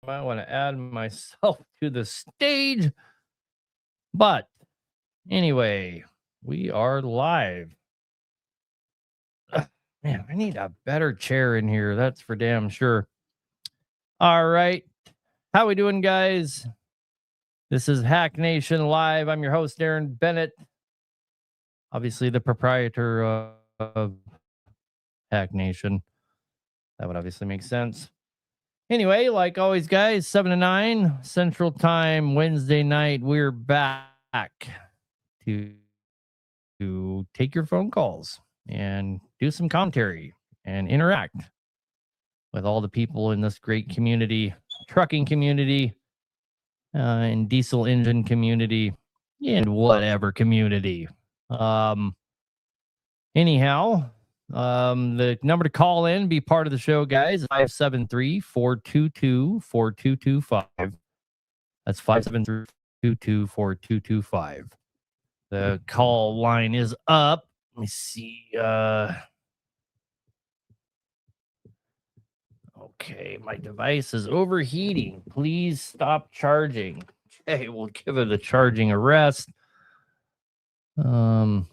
might want to add myself to the stage. But anyway, we are live. Ugh, man, I need a better chair in here. That's for damn sure. All right. How we doing, guys? This is Hack Nation Live. I'm your host, Aaron Bennett. Obviously, the proprietor of Hack Nation. That would obviously make sense. Anyway, like always, guys, 7 to 9 Central Time, Wednesday night, we're back to take your phone calls and do some commentary and interact with all the people in this great community, trucking community, and diesel engine community, and whatever community. Anyhow, the number to call in, be part of the show, guys, 573-422-4225. That's 573-422-4225. The call line is up. Let me see. Okay, my device is overheating. Please stop charging. Okay, we'll give it a charging arrest. I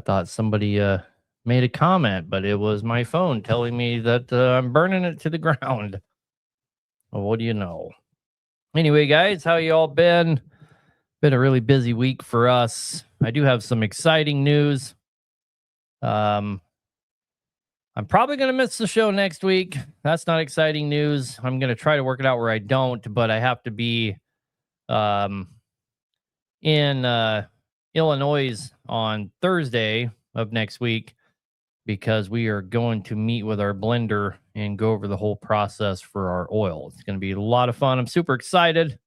thought somebody made a comment, but it was my phone telling me that I'm burning it to the ground. Well, what do you know? Anyway, guys, how you all been? Been a really busy week for us. I do have some exciting news. I'm probably going to miss the show next week. That's not exciting news. I'm going to try to work it out where I don't, but I have to be in Illinois on Thursday of next week because we are going to meet with our blender and go over the whole process for our oil. It's going to be a lot of fun. I'm super excited.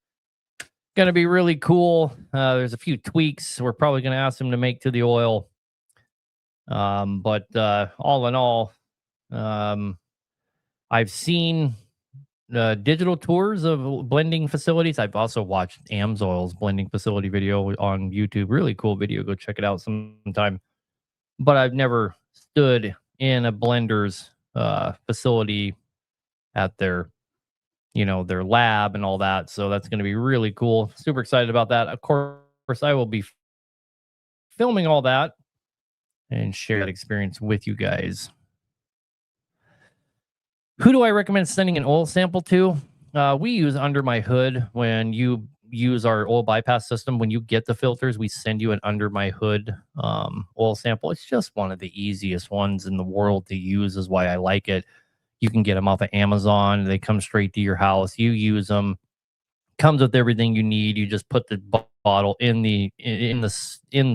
Going to be really cool. There's a few tweaks we're probably going to ask them to make to the oil. But all in all, I've seen digital tours of blending facilities. I've also watched AMSOIL's blending facility video on YouTube. Really cool video. Go check it out sometime. But I've never stood in a blender's facility at their lab and all that. So that's going to be really cool. Super excited about that. Of course, I will be filming all that and share that experience with you guys. Who do I recommend sending an oil sample to? We use Under My Hood when you use our oil bypass system. When you get the filters, we send you an Under My Hood oil sample. It's just one of the easiest ones in the world to use, is why I like it. You can get them off of Amazon. They come straight to your house. You use them. Comes with everything you need. You just put the bottle in the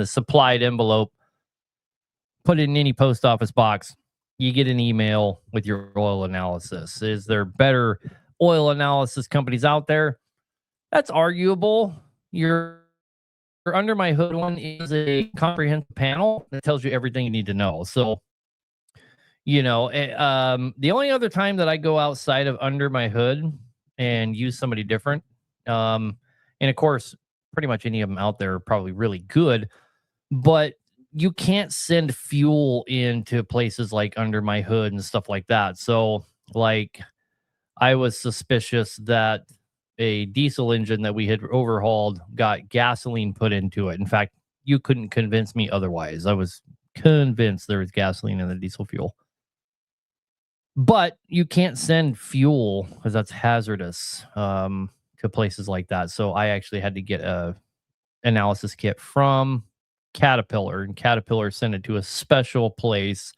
supplied envelope. Put it in any post office box. You get an email with your oil analysis. Is there better oil analysis companies out there? That's arguable. Your Under My Hood one is a comprehensive panel that tells you everything you need to know. So, the only other time that I go outside of Under My Hood and use somebody different, and of course, pretty much any of them out there are probably really good, but you can't send fuel into places like Under My Hood and stuff like that. So, like, I was suspicious that a diesel engine that we had overhauled got gasoline put into it. In fact, you couldn't convince me otherwise. I was convinced there was gasoline in the diesel fuel. But you can't send fuel because that's hazardous to places like that. So I actually had to get a analysis kit from Caterpillar, and Caterpillar sent it to a special place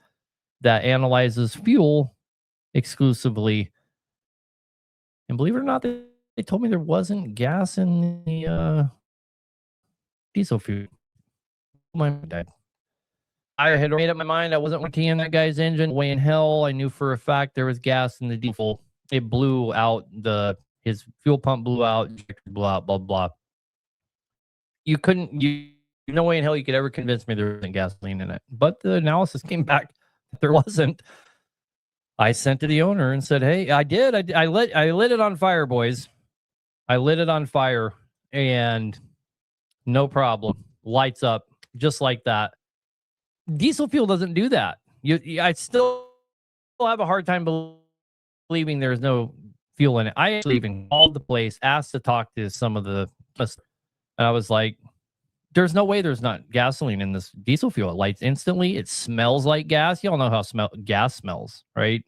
that analyzes fuel exclusively. And believe it or not, they told me there wasn't gas in the diesel fuel. My dad. I had made up my mind I wasn't working in that guy's engine. Way in hell, I knew for a fact there was gas in the diesel. It blew out, his fuel pump blew out, blew out, blah, blah. No way in hell you could ever convince me there wasn't gasoline in it. But the analysis came back that there wasn't. I sent to the owner and said, hey, I did. I lit it on fire, boys. I lit it on fire and no problem. Lights up just like that. Diesel fuel doesn't do that. I still have a hard time believing there's no fuel in it. I actually even called the place, asked to talk to some of the, and I was like, there's no way there's not gasoline in this diesel fuel. It lights instantly. It smells like gas. Y'all know how gas smells, right?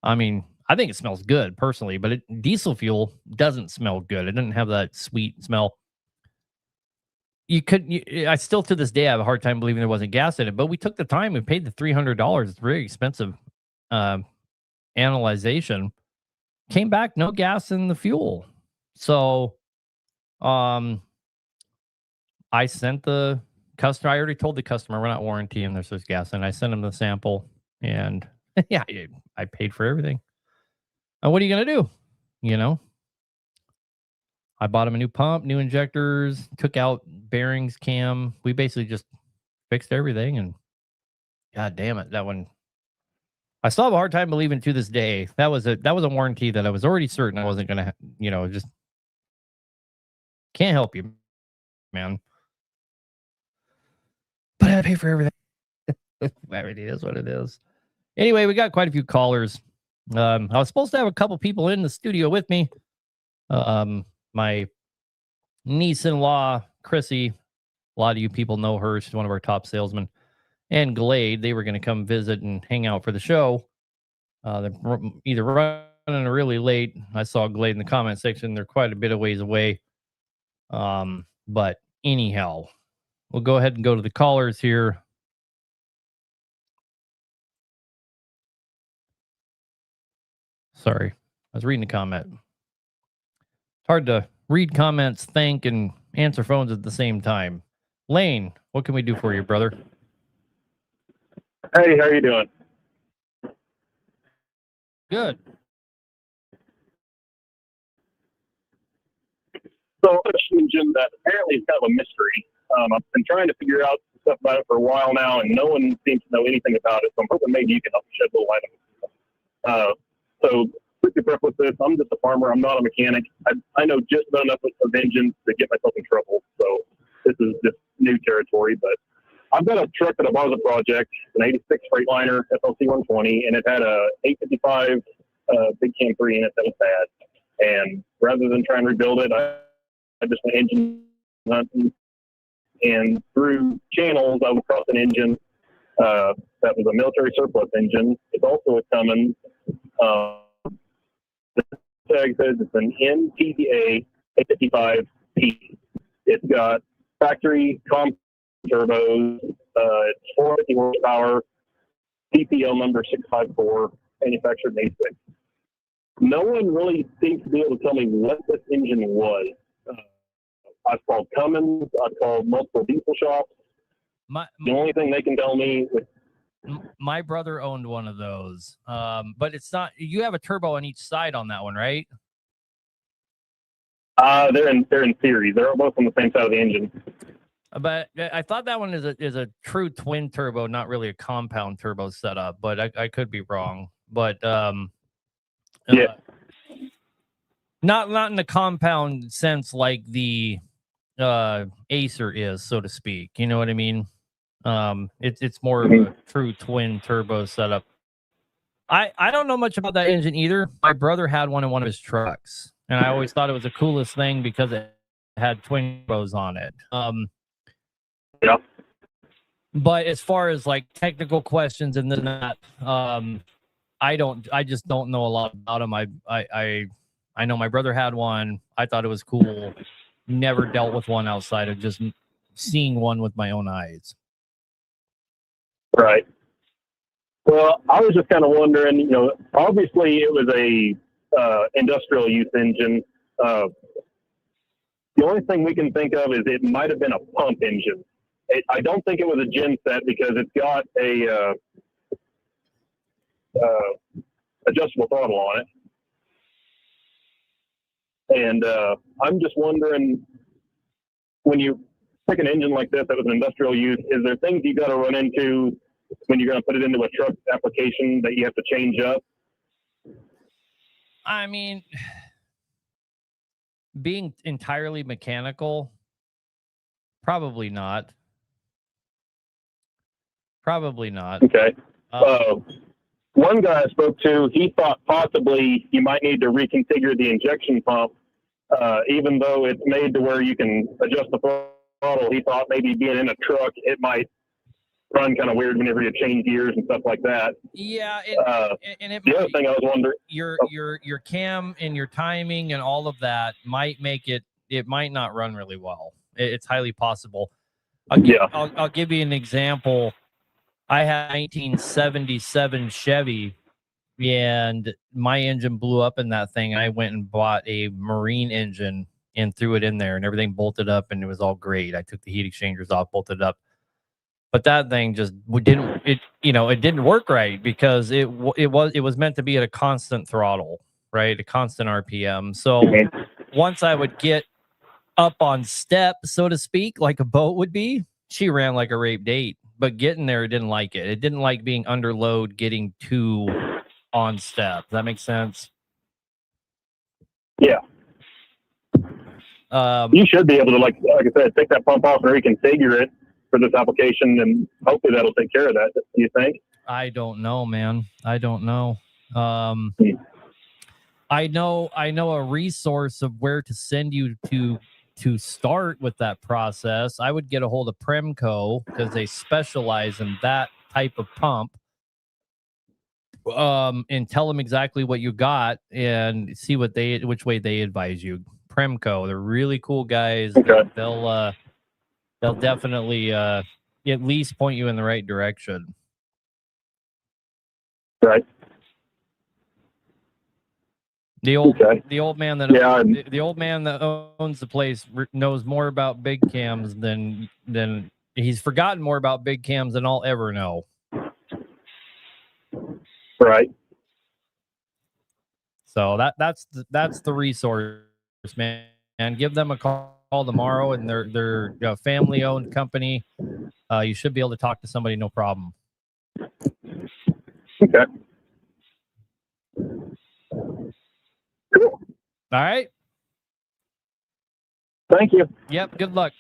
I mean, I think it smells good personally, but diesel fuel doesn't smell good. It doesn't have that sweet smell. I still to this day have a hard time believing there wasn't gas in it, but we took the time. We paid the $300. It's very expensive analyzation. Came back, no gas in the fuel. So, I sent the customer. I already told the customer we're not warrantying there's gas, and I sent him the sample, and yeah, I paid for everything. And what are you gonna do? You know, I bought him a new pump, new injectors, took out bearings, cam. We basically just fixed everything, and god damn it, that one. I still have a hard time believing to this day that was a warranty that I was already certain I wasn't gonna, just can't help you, man. But I pay for everything. It is what it is. Anyway, we got quite a few callers. I was supposed to have a couple people in the studio with me. My niece-in-law, Chrissy, a lot of you people know her. She's one of our top salesmen. And Glade, they were going to come visit and hang out for the show. They're either running or really late. I saw Glade in the comment section. They're quite a bit of ways away. But anyhow, we'll go ahead and go to the callers here. Sorry, I was reading the comment. It's hard to read comments, think, and answer phones at the same time. Lane, what can we do for you, brother? Hey, how are you doing? Good. So, a engine that apparently is kind of a mystery. I've been trying to figure out stuff about it for a while now, and no one seems to know anything about it. So I'm hoping maybe you can help me shed a little light on it. So, quickly preface this: I'm just a farmer. I'm not a mechanic. I know just about enough of engines to get myself in trouble. So this is just new territory. But I've got a truck that I bought as a project, an '86 Freightliner FLC 120, and it had a 855 big cam 3 in it that was bad. And rather than try and rebuild it, I just went engine hunting, and through channels, I would cross an engine that was a military surplus engine. It's also a Cummins. The tag says it's an NTVA 855P. It's got factory comp turbos. It's 450 horsepower, PPL number 654, manufactured in '86. No one really seems to be able to tell me what this engine was. I've called Cummins. I've called multiple diesel shops. The only thing they can tell me is my brother owned one of those, but it's not. You have a turbo on each side on that one, right? They're in series. They're both on the same side of the engine. But I thought that one is a true twin turbo, not really a compound turbo setup. But I could be wrong. But yeah, not in the compound sense like the Acer is, so to speak. You know what I mean? It's more of a true twin turbo setup. I don't know much about that engine either. My brother had one in one of his trucks, and I always thought it was the coolest thing because it had twin turbos on it. Yeah. But as far as like technical questions and then that, I just don't know a lot about them. I know my brother had one. I thought it was cool. Never dealt with one outside of just seeing one with my own eyes. Right. Well, I was just kind of wondering, obviously it was a industrial use engine. The only thing we can think of is it might have been a pump engine. I don't think it was a gen set because it's got a adjustable throttle on it. And I'm just wondering, when you pick an engine like this that was an industrial use, is there things you got to run into when you're going to put it into a truck application that you have to change up? I mean, being entirely mechanical, probably not. Probably not. Okay. one guy I spoke to, he thought possibly you might need to reconfigure the injection pump, even though it's made to where you can adjust the throttle. He thought maybe being in a truck, it might run kind of weird whenever you change gears and stuff like that. Yeah, and the other thing I was wondering, your cam and your timing and all of that might make it might not run really well. It's highly possible. I'll give you an example. I had a 1977 Chevy, and my engine blew up in that thing. I went and bought a marine engine and threw it in there, and everything bolted up, and it was all great. I took the heat exchangers off, bolted it up. But that thing just didn't work right because it was meant to be at a constant throttle, right? A constant RPM. So once I would get up on step, so to speak, like a boat would be, she ran like a rape date. But getting there, it didn't like it. It didn't like being under load, getting to on step. Does that make sense? Yeah. You should be able to, like I said, take that pump off and reconfigure it for this application, and hopefully that'll take care of that. Do you think? I don't know, man. I don't know. I know a resource of where to send you to start with that process. I would get a hold of Premco because they specialize in that type of pump. And tell them exactly what you got and see which way they advise you. Premco, they're really cool guys. Okay. They'll definitely at least point you in the right direction. Right. The old man that owns the place knows more about big cams than he's forgotten more about big cams than I'll ever know. Right. So that's the resource, man. And give them a call tomorrow, and they're a family owned company. You should be able to talk to somebody, no problem. Okay. Cool. All right. Thank you. Yep. Good luck.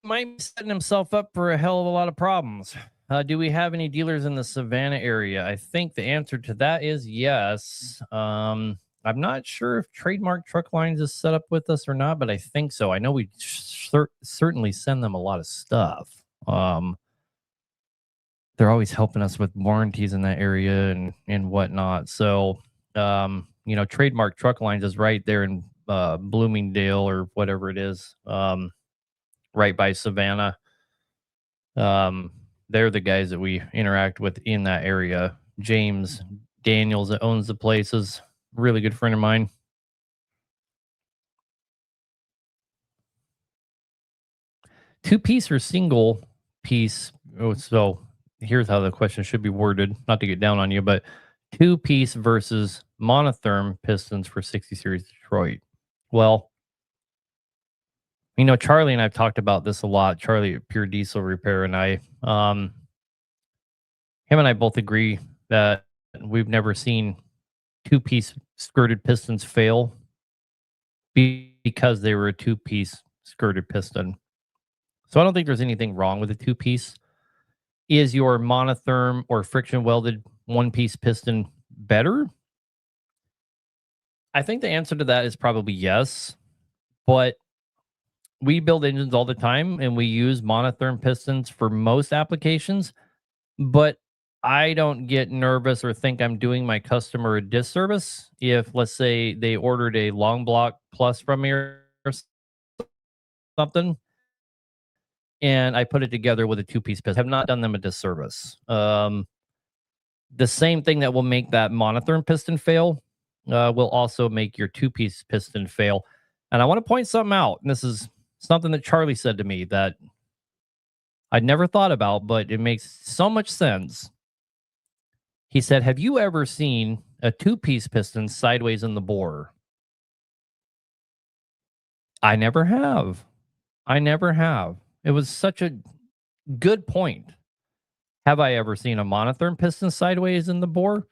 Might be setting himself up for a hell of a lot of problems. Do we have any dealers in the Savannah area? I think the answer to that is yes. I'm not sure if Trademark Truck Lines is set up with us or not, but I think so. I know we certainly send them a lot of stuff. They're always helping us with warranties in that area and whatnot. So, Trademark Truck Lines is right there in Bloomingdale or whatever it is, right by Savannah. They're the guys that we interact with in that area. James Daniels that owns the place is a really good friend of mine. Two-piece or single piece? Oh, so here's how the question should be worded, not to get down on you, but two-piece versus monotherm pistons for 60 series Detroit. Well, Charlie and I've talked about this a lot. Charlie at Pure Diesel Repair and I, him and I both agree that we've never seen two-piece skirted pistons fail because they were a two-piece skirted piston. So I don't think there's anything wrong with a two-piece. Is your monotherm or friction welded one-piece piston better? I think the answer to that is probably yes, but we build engines all the time and we use monotherm pistons for most applications, but I don't get nervous or think I'm doing my customer a disservice if, let's say, they ordered a long block plus from me or something, and I put it together with a two-piece piston. I have not done them a disservice. The same thing that will make that monotherm piston fail will also make your two-piece piston fail. And I want to point something out. And this is something that Charlie said to me that I'd never thought about, but it makes so much sense. He said, have you ever seen a two-piece piston sideways in the bore? I never have. It was such a good point. Have I ever seen a monotherm piston sideways in the bore?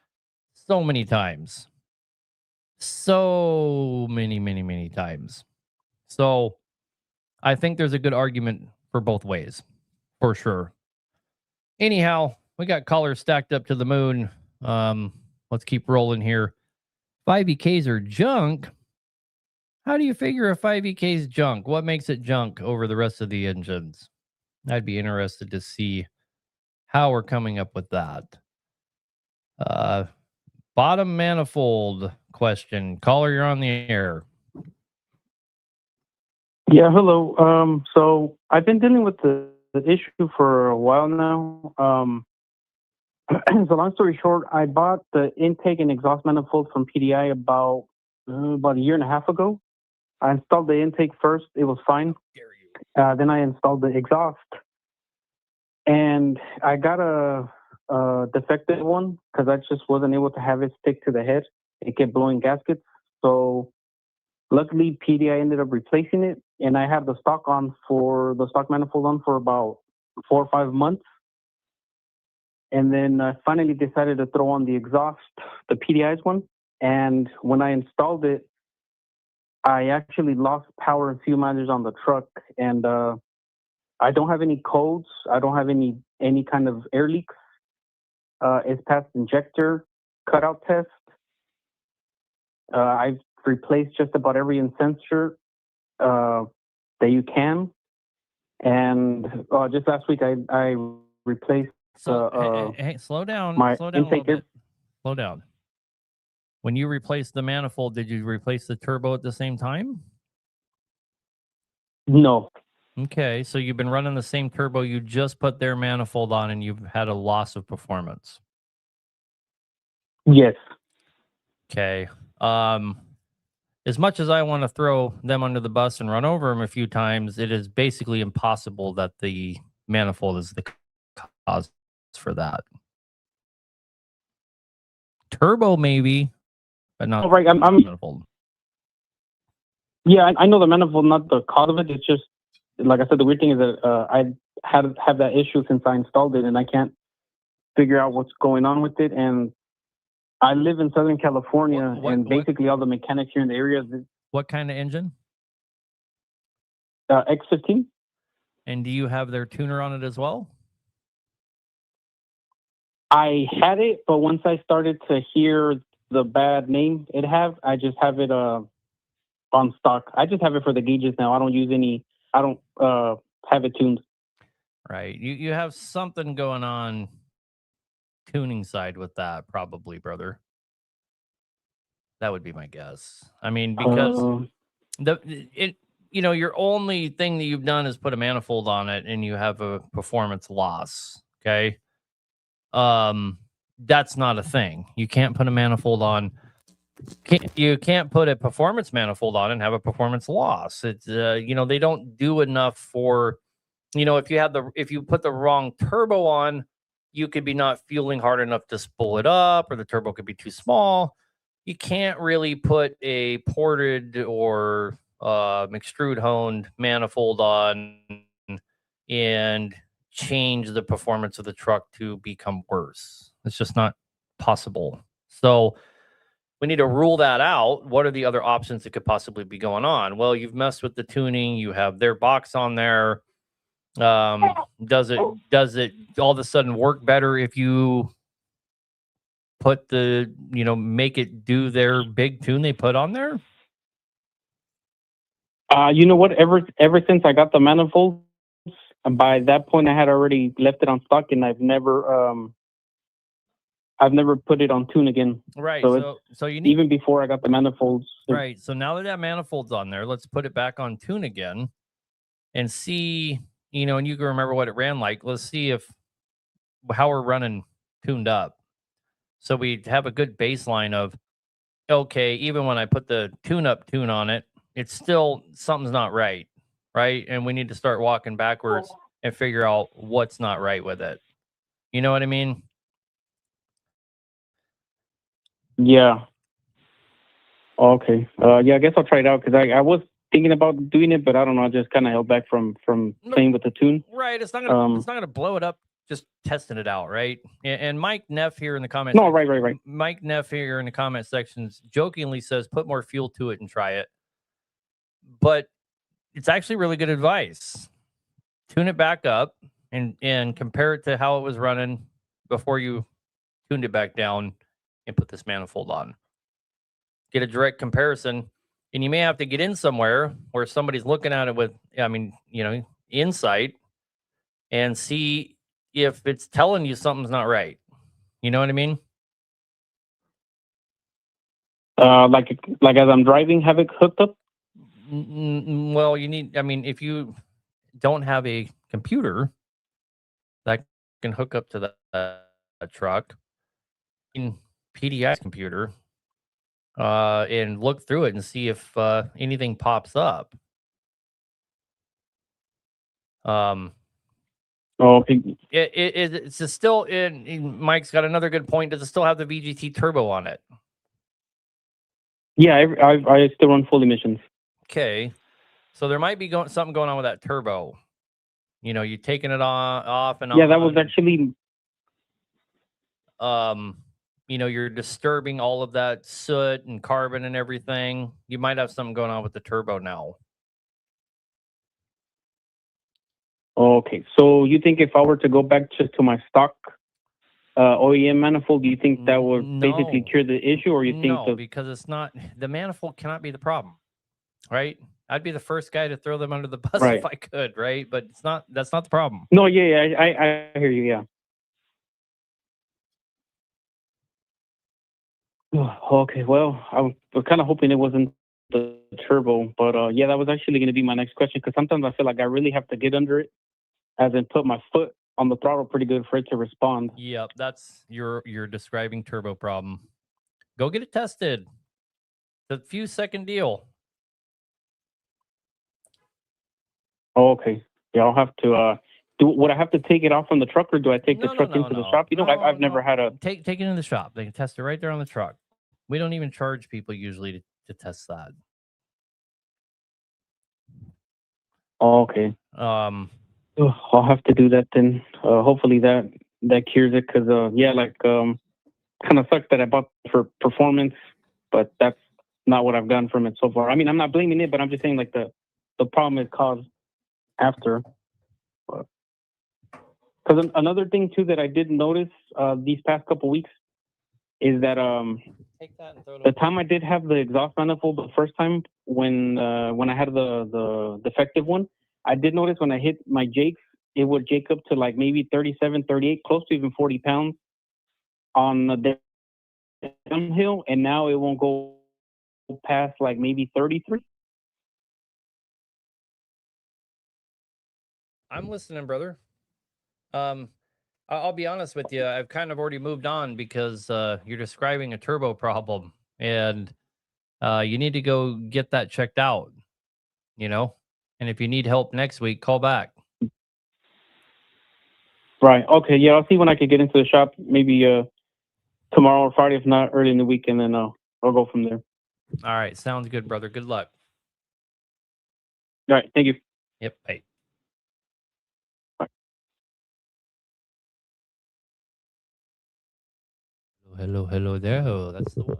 So many times. So many times. So I think there's a good argument for both ways. for sure. Anyhow, we got callers stacked up to the moon. Let's keep rolling here. 5EKs are junk. How do you figure a 5EK is junk? What makes it junk over the rest of the engines? I'd be interested to see how we're coming up with that. Bottom manifold question. Caller, you're on the air. Yeah, hello. So I've been dealing with the issue for a while now. So long story short, I bought the intake and exhaust manifold from PDI about a year and a half ago. I installed the intake first; it was fine. Then I installed the exhaust, and I got a defective one because I just wasn't able to have it stick to the head. It kept blowing gaskets. So luckily, PDI ended up replacing it, and I had the stock manifold on for about 4 or 5 months. And then I finally decided to throw on the exhaust, the PDI's one. And when I installed it, I actually lost power and fuel managers on the truck. And I don't have any codes. I don't have any kind of air leaks. It's passed injector cutout test. I've replaced just about every sensor that you can. And just last week, I replaced hey, slow down. my Slow down a little intake bit. Slow down. When you replaced the manifold, did you replace the turbo at the same time? No. Okay, so you've been running the same turbo. You just put their manifold on, and you've had a loss of performance. Yes. Okay. As much as I want to throw them under the bus and run over them a few times, it is basically impossible that the manifold is the cause for that. Turbo maybe, but not right. I'm manifold. Yeah, I know the manifold, not the cause of it. It's just, like I said, the weird thing is that I have that issue since I installed it, and I can't figure out what's going on with it. And I live in Southern California, and basically all the mechanics here in the area. What kind of engine? X15. And do you have their tuner on it as well? I had it, but once I started to hear the bad name it I just have it on stock. I just have it for the gauges now. I don't use any. I don't have it tuned. Right. You have something going on tuning side with that, probably, brother. That would be my guess. I mean, because your only thing that you've done is put a manifold on it, and you have a performance loss. Okay. That's not a thing. You can't put a manifold on. You can't put a performance manifold on and have a performance loss. It's they don't do enough for, if you put the wrong turbo on, you could be not fueling hard enough to spool it up, or the turbo could be too small. You can't really put a ported or extrude honed manifold on and change the performance of the truck to become worse. It's just not possible. So we need to rule that out. What are the other options that could possibly be going on? Well, you've messed with the tuning. You have their box on there. Does it all of a sudden work better if you put make it do their big tune they put on there? You know what? Ever since I got the manifold, by that point I had already left it on stock, and I've never put it on tune again. Right. So you need, even before I got the manifolds. Right. So now that manifold's on there, let's put it back on tune again and see, and you can remember what it ran like. Let's see how we're running tuned up. So we have a good baseline of, okay, even when I put the tune on it, it's still something's not right. Right. And we need to start walking backwards and figure out what's not right with it. You know what I mean? Yeah. Okay. Yeah, I guess I'll try it out, because I was thinking about doing it, but I don't know. I just kind of held back from playing with the tune. Right. It's not gonna blow it up. Just testing it out, right? And Mike Neff here in the comments. No, right. Mike Neff here in the comment sections jokingly says, "Put more fuel to it and try it." But it's actually really good advice. Tune it back up. and compare it to how it was running before you tuned it back down and put this manifold on. Get a direct comparison, and you may have to get in somewhere where somebody's looking at it with, insight, and see if it's telling you something's not right. You know what I mean? Like as I'm driving, have it hooked up? Well, if you don't have a computer that can hook up to a truck, in PDI's computer, and look through it and see if anything pops up. Okay. It's still in. Mike's got another good point. Does it still have the VGT turbo on it? Yeah, I still run full emissions. Okay, so there might be something going on with that turbo. You're taking it off and on. Yeah, that was actually. You're disturbing all of that soot and carbon and everything. You might have something going on with the turbo now. Okay, so you think if I were to go back just to my stock OEM manifold, do you think that would basically cure the issue, or you think no? Because it's not, the manifold cannot be the problem, right? I'd be the first guy to throw them under the bus if I could, right? But it's not. That's not the problem. No, yeah, I hear you. Yeah. Okay, well, I was kind of hoping it wasn't the turbo, but yeah, that was actually going to be my next question, because sometimes I feel like I really have to get under it, as in put my foot on the throttle pretty good for it to respond. Yep, that's you're describing turbo problem. Go get it tested. It's a few second deal. Okay, yeah, I'll have to. Would I have to take it off from the truck, or do I take the truck into the shop? I've never had a take it in the shop. They can test it right there on the truck. We don't even charge people usually to test that. Okay. I'll have to do that then. Hopefully that cures it, because kind of sucks that I bought for performance, but that's not what I've gotten from it so far. I mean, I'm not blaming it, but I'm just saying like the problem is caused after. Because another thing too that I did notice these past couple weeks is that the time I did have the exhaust manifold the first time when I had the defective one, I did notice when I hit my jakes, it would jake up to like maybe 37, 38, close to even 40 pounds on the downhill, and now it won't go past like maybe 33. I'm listening, brother. I'll be honest with you. I've kind of already moved on, because you're describing a turbo problem, and you need to go get that checked out, and if you need help next week, call back. Right. Okay. Yeah, I'll see when I can get into the shop, maybe tomorrow or Friday, if not early in the week, and then I'll go from there. All right. Sounds good, brother. Good luck. All right. Thank you. Yep. Bye. Hello there. Oh, that's the one.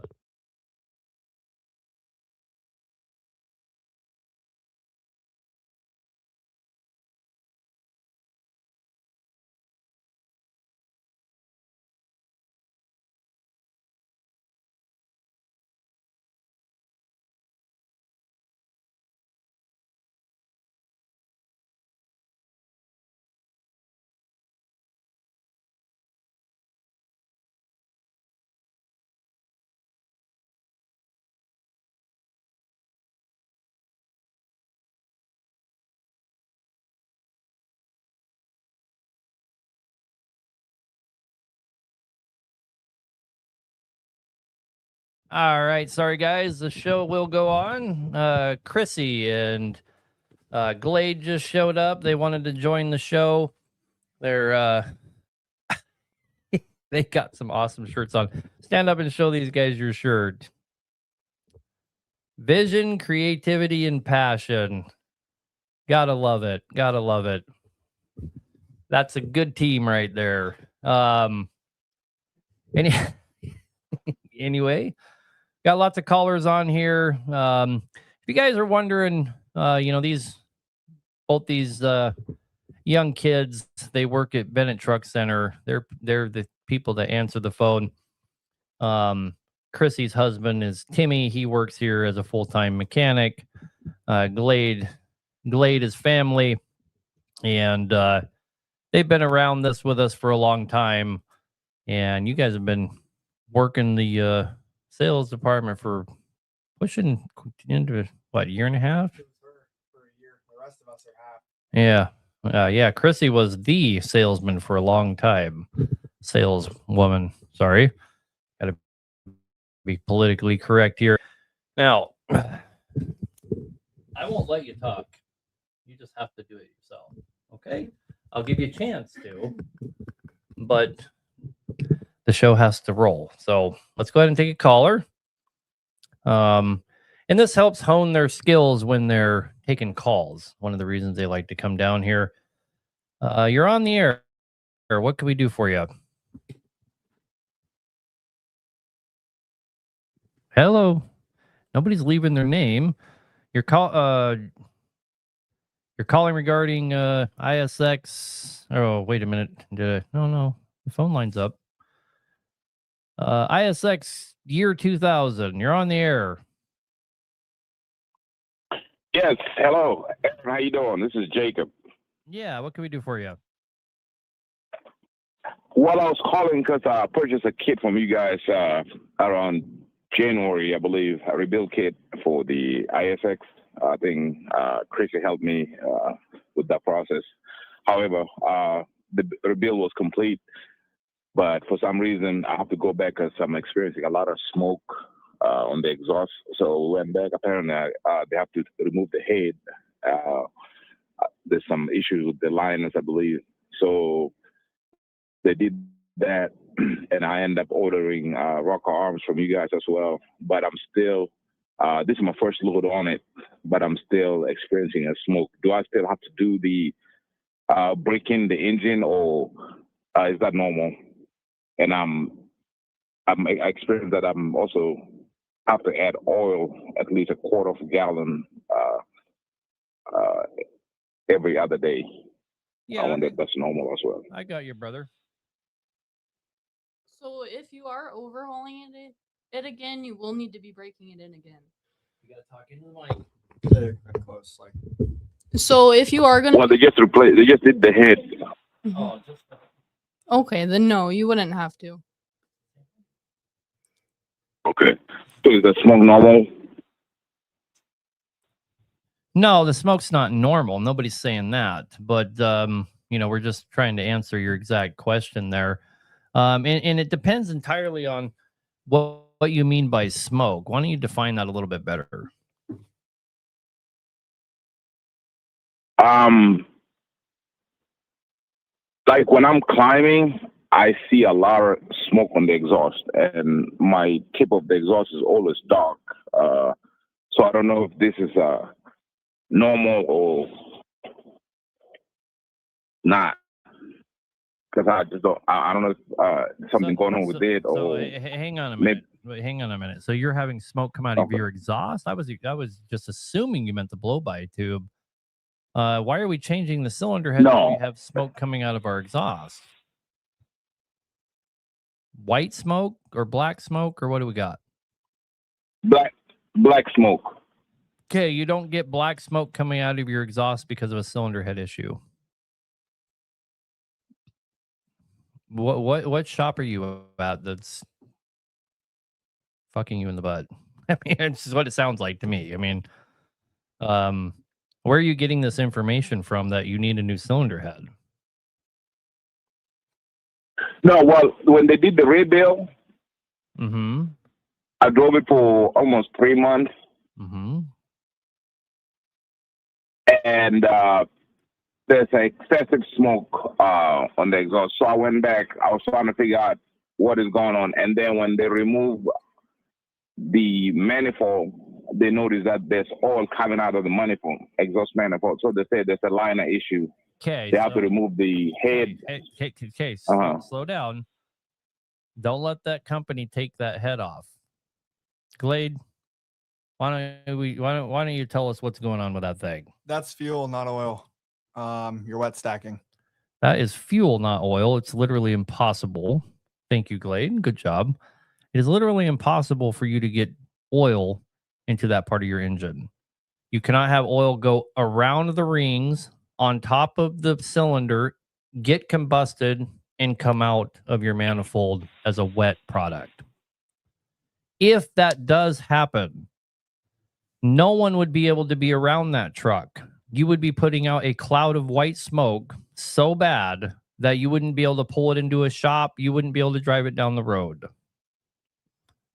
All right. Sorry, guys. The show will go on. Chrissy and Glade just showed up. They wanted to join the show. They're they got some awesome shirts on. Stand up and show these guys your shirt. Vision, creativity, and passion. Gotta love it. Gotta love it. That's a good team right there. Anyway, got lots of callers on here. If you guys are wondering, both these young kids. They work at Bennett Truck Center. They're the people that answer the phone. Chrissy's husband is Timmy. He works here as a full-time mechanic. Glade is family, and they've been around this with us for a long time. And you guys have been working the sales department for pushing into what, a year and a half? For a year. The rest of us are half. Yeah. Yeah. Chrissy was the salesman for a long time. Saleswoman. Sorry. Gotta be politically correct here. Now, I won't let you talk. You just have to do it yourself. Okay? I'll give you a chance to, but the show has to roll. So let's go ahead and take a caller. And this helps hone their skills when they're taking calls. One of the reasons they like to come down here. You're on the air. What can we do for you? Hello. Nobody's leaving their name. You're calling regarding ISX. Oh, wait a minute. No. The phone line's up. ISX year 2000. You're on the air. Yes, hello. How you doing? This is Jacob. Yeah, what can we do for you? Well, I was calling because I purchased a kit from you guys around January, I believe, a rebuild kit for the ISX. I think Chrissy helped me with that process. However, the rebuild was complete, but for some reason I have to go back because I'm experiencing a lot of smoke on the exhaust. So we went back. Apparently, they have to remove the head. There's some issues with the liners, I believe. So they did that, and I ended up ordering rocker arms from you guys as well. But I'm still, this is my first load on it, but I'm still experiencing a smoke. Do I still have to do the break-in the engine, or is that normal? And I experienced that I'm also have to add oil, at least a quarter of a gallon every other day. Yeah, I wonder if that's normal as well. I got you, brother. So if you are overhauling it again, you will need to be breaking it in again. You gotta talk into the mic. They're close. Like, So if you are gonna, Well, they just did the head. Oh, just okay, then no, you wouldn't have to. Okay. So is the smoke normal? no, the smoke's not normal. Nobody's saying that, but we're just trying to answer your exact question there. And it depends entirely on what you mean by smoke. Why don't you define that a little bit better? Like when I'm climbing, I see a lot of smoke on the exhaust, and my tip of the exhaust is always dark. So I don't know if this is normal or not, because I just don't. I don't know if something going on with it, or hang on a minute. Hang on a minute. So you're having smoke come out of your exhaust? I was just assuming you meant the blow-by tube. Why are we changing the cylinder head when we have smoke coming out of our exhaust? White smoke or black smoke, or what do we got? black smoke. Okay, you don't get black smoke coming out of your exhaust because of a cylinder head issue. What shop are you at that's fucking you in the butt? I mean, it's just what it sounds like to me. I mean, where are you getting this information from that you need a new cylinder head? No, well, when they did the rebuild, Mm-hmm. I drove it for almost 3 months, Mm-hmm. and there's excessive smoke on the exhaust. So I went back. I was trying to figure out what is going on, and then when they removed the manifold, they noticed that there's oil coming out of the manifold, exhaust manifold. So they said there's a liner issue. Okay. They have to remove the head. Okay. Uh-huh. Slow down. Don't let that company take that head off. Glade, why don't you tell us what's going on with that thing? that's fuel, not oil. You're wet stacking. That is fuel, not oil. It's literally impossible. Thank you, Glade. Good job. It is literally impossible for you to get oil into that part of your engine. You cannot have oil go around the rings on top of the cylinder, get combusted, and come out of your manifold as a wet product. If that does happen, no one would be able to be around that truck. You would be putting out a cloud of white smoke so bad that you wouldn't be able to pull it into a shop. You wouldn't be able to drive it down the road.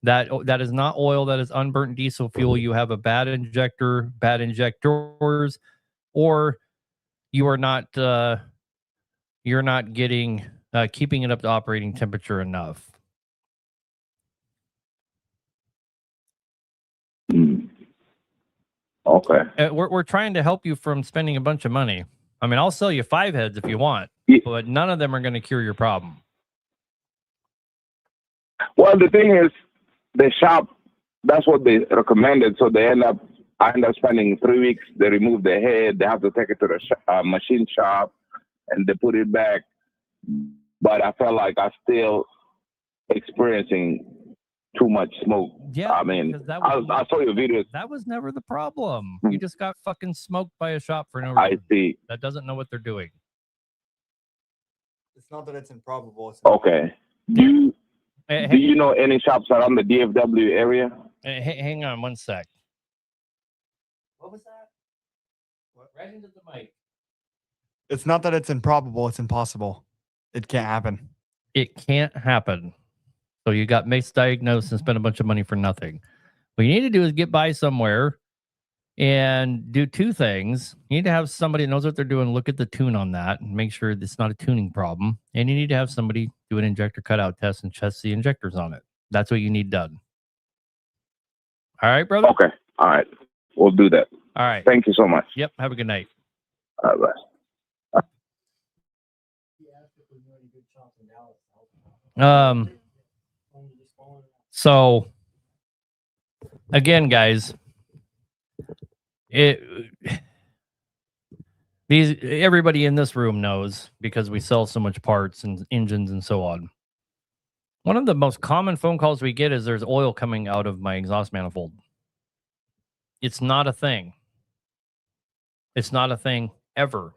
That is not oil. That is unburnt diesel fuel. You have a bad injector, bad injectors, or you are not you're not getting keeping it up to operating temperature enough. Okay. We're trying to help you from spending a bunch of money. I mean, I'll sell you 5 heads if you want, Yeah. but none of them are going to cure your problem. Well, the thing is, the shop, that's what they recommended. So I end up spending 3 weeks. They remove the head. They have to take it to the machine shop, and they put it back. But I felt like I still experiencing too much smoke. Yeah, I mean, because I saw your videos. that was never the problem. Hmm. You just got fucking smoked by a shop for no I reason. see. That doesn't know what they're doing. It's not that it's improbable. It's Okay. Do Hey, you know any shops around the DFW area? hang on one sec. What was that? Right into the mic. It's not that it's improbable. It's impossible. It can't happen. It can't happen. So you got misdiagnosed and spent a bunch of money for nothing. What you need to do is get by somewhere and do 2 things. You need to have somebody that knows what they're doing, look at the tune on that and make sure it's not a tuning problem. And you need to have somebody do an injector cutout test and test the injectors on it. That's what you need done. All right, brother? Okay. All right. We'll do that. All right. Thank you so much. Yep. Have a good night. Bye. So again, guys, everybody in this room knows because we sell so much parts and engines and so on. One of the most common phone calls we get is there's oil coming out of my exhaust manifold. It's not a thing. It's not a thing ever.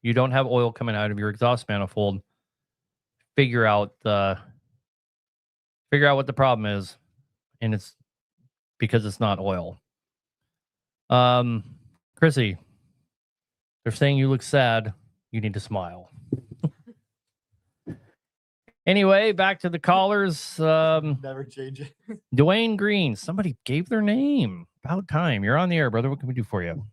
You don't have oil coming out of your exhaust manifold. Figure out what the problem is, and it's because it's not oil. Chrissy, they're saying you look sad. You need to smile. Anyway, back to the callers. Never change it. Dwayne Green. Somebody gave their name. About time. You're on the air, brother. What can we do for you?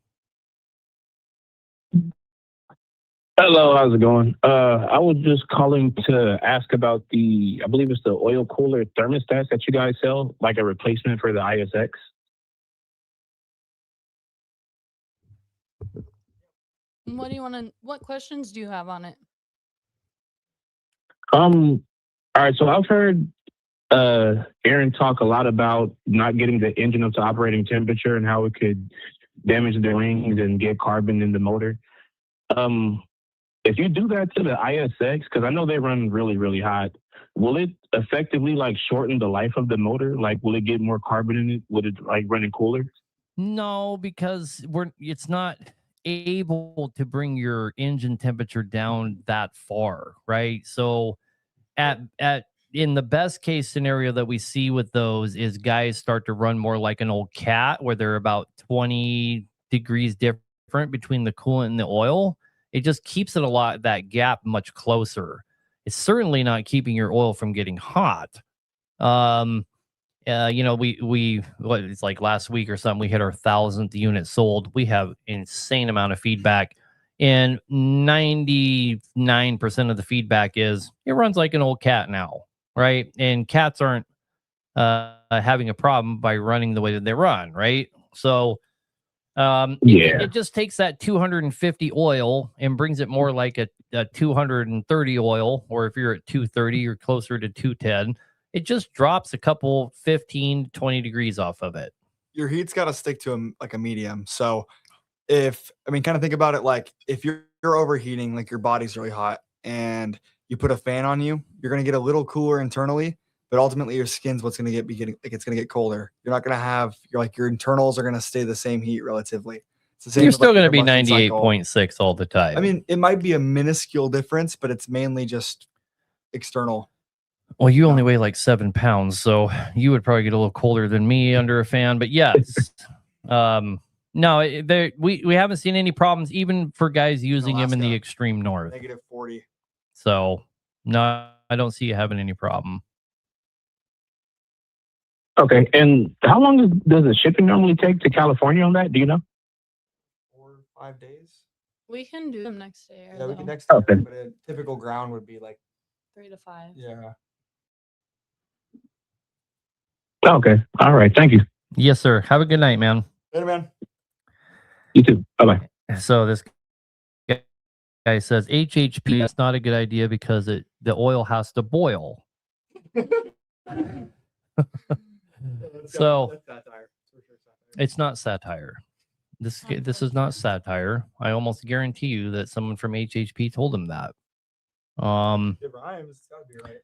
Hello, how's it going? I was just calling to ask about I believe it's the oil cooler thermostats that you guys sell, like a replacement for the ISX. What questions do you have on it? All right, so I've heard Aaron talk a lot about not getting the engine up to operating temperature and how it could damage the rings and get carbon in the motor. If you do that to the ISX, because I know they run really, really hot, will it effectively like shorten the life of the motor? Like, will it get more carbon in it? Would it like running cooler? No, because it's not able to bring your engine temperature down that far, right? So in the best case scenario that we see with those is guys start to run more like an old cat where they're about 20 degrees different between the coolant and the oil. It just keeps that gap much closer. It's certainly not keeping your oil from getting hot. It's like last week or something, we hit our 1,000th unit sold. We have insane amount of feedback, and 99% of the feedback is it runs like an old cat now, right? And cats aren't having a problem by running the way that they run, right? So it just takes that 250 oil and brings it more like a 230 oil, or if you're at 230, you're closer to 210. It just drops a couple 15, 20 degrees off of it. Your heat's got to stick to like a medium. So kind of think about it like if you're overheating, like your body's really hot and you put a fan on you, you're going to get a little cooler internally, but ultimately your skin's what's going to it's going to get colder. You're not going to have your internals are going to stay the same heat relatively. It's the same. You're with, still like, the going to be combustion cycle. 98.6 all the time. I mean, it might be a minuscule difference, but it's mainly just external. Well, you only weigh like 7 pounds, so you would probably get a little colder than me under a fan. But yes, no, we haven't seen any problems, even for guys using them in the Alaska, extreme north. -40. So no, I don't see you having any problem. Okay. And how long does the shipping normally take to California on that? Do you know? 4 or 5 days. We can do them next day. Yeah, we can though. next time, Okay. but a typical ground would be like 3 to 5. yeah. Okay. All right. Thank you. Yes, sir. Have a good night, man. Later, man. You too. Bye-bye. So this guy says HHP is not a good idea because the oil has to boil. So That's satire. For sure satire. it's not satire. This is not satire. I almost guarantee you that someone from HHP told him that. It rhymes. It's gotta be right.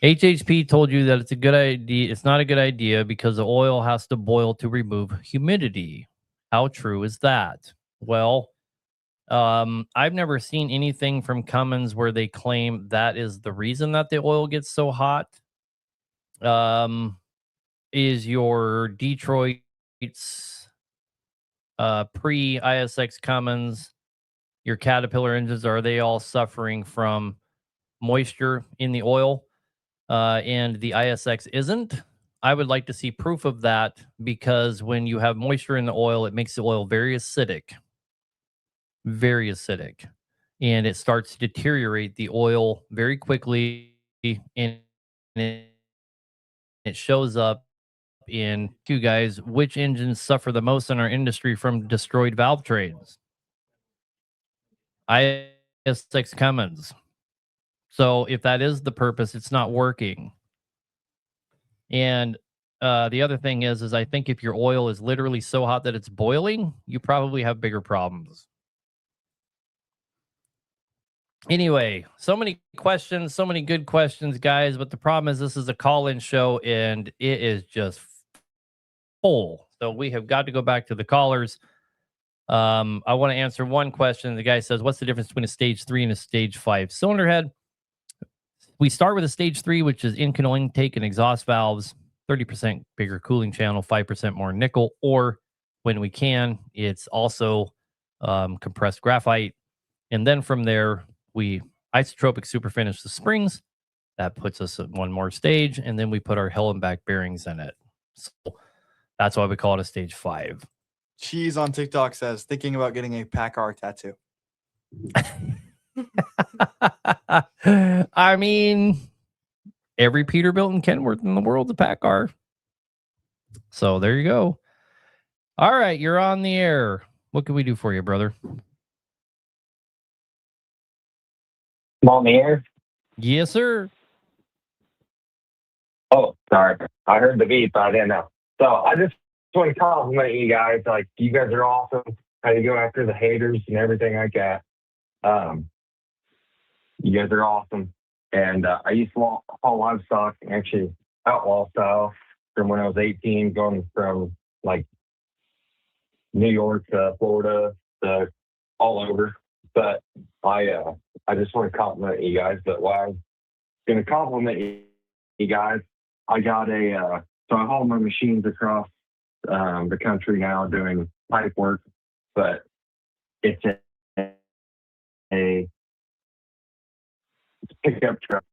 HHP told you that it's a good idea. It's not a good idea because the oil has to boil to remove humidity. How true is that? Well, I've never seen anything from Cummins where they claim that is the reason that the oil gets so hot. Is your Detroit's pre-ISX Cummins, your Caterpillar engines, are they all suffering from moisture in the oil? And the ISX isn't? I would like to see proof of that, because when you have moisture in the oil, it makes the oil very acidic, and it starts to deteriorate the oil very quickly, and it shows up in you guys. Which engines suffer the most in our industry from destroyed valve trains? ISX Cummins. So if that is the purpose, it's not working. And the other thing is I think if your oil is literally so hot that it's boiling, you probably have bigger problems. Anyway, so many questions, so many good questions, guys. But the problem is this is a call-in show and it is just full. So we have got to go back to the callers. I want to answer one question. The guy says, what's the difference between a stage 3 and a stage 5 cylinder head? We start with a stage 3, which is internal intake and exhaust valves, 30% bigger cooling channel, 5% more nickel, or when we can, it's also compressed graphite. And then from there, we isotropic super finish the springs. That puts us at one more stage, and then we put our Hellenbach bearings in it. So that's why we call it a stage 5. Cheese on TikTok says thinking about getting a PACCAR tattoo. I mean, every Peterbilt and Kenworth in the world's a PACCAR. So there you go. All right, you're on the air. What can we do for you, brother? I'm on the air. Yes, sir. Oh, sorry. I heard the beep, but I didn't know. So I just want to compliment you guys. Like, you guys are awesome. How you go after the haters and everything like that. You guys are awesome. And I used to haul livestock, actually outlaw style, from when I was 18, going from like New York to Florida to all over. But I just want to compliment you guys. But while I was going to compliment you guys, I got so I haul my machines across the country now doing pipe work, but it's a pickup truck.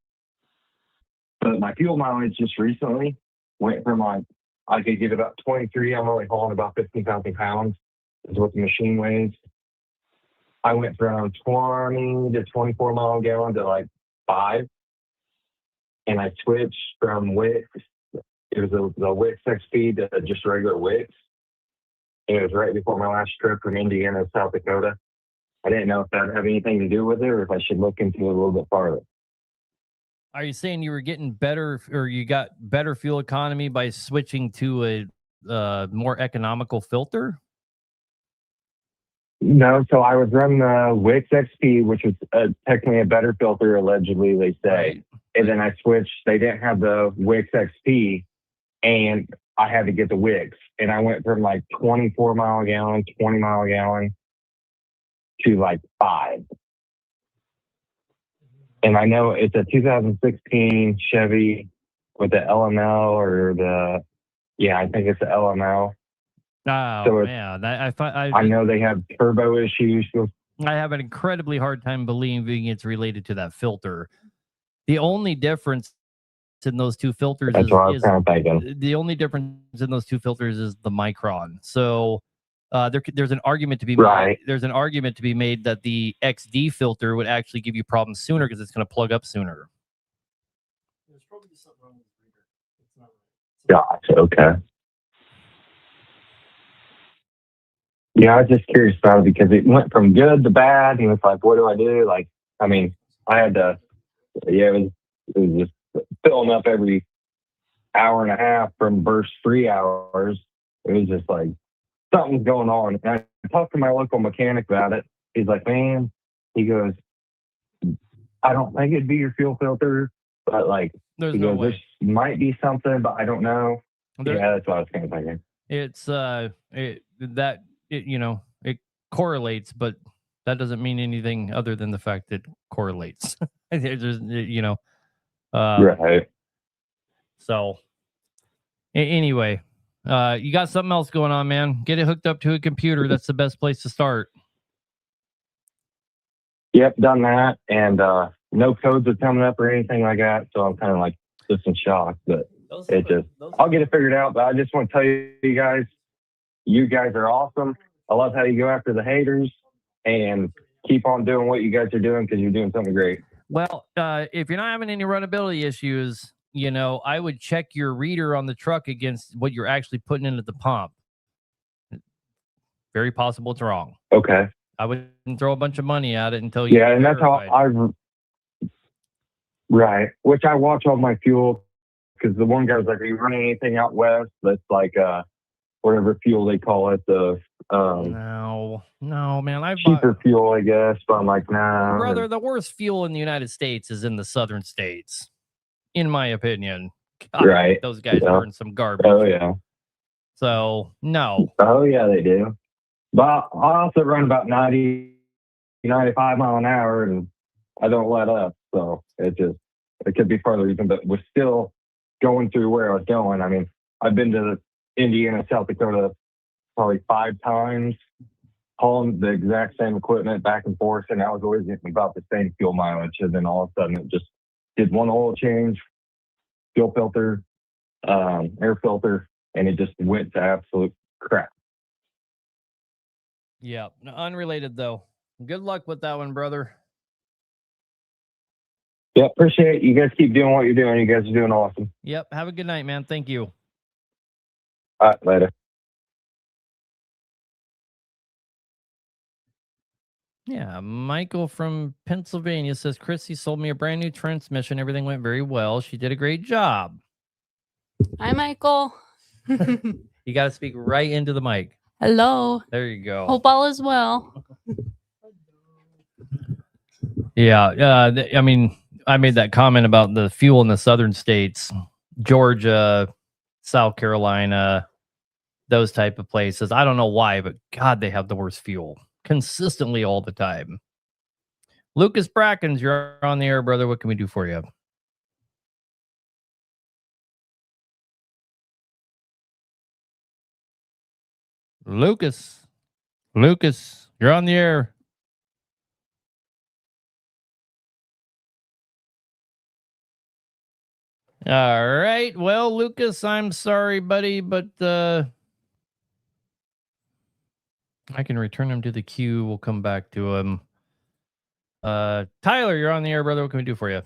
But my fuel mileage just recently went from I could get about 23. I'm only hauling about 15,000 pounds is what the machine weighs. I went from 20 to 24 mile a gallon to like 5. And I switched from Wix. It was the Wix XP to just regular Wix. And it was right before my last trip from Indiana to South Dakota. I didn't know if that would have anything to do with it or if I should look into it a little bit farther. Are you saying you were getting better, or you got better fuel economy by switching to a more economical filter? No, so I was running the Wix XP, which was technically a better filter, allegedly, they say. Right. And then I switched. They didn't have the Wix XP, and I had to get the Wix. And I went from like 24 mile a gallon, 20 mile a gallon to like 5. And I know it's a 2016 Chevy with the LML or I think it's the LML. Oh So man, I know they have turbo issues. I have an incredibly hard time believing it's related to that filter. The only difference in those two filters That's what I was is kind of thinking. the only difference in those two filters is the micron. So there's an argument to be made. Right. There's an argument to be made that the XD filter would actually give you problems sooner because it's going to plug up sooner. There's probably something wrong with the reader. It's not right. Gotcha. Okay. Yeah, I was just curious about it because it went from good to bad, and it's like, what do I do? Like, I mean, I had to. Yeah, it was just filling up every hour and a half from burst 3 hours. It was just like something's going on. And I talked to my local mechanic about it. He's like, man, he goes, I don't think it'd be your fuel filter, but like, There's he no goes, way. there might be something, but I don't know. There- Yeah, that's what I was kind of thinking. It's it correlates, but that doesn't mean anything other than the fact that it correlates. Right. So anyway, you got something else going on, man. Get it hooked up to a computer. That's the best place to start. Yep, done that. And no codes are coming up or anything like that. So I'm kind of like just in shock, but I'll get it figured out. But I just want to tell you guys are awesome. I love how you go after the haters and keep on doing what you guys are doing because you're doing something great. Well, if you're not having any runnability issues, I would check your reader on the truck against what you're actually putting into the pump. Very possible it's wrong. Okay. I wouldn't throw a bunch of money at it until you. Yeah, and that's how right. Which I watch all my fuel because the one guy was like, "Are you running anything out west?" That's like whatever fuel they call it, the no, man. I've cheaper fuel, I guess. But I'm like, nah. Brother, the worst fuel in the United States is in the southern states, in my opinion. God, right. Those guys burn some garbage. Oh yeah. So no. Oh yeah, they do. But I also run about 90, 95 mile an hour, and I don't let up. So it could be further even, but we're still going through where I was going. I mean, I've been to Indiana, South Dakota probably 5 times, hauling the exact same equipment back and forth, and I was always getting about the same fuel mileage. And then all of a sudden, it just did one oil change, fuel filter, air filter, and it just went to absolute crap. Yeah, unrelated though. Good luck with that one, brother. Yeah, appreciate it. You guys keep doing what you're doing. You guys are doing awesome. Yep. Have a good night, man. Thank you. All right, later. Yeah, Michael from Pennsylvania says, Chrissy sold me a brand new transmission. Everything went very well. She did a great job. Hi, Michael. You got to speak right into the mic. Hello. There you go. Hope all is well. Yeah. I mean, I made that comment about the fuel in the southern states, Georgia, South Carolina, those type of places. I don't know why, but God, they have the worst fuel consistently all the time. Lucas Brackens, you're on the air, brother. What can we do for you? Lucas, you're on the air. All right. Well, Lucas, I'm sorry, buddy, but I can return him to the queue. We'll come back to him. Tyler, you're on the air, brother. What can we do for you?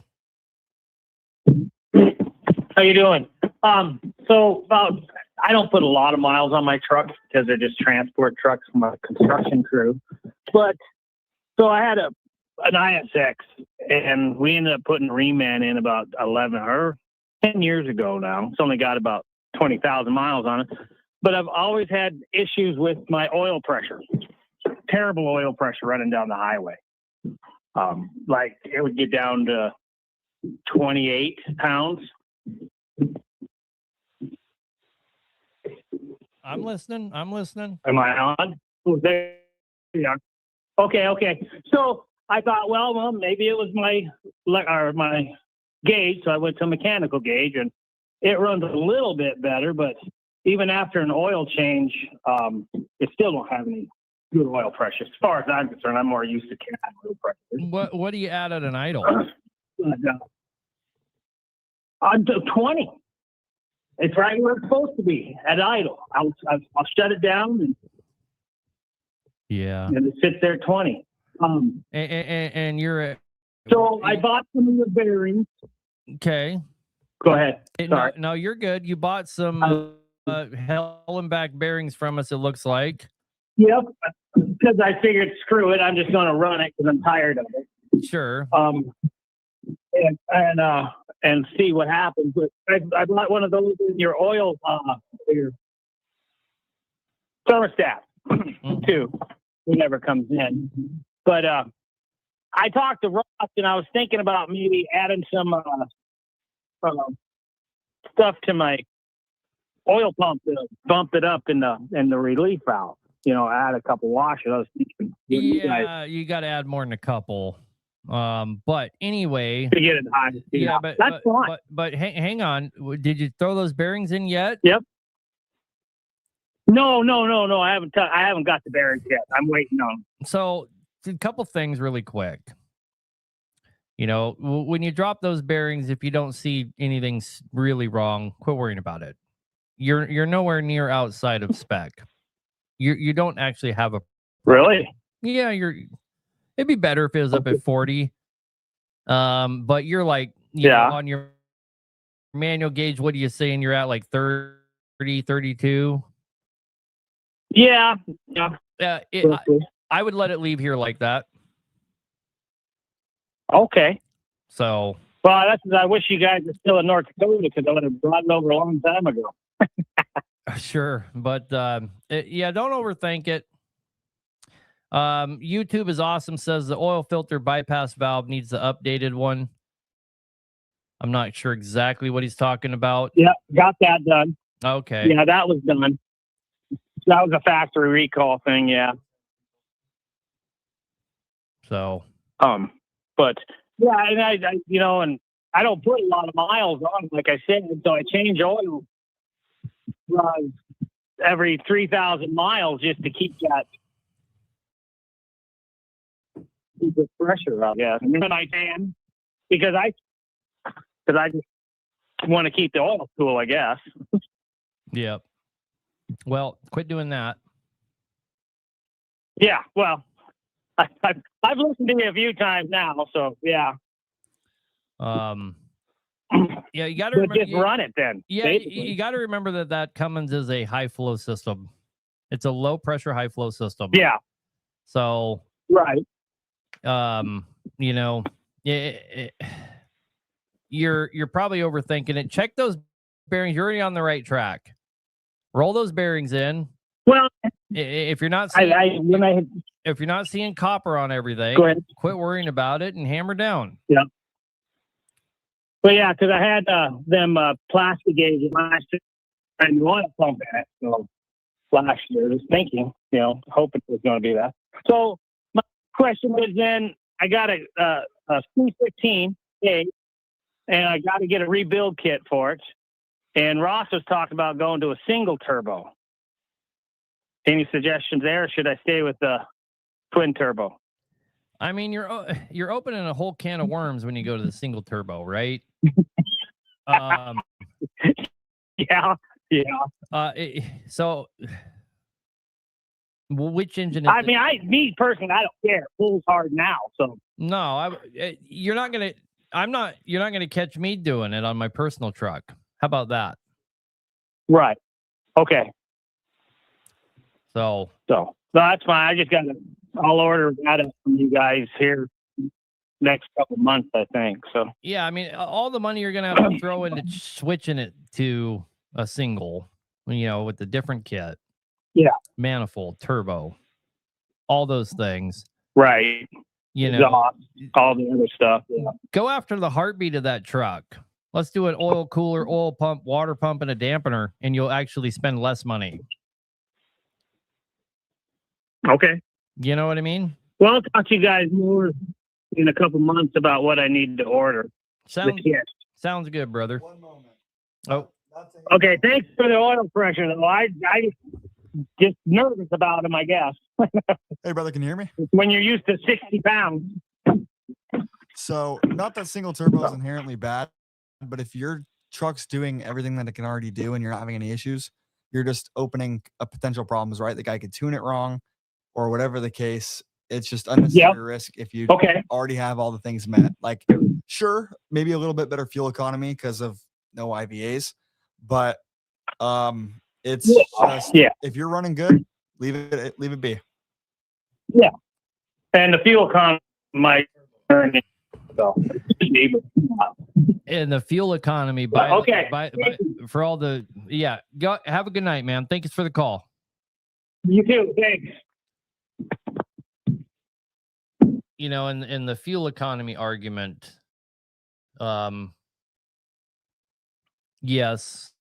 How you doing? So I don't put a lot of miles on my trucks because they're just transport trucks from a construction crew. But so I had an ISX, and we ended up putting reman in about 11 or 10 years ago now. It's only got about 20,000 miles on it. But I've always had issues with my oil pressure. terrible oil pressure running down the highway. Like it would get down to 28 pounds. I'm listening. Am I on? Oh, there you are. Okay. So I thought, well, maybe it was my gauge. So I went to a mechanical gauge, and it runs a little bit better. But even after an oil change, it still don't have any good oil pressure. As far as I'm concerned, I'm more used to cat oil pressure. What do you add at an idle? 20. It's right where it's supposed to be at idle. I'll shut it down, Yeah. and it sits there 20. And you're at, So I bought some of the bearings. okay. Go ahead. Sorry. No, you're good. You bought some Hellenbach bearings from us, it looks like. Yep. Because I figured, screw it, I'm just going to run it because I'm tired of it. Sure. And see what happens. But I bought one of those in your oil, your thermostat too. Whenever comes in. But I talked to Ross, and I was thinking about maybe adding some stuff to my oil pump to bump it up in the relief valve. Add a couple washers. I was thinking. Yeah, you got to add more than a couple. But anyway, to get it high. Yeah, but that's fine. But hang on. Did you throw those bearings in yet? Yep. No. I haven't got the bearings yet. I'm waiting on them. So a couple things really quick. When you drop those bearings, if you don't see anything really wrong, quit worrying about it. You're nowhere near outside of spec. You don't actually have a really. Yeah, it'd be better if it was up at 40. But you're like, you know, on your manual gauge, what are you saying? You're at like 30, 32? Yeah. I would let it leave here like that. Okay. So. Well, I wish you guys were still in North Dakota because I would have brought it over a long time ago. Sure. But don't overthink it. YouTube is awesome, says the oil filter bypass valve needs the updated one. I'm not sure exactly what he's talking about. Yeah, got that done. Okay. Yeah, that was done. That was a factory recall thing, yeah. So. But yeah, and and I don't put a lot of miles on, like I said, so I change oil every 3,000 miles just to keep the pressure up. Yeah, and then I can because I just want to keep the oil cool, I guess. Yep. Well, quit doing that. Yeah. Well, I've listened to you a few times now, so yeah. Yeah, you got to just run it then. Yeah, you got to remember that Cummins is a high flow system. It's a low pressure, high flow system. Yeah. So. Right. You're probably overthinking it. Check those bearings. You're already on the right track. Roll those bearings in. Well, if you're not if you're not seeing copper on everything, go ahead. Quit worrying about it and hammer down. Yeah. But yeah, because I had them plastic gauges last year and the oil pump in it. So last year, I was thinking, hoping it was going to be that. So my question was then I got a C15 and I got to get a rebuild kit for it. And Ross was talking about going to a single turbo. Any suggestions there, or should I stay with the twin turbo? I mean, you're opening a whole can of worms when you go to the single turbo, right? Yeah. So, which engine? Me personally, I don't care. Pulls hard now, so no. You're not gonna catch me doing it on my personal truck. How about that? Right. Okay. So that's fine. I'll order that from you guys here next couple months, I think. So yeah, I mean, all the money you're gonna have to throw into switching it to a single, with the different kit. Yeah. Manifold, turbo. all those things. Right. You know, Exhaust, all the other stuff. Yeah. go after the heartbeat of that truck. Let's do an oil cooler, oil pump, water pump, and a dampener, and you'll actually spend less money. Okay. You know what I mean? Well, I'll talk to you guys more in a couple months about what I need to order. Sounds The kit. sounds good, brother. One moment. Oh, Okay, thanks for the oil pressure, though. I just nervous about them, I guess. Hey, brother, can you hear me? When you're used to 60 pounds. So, not that single turbo is inherently bad, but if your truck's doing everything that it can already do and you're not having any issues, you're just opening up potential problems, right? The guy could tune it wrong or whatever the case. It's just unnecessary risk if you already have all the things met. Like, sure, maybe a little bit better fuel economy because of no IVAs, but it's just if you're running good, leave it be. Yeah, and the fuel economy might turn it. So, and the fuel economy. For all the go have a good night, man. Thank you for the call. You too. Thanks. You know, in the fuel economy argument, yes,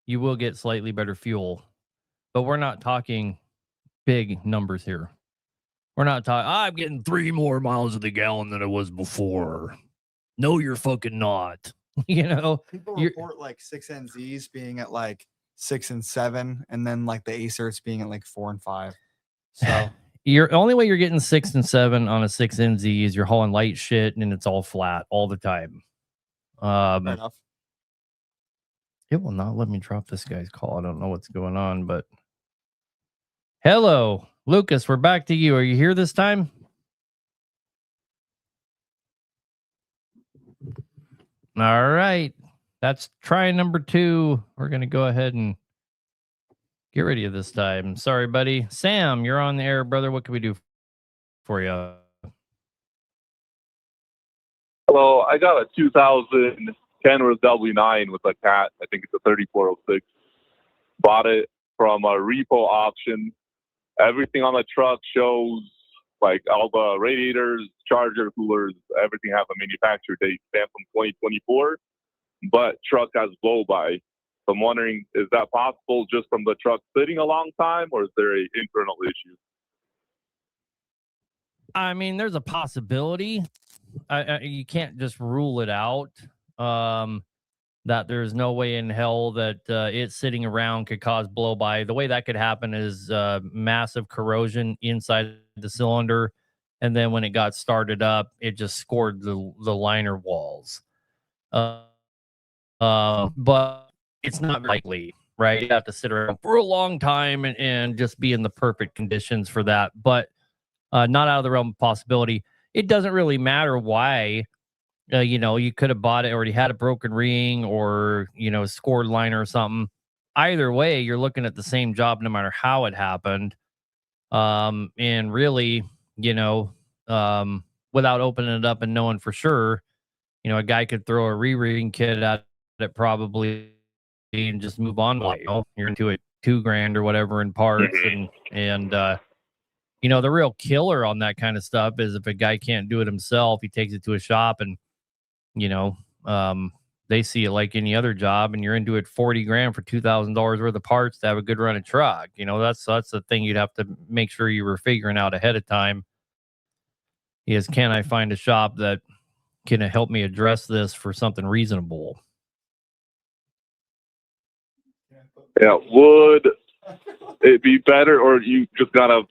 you will get slightly better fuel, but we're not talking big numbers here. We're not talking, I'm getting 3 more miles of the gallon than it was before. No, you're fucking not. You know, people report like 6NZs being at like 6 and 7, and then like the Acerts being at like 4 and 5. So you're only way you're getting 6 and 7 on a 6NZ is you're hauling light shit and it's all flat all the time. fair enough. It will not let me drop this guy's call. I don't know what's going on, but hello, Lucas. We're back to you. Are you here this time? All right. That's try number 2. We're going to go ahead and get rid of you this time. Sorry, buddy. Sam, you're on the air, brother. What can we do for you? Hello. I got a 2010 W9 with a cat. I think it's a 3406. Bought it from a repo auction. Everything on the truck shows, like all the radiators, charger, coolers, everything has a manufacturer date stamp from 2024, but truck has blow by. So I'm wondering, is that possible just from the truck sitting a long time, or is there an internal issue? I mean, there's a possibility. You can't just rule it out. That there's no way in hell that it sitting around could cause blow by. The way that could happen is massive corrosion inside the cylinder, and then when it got started up, it just scored the liner walls. But it's not likely, right? You have to sit around for a long time and just be in the perfect conditions for that. But not out of the realm of possibility. It doesn't really matter why. You know, you could have bought it, already had a broken ring or, you know, scored liner or something. Either way, you're looking at the same job no matter how it happened. And really, you know, without opening it up and knowing for sure, you know, a guy could throw a re-ring kit at it probably and just move on. You know, you're into it $2,000 or whatever in parts. And you know, the real killer on that kind of stuff is if a guy can't do it himself, he takes it to a shop and, you know, they see it like any other job, and you're into it $40,000 for $2,000 worth of parts to have a good running truck. You know, that's the thing you'd have to make sure you were figuring out ahead of time. Is, can I find a shop that can help me address this for something reasonable? Yeah, would it be better, or you just gotta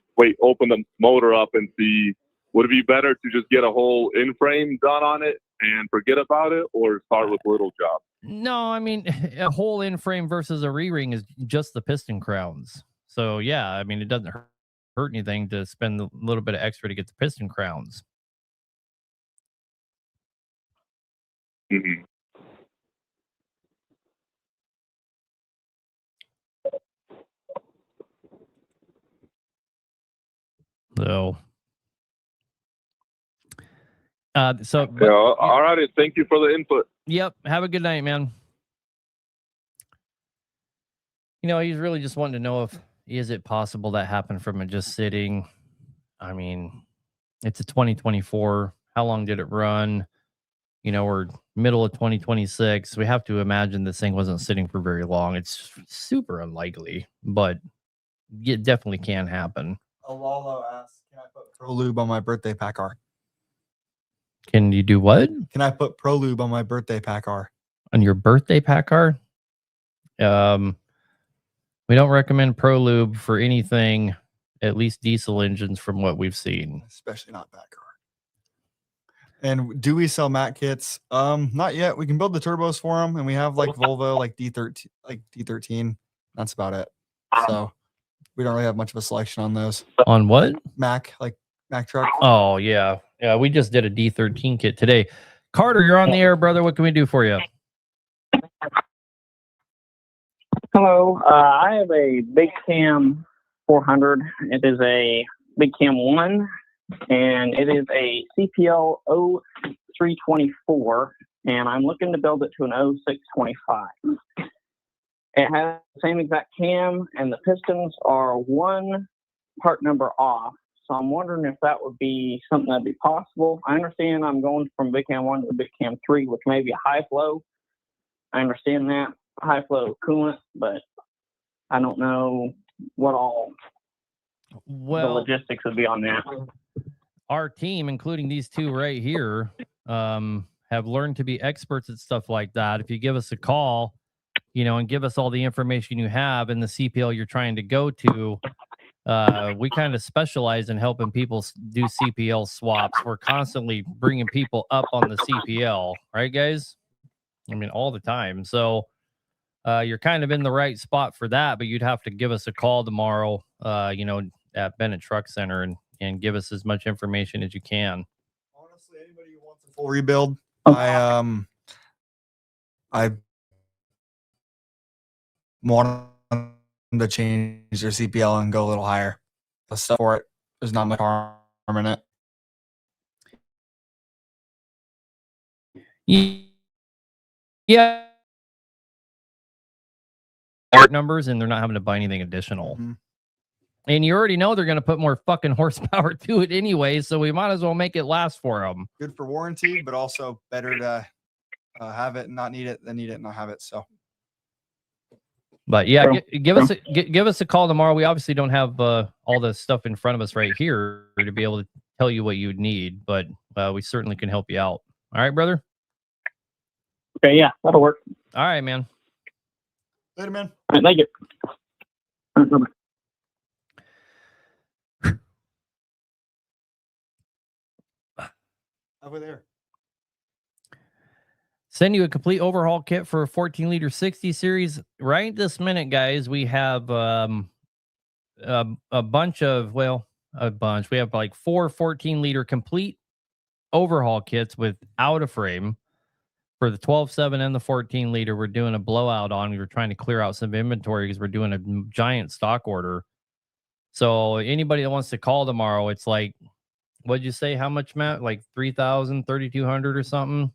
open the motor up and see? Would it be better to just get a whole in-frame done on it and forget about it, or start with little jobs? No, I mean, a whole in-frame versus a re-ring is just the piston crowns. So yeah, I mean, it doesn't hurt anything to spend a little bit of extra to get the piston crowns. Mm-hmm. So, all right. Thank you for the input. Yep. Have a good night, man. You know, he's really just wanting to know if is it possible that happened from it just sitting. I mean, it's a 2024. How long did it run? You know, we're middle of 2026. We have to imagine this thing wasn't sitting for very long. It's super unlikely, but it definitely can happen. Alalo asks, can I put Pro Lube on my birthday pack-R? Can you do what? Can I put Pro Lube on my birthday pack-R? On your birthday pack-R? We don't recommend Pro Lube for anything, at least diesel engines from what we've seen. Especially not pack-R. And do we sell mat kits? Not yet. We can build the turbos for them, and we have like Volvo, like D13. That's about it. So we don't really have much of a selection on those. On what? Mac truck. Oh, yeah. Yeah, we just did a D13 kit today. Carter, you're on the air, brother. What can we do for you? Hello. I have a Big Cam 400. It is a Big Cam 1, and it is a CPL 0324, and I'm looking to build it to an 0625. It has the same exact cam, and the pistons are one part number off. So I'm wondering if that would be something that'd be possible. I understand I'm going from Big Cam 1 to Big Cam 3, which may be a high flow. I understand that, high flow coolant, but I don't know what all the logistics would be on that. Our team, including these two right here, have learned to be experts at stuff like that. If you give us a call, you know, and give us all the information you have in the CPL you're trying to go to, we kind of specialize in helping people do CPL swaps. We're constantly bringing people up on the CPL, right, guys? I mean, all the time. So you're kind of in the right spot for that, but you'd have to give us a call tomorrow, you know, at Bennett Truck Center and give us as much information as you can. Honestly, anybody who wants a full rebuild, I want them to change their CPL and go a little higher. The stuff for it, there's not much harm in it. Yeah. Part numbers, and they're not having to buy anything additional. Mm-hmm. And you already know they're going to put more fucking horsepower to it anyway, so we might as well make it last for them. Good for warranty, but also better to have it and not need it than need it and not have it. So, but yeah, give us a call tomorrow. We obviously don't have all the stuff in front of us right here to be able to tell you what you would need, but we certainly can help you out. All right, brother. Okay, yeah, that'll work. All right, man. Later, man. All right, thank you. Bye-bye. Over there. Send you a complete overhaul kit for a 14-liter 60 series. Right this minute, guys, we have a bunch. We have like 4 14-liter complete overhaul kits without a frame. For the 12.7 and the 14-liter, we're doing a blowout on. We were trying to clear out some inventory because we're doing a giant stock order. So anybody that wants to call tomorrow, it's like, what'd you say? How much, Matt? Like 3,000, 3,200 or something?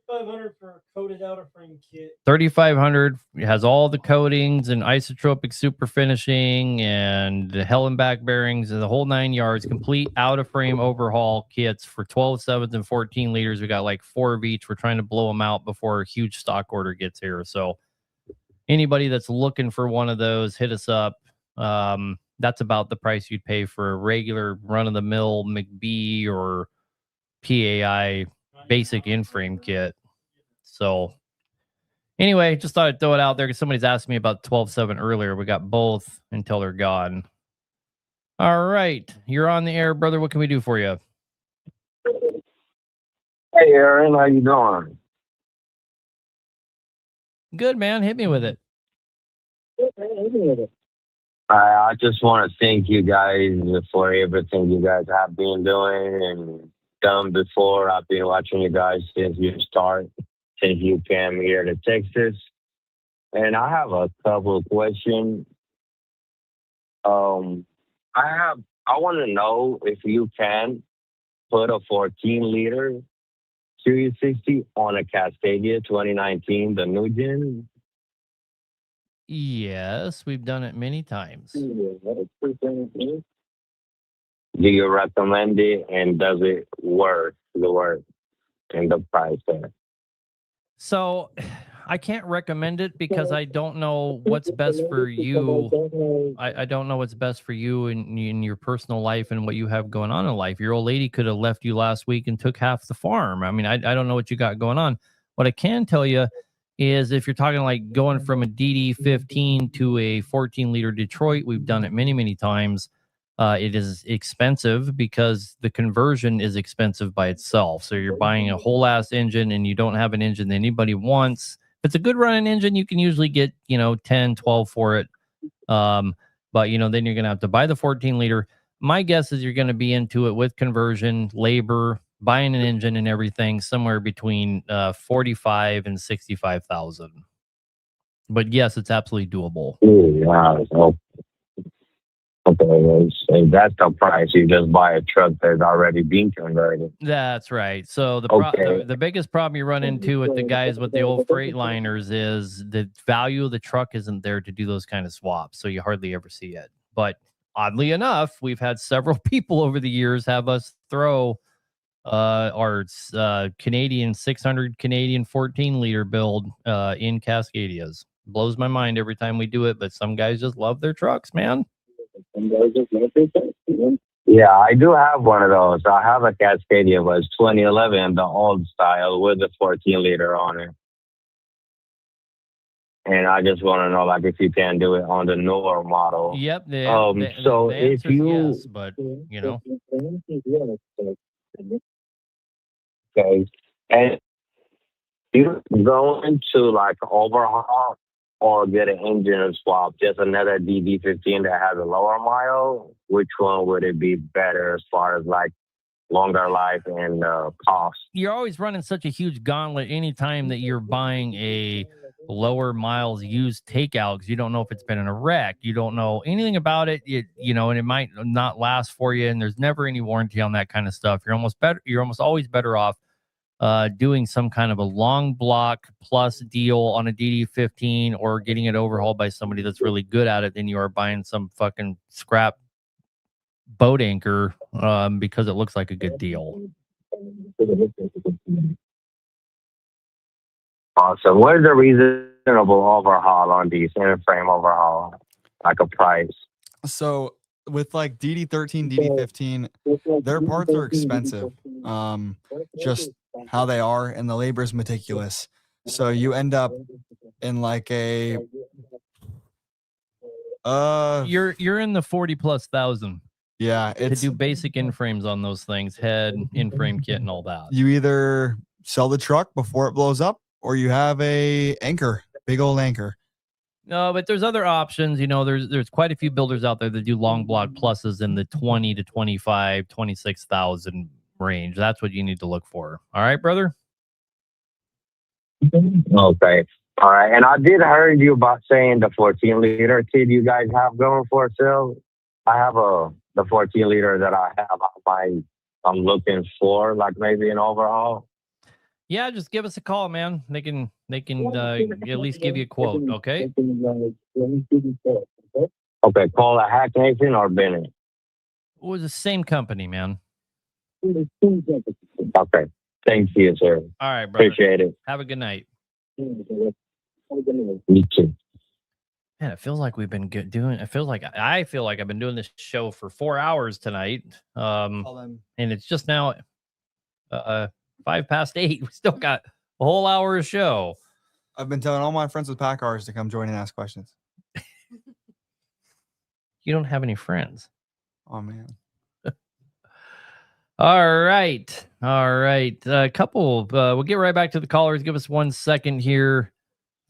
3,500 for a coated outer frame kit. 3,500. It has all the coatings and isotropic super finishing and the hell and back bearings and the whole 9 yards. Complete out of frame overhaul kits for 12.7s and 14 liters. We got like 4 of each. We're trying to blow them out before a huge stock order gets here. So anybody that's looking for one of those, hit us up. That's about the price you'd pay for a regular run-of-the-mill McBee or PAI basic in-frame kit. So anyway, just thought I'd throw it out there because somebody's asked me about 12.7 earlier. We got both until they're gone. All right. You're on the air, brother. What can we do for you? Hey, Aaron. How you doing? Good, man. Hit me with it. I just want to thank you guys for everything you guys have been doing and done before. I've been watching you guys since you came here to Texas. And I have a couple of questions. I want to know if you can put a 14-liter Series 60 on a Cascadia 2019, the new gen. Yes, we've done it many times. Do you recommend it, and does it worth the work and the price there? So I can't recommend it because I don't know what's best for you. I don't know what's best for you in your personal life and what you have going on in life. Your old lady could have left you last week and took half the farm. I mean, I don't know what you got going on. What I can tell you is if you're talking like going from a DD15 to a 14-liter Detroit, we've done it many, many times. It is expensive because the conversion is expensive by itself. So you're buying a whole ass engine and you don't have an engine that anybody wants. If it's a good running engine, you can usually get, 10, 12 for it. But then you're going to have to buy the 14-liter. My guess is you're going to be into it with conversion, labor, buying an engine and everything somewhere between 45 and 65,000. But yes, it's absolutely doable. Wow. Okay, if that's the price, you just buy a truck that's already been converted. That's right. So Okay. the biggest problem you run into with the guys with the old Freightliners is the value of the truck isn't there to do those kind of swaps. So you hardly ever see it. But oddly enough, we've had several people over the years have us throw our Canadian 600 Canadian 14-liter build in Cascadias. Blows my mind every time we do it, but some guys just love their trucks, man. Yeah, I do have one of those. I have a Cascadia, but it's 2011, the old style with the 14-liter on it. And I just want to know, like, if you can do it on the newer model. Yep. So the if answer is you, yes, but okay, and you going to like overhaul or get an engine swap, just another DD15 that has a lower mile, which one would it be better as far as like longer life and cost? you're always running such a huge gauntlet anytime that you're buying a lower miles used takeout because you don't know if it's been in a wreck. You don't know anything about it. And it might not last for you. And there's never any warranty on that kind of stuff. You're almost always better off doing some kind of a long block plus deal on a DD15 or getting it overhauled by somebody that's really good at it than you are buying some fucking scrap boat anchor because it looks like a good deal. Awesome. What is the reasonable overhaul on these frame overhaul, like a price? So with like DD13, DD15, their parts are expensive. Just how they are, and the labor is meticulous. So you end up in like a You're in the 40 plus thousand yeah, to it's do basic in frames on those things, head, in frame kit, and all that. you either sell the truck before it blows up or you have a anchor, big old anchor. No, but there's other options. There's quite a few builders out there that do long block pluses in the 20 to 25, 26,000 range. That's what you need to look for. All right, brother? Okay. All right. And I did heard you about saying the 14-liter kit you guys have going for sale. I have the 14-liter that I have. I'm looking for like maybe an overhaul. Yeah, just give us a call, man. They can at least give you a quote, okay? Okay, call a Hacknation or Bennett. It was the same company, man. Okay. Thank you, sir. All right, brother. Appreciate it. Have a good night. You too. Man, it feels like we've been I feel like I've been doing this show for 4 hours tonight. And it's just now 8:05. We still got a whole hour of show. I've been telling all my friends with pack cars to come join and ask questions. You don't have any friends. Oh man. All right. A couple. We'll get right back to the callers. Give us 1 second here.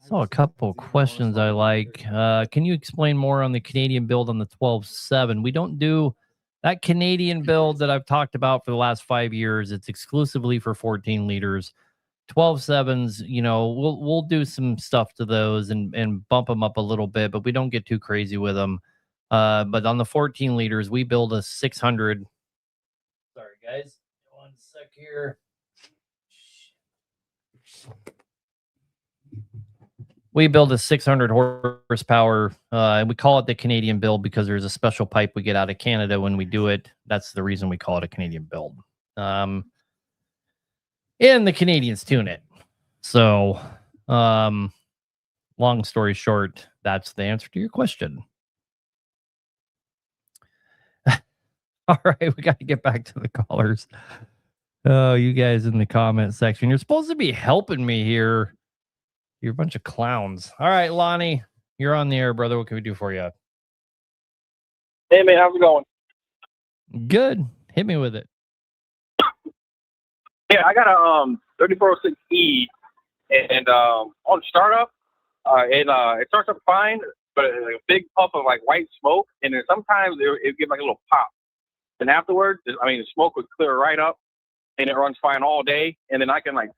So a couple questions I like. Can you explain more on the Canadian build on the 12.7? We don't do that Canadian build that I've talked about for the last 5 years. It's exclusively for 14 liters. 12.7s, we'll do some stuff to those and bump them up a little bit, but we don't get too crazy with them. But on the 14 liters, we build a 600. Sorry, guys. 1 sec here. We build a 600 horsepower, and we call it the Canadian build because there's a special pipe we get out of Canada when we do it. That's the reason we call it a Canadian build. And the Canadians tune it. So, long story short, that's the answer to your question. All right, we got to get back to the callers. Oh, you guys in the comment section, you're supposed to be helping me here. You're a bunch of clowns. All right, Lonnie, you're on the air, brother. What can we do for you? Hey, man, how's it going? Good. Hit me with it. Yeah, I got a 3406E, and on startup, it starts up fine, but it's like a big puff of like white smoke, and then sometimes it gives like a little pop. And afterwards, the smoke would clear right up, and it runs fine all day. And then I can like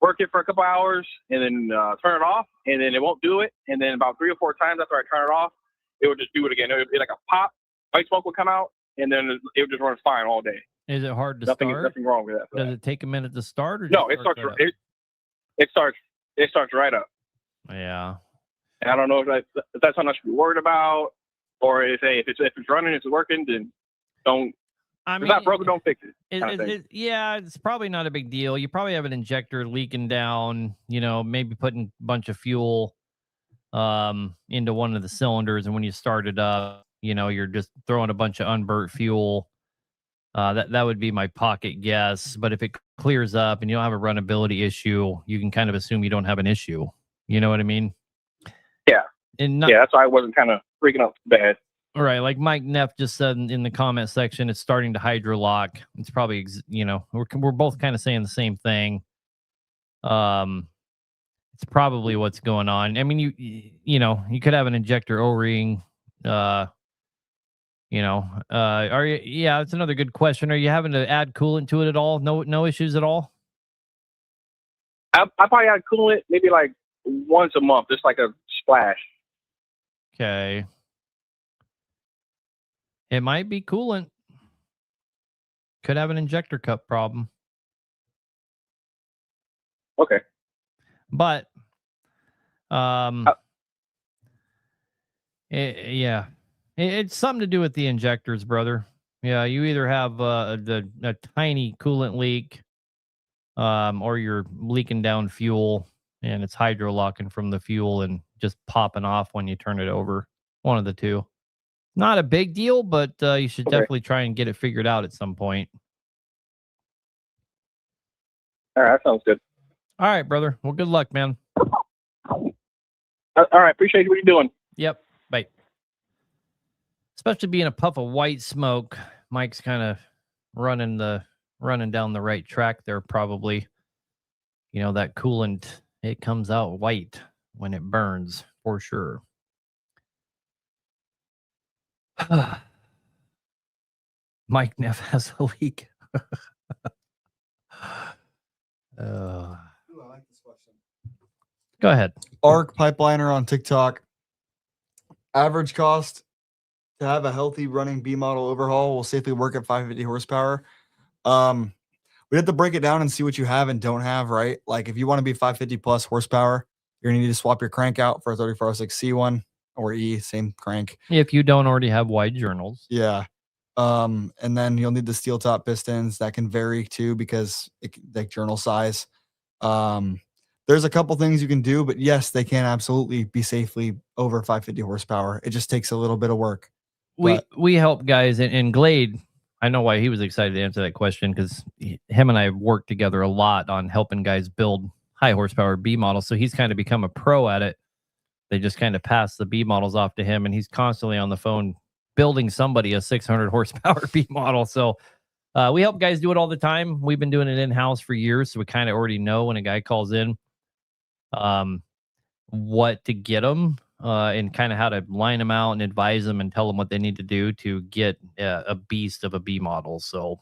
work it for a couple hours, and then turn it off, and then it won't do it. And then about 3 or 4 times after I turn it off, it would just do it again. It would be like a pop, white smoke would come out, and then it would just run fine all day. Is it hard to Nothing wrong with that. Does it take a minute to start? Or No, it starts. It starts right up. Yeah. And I don't know if that's something I should be worried about, or if it's running, it's working, then don't. If it's not broken, don't fix it. Yeah, it's probably not a big deal. You probably have an injector leaking down. You know, maybe putting a bunch of fuel into one of the cylinders, and when you start it up, you know, you're just throwing a bunch of unburnt fuel. That would be my pocket guess. But if it clears up and you don't have a runnability issue, you can kind of assume you don't have an issue. You know what I mean? Yeah. Yeah, that's why I wasn't kind of freaking out bad. All right, like Mike Neff just said in the comment section, it's starting to hydrolock. It's probably, we're both kind of saying the same thing. It's probably what's going on. I mean, you could have an injector O-ring. Are you? Yeah, it's another good question. Are you having to add coolant to it at all? No issues at all. I probably add coolant maybe like once a month, just like a splash. Okay. It might be coolant. Could have an injector cup problem. Okay. But, it's something to do with the injectors, brother. Yeah, you either have a tiny coolant leak, or you're leaking down fuel, and it's hydrolocking from the fuel and just popping off when you turn it over. One of the two. Not a big deal, but you should definitely try and get it figured out at some point. All right, that sounds good. All right, brother. Well, good luck, man. All right, appreciate what you're doing. Yep. Bye. Especially being a puff of white smoke, Mike's kind of running down the right track there. Probably, that coolant, it comes out white when it burns for sure. Mike Neff has a leak. Ooh, I like this question. Go ahead. Arc Pipeliner on TikTok. Average cost to have a healthy running B model overhaul will safely work at 550 horsepower. We have to break it down and see what you have and don't have, right? Like if you want to be 550 plus horsepower, you're gonna need to swap your crank out for a 3406C one or E, same crank. If you don't already have wide journals. Yeah. And then you'll need the steel top pistons that can vary too because like journal size. There's a couple things you can do, but yes, they can absolutely be safely over 550 horsepower. It just takes a little bit of work. We help guys in Glade. I know why he was excited to answer that question because him and I have worked together a lot on helping guys build high horsepower B models. So he's kind of become a pro at it. They just kind of pass the B models off to him, and he's constantly on the phone building somebody a 600 horsepower B model. So we help guys do it all the time. We've been doing it in-house for years, so we kind of already know when a guy calls in what to get them and kind of how to line them out and advise them and tell them what they need to do to get a beast of a B model. So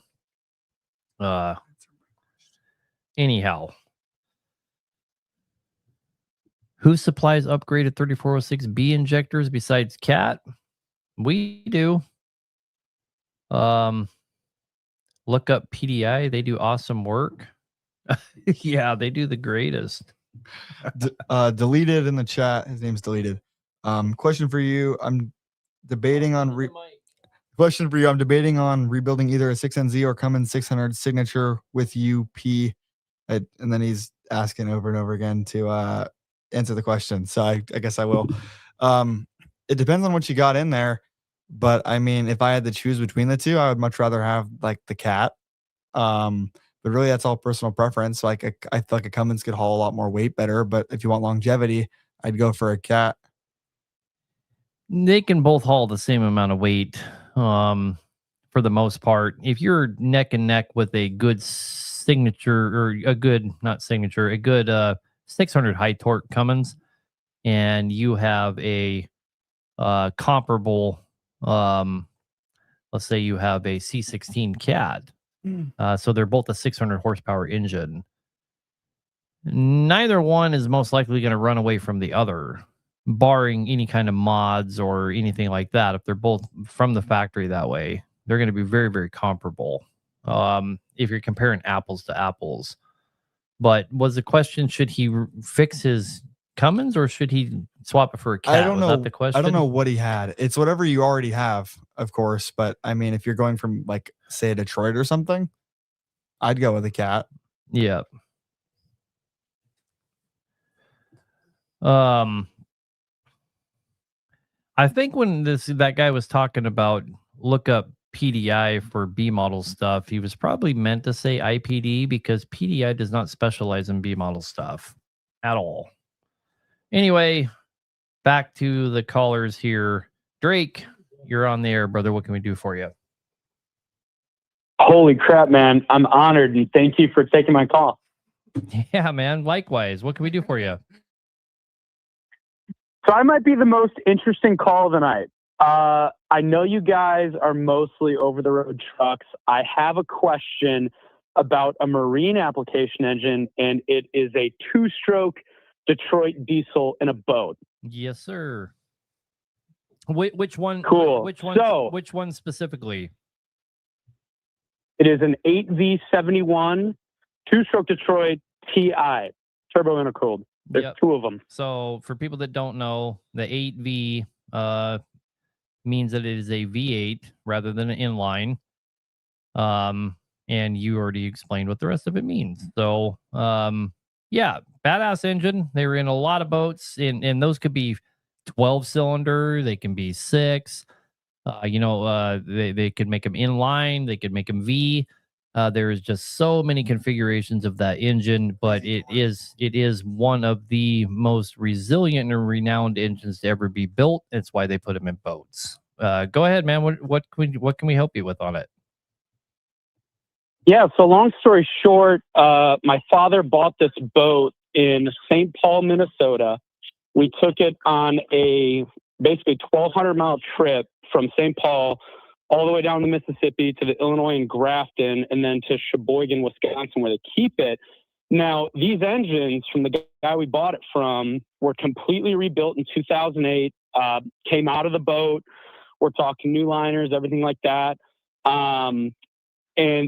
anyhow, who supplies upgraded 3406B injectors besides CAT? We do. Look up PDI. They do awesome work. Yeah, they do the greatest. Deleted in the chat. His name's deleted. Question for you. I'm debating on question for you. I'm debating on rebuilding either a 6NZ or Cummins 600 signature with UP. And then he's asking over and over again to answer the question. So I guess I will. It depends on what you got in there. But I mean, if I had to choose between the two, I would much rather have like the cat. But really, that's all personal preference. Like I feel like a Cummins could haul a lot more weight better. But if you want longevity, I'd go for a cat. They can both haul the same amount of weight, for the most part. If you're neck and neck with a good signature or a good, not signature, a good 600 high torque Cummins, and you have a comparable, let's say you have a C16 Cat, so they're both a 600 horsepower engine. Neither one is most likely going to run away from the other, barring any kind of mods or anything like that. If they're both from the factory that way, they're going to be very, very comparable. If you're comparing apples to apples. But was the question, should he fix his Cummins or should he swap it for a Cat? I don't know. Was that the question? I don't know what he had. It's whatever you already have, of course. But I mean, if you're going from like say a Detroit or something, I'd go with a Cat. Yeah. I think when that guy was talking about look up PDI for B model stuff, he was probably meant to say IPD because PDI does not specialize in B model stuff at all. Anyway, back to the callers here. Drake, you're on the air, brother. What can we do for you? Holy crap, man. I'm honored and thank you for taking my call. Yeah, man. Likewise. What can we do for you? So I might be the most interesting call of the night. I know you guys are mostly over-the-road trucks. I have a question about a marine application engine, and it is a two-stroke Detroit diesel in a boat. Yes, sir. Which one? Cool. Which one specifically? It is an 8V71 two-stroke Detroit TI, turbo intercooled. There's two of them. So for people that don't know, the 8V means that it is a V8 rather than an inline. And you already explained what the rest of it means. So yeah, badass engine. They were in a lot of boats, and those could be 12 cylinder. They can be 6. They could make them inline. They could make them V. There is just so many configurations of that engine, but it is one of the most resilient and renowned engines to ever be built. That's why they put them in boats. Go ahead, man. What can we help you with on it? Yeah. So long story short, my father bought this boat in St. Paul, Minnesota. We took it on a basically 1,200-mile trip from St. Paul all the way down to Mississippi to the Illinois and Grafton, and then to Sheboygan, Wisconsin, where they keep it. Now, these engines from the guy we bought it from were completely rebuilt in 2008, came out of the boat. We're talking new liners, everything like that. And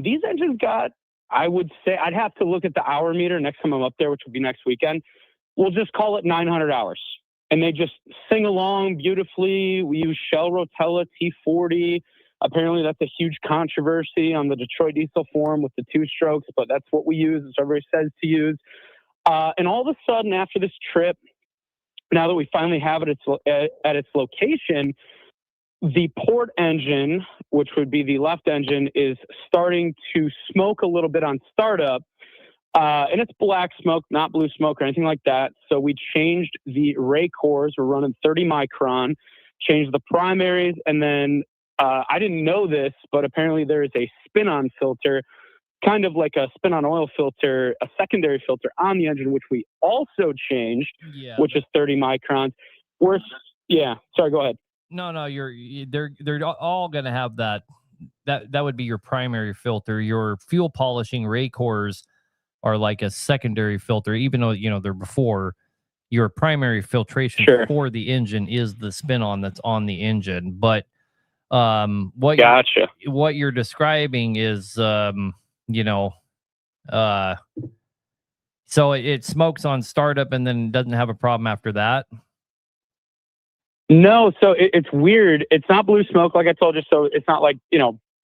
these engines got, I would say, I'd have to look at the hour meter next time I'm up there, which will be next weekend. We'll just call it 900 hours. And they just sing along beautifully. We use Shell Rotella T40. Apparently, that's a huge controversy on the Detroit diesel forum with the two strokes, but that's what we use. It's what everybody says to use. And all of a sudden, after this trip, now that we finally have it at its location, the port engine, which would be the left engine, is starting to smoke a little bit on startup. And it's black smoke, not blue smoke or anything like that. So we changed the ray cores. We're running 30 micron, changed the primaries, and then I didn't know this, but apparently there is a spin-on filter, kind of like a spin-on oil filter, a secondary filter on the engine, which we also changed, which is 30 microns. Sorry, go ahead. No, they're all going to have that. That would be your primary filter. Your fuel polishing ray cores are like a secondary filter, even though they're before. Your primary filtration for the engine is the spin-on that's on the engine, but what you're describing is So it smokes on startup and then doesn't have a problem after that. No, so it's weird. It's not blue smoke, like I told you. So it's not like,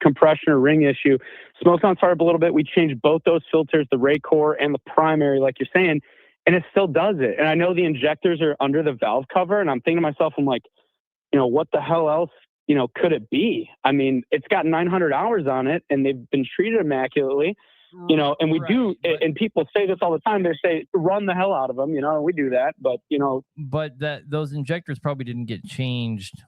compression or ring issue. Smokes on startup a little bit. We changed both those filters, the Ray core and the primary, like you're saying, and it still does it. And I know the injectors are under the valve cover, and I'm thinking to myself, I'm like, what the hell else, could it be? I mean, it's got 900 hours on it, and they've been treated immaculately. And we do, and people say this all the time. They say, run the hell out of them. We do that, but But those injectors probably didn't get changed.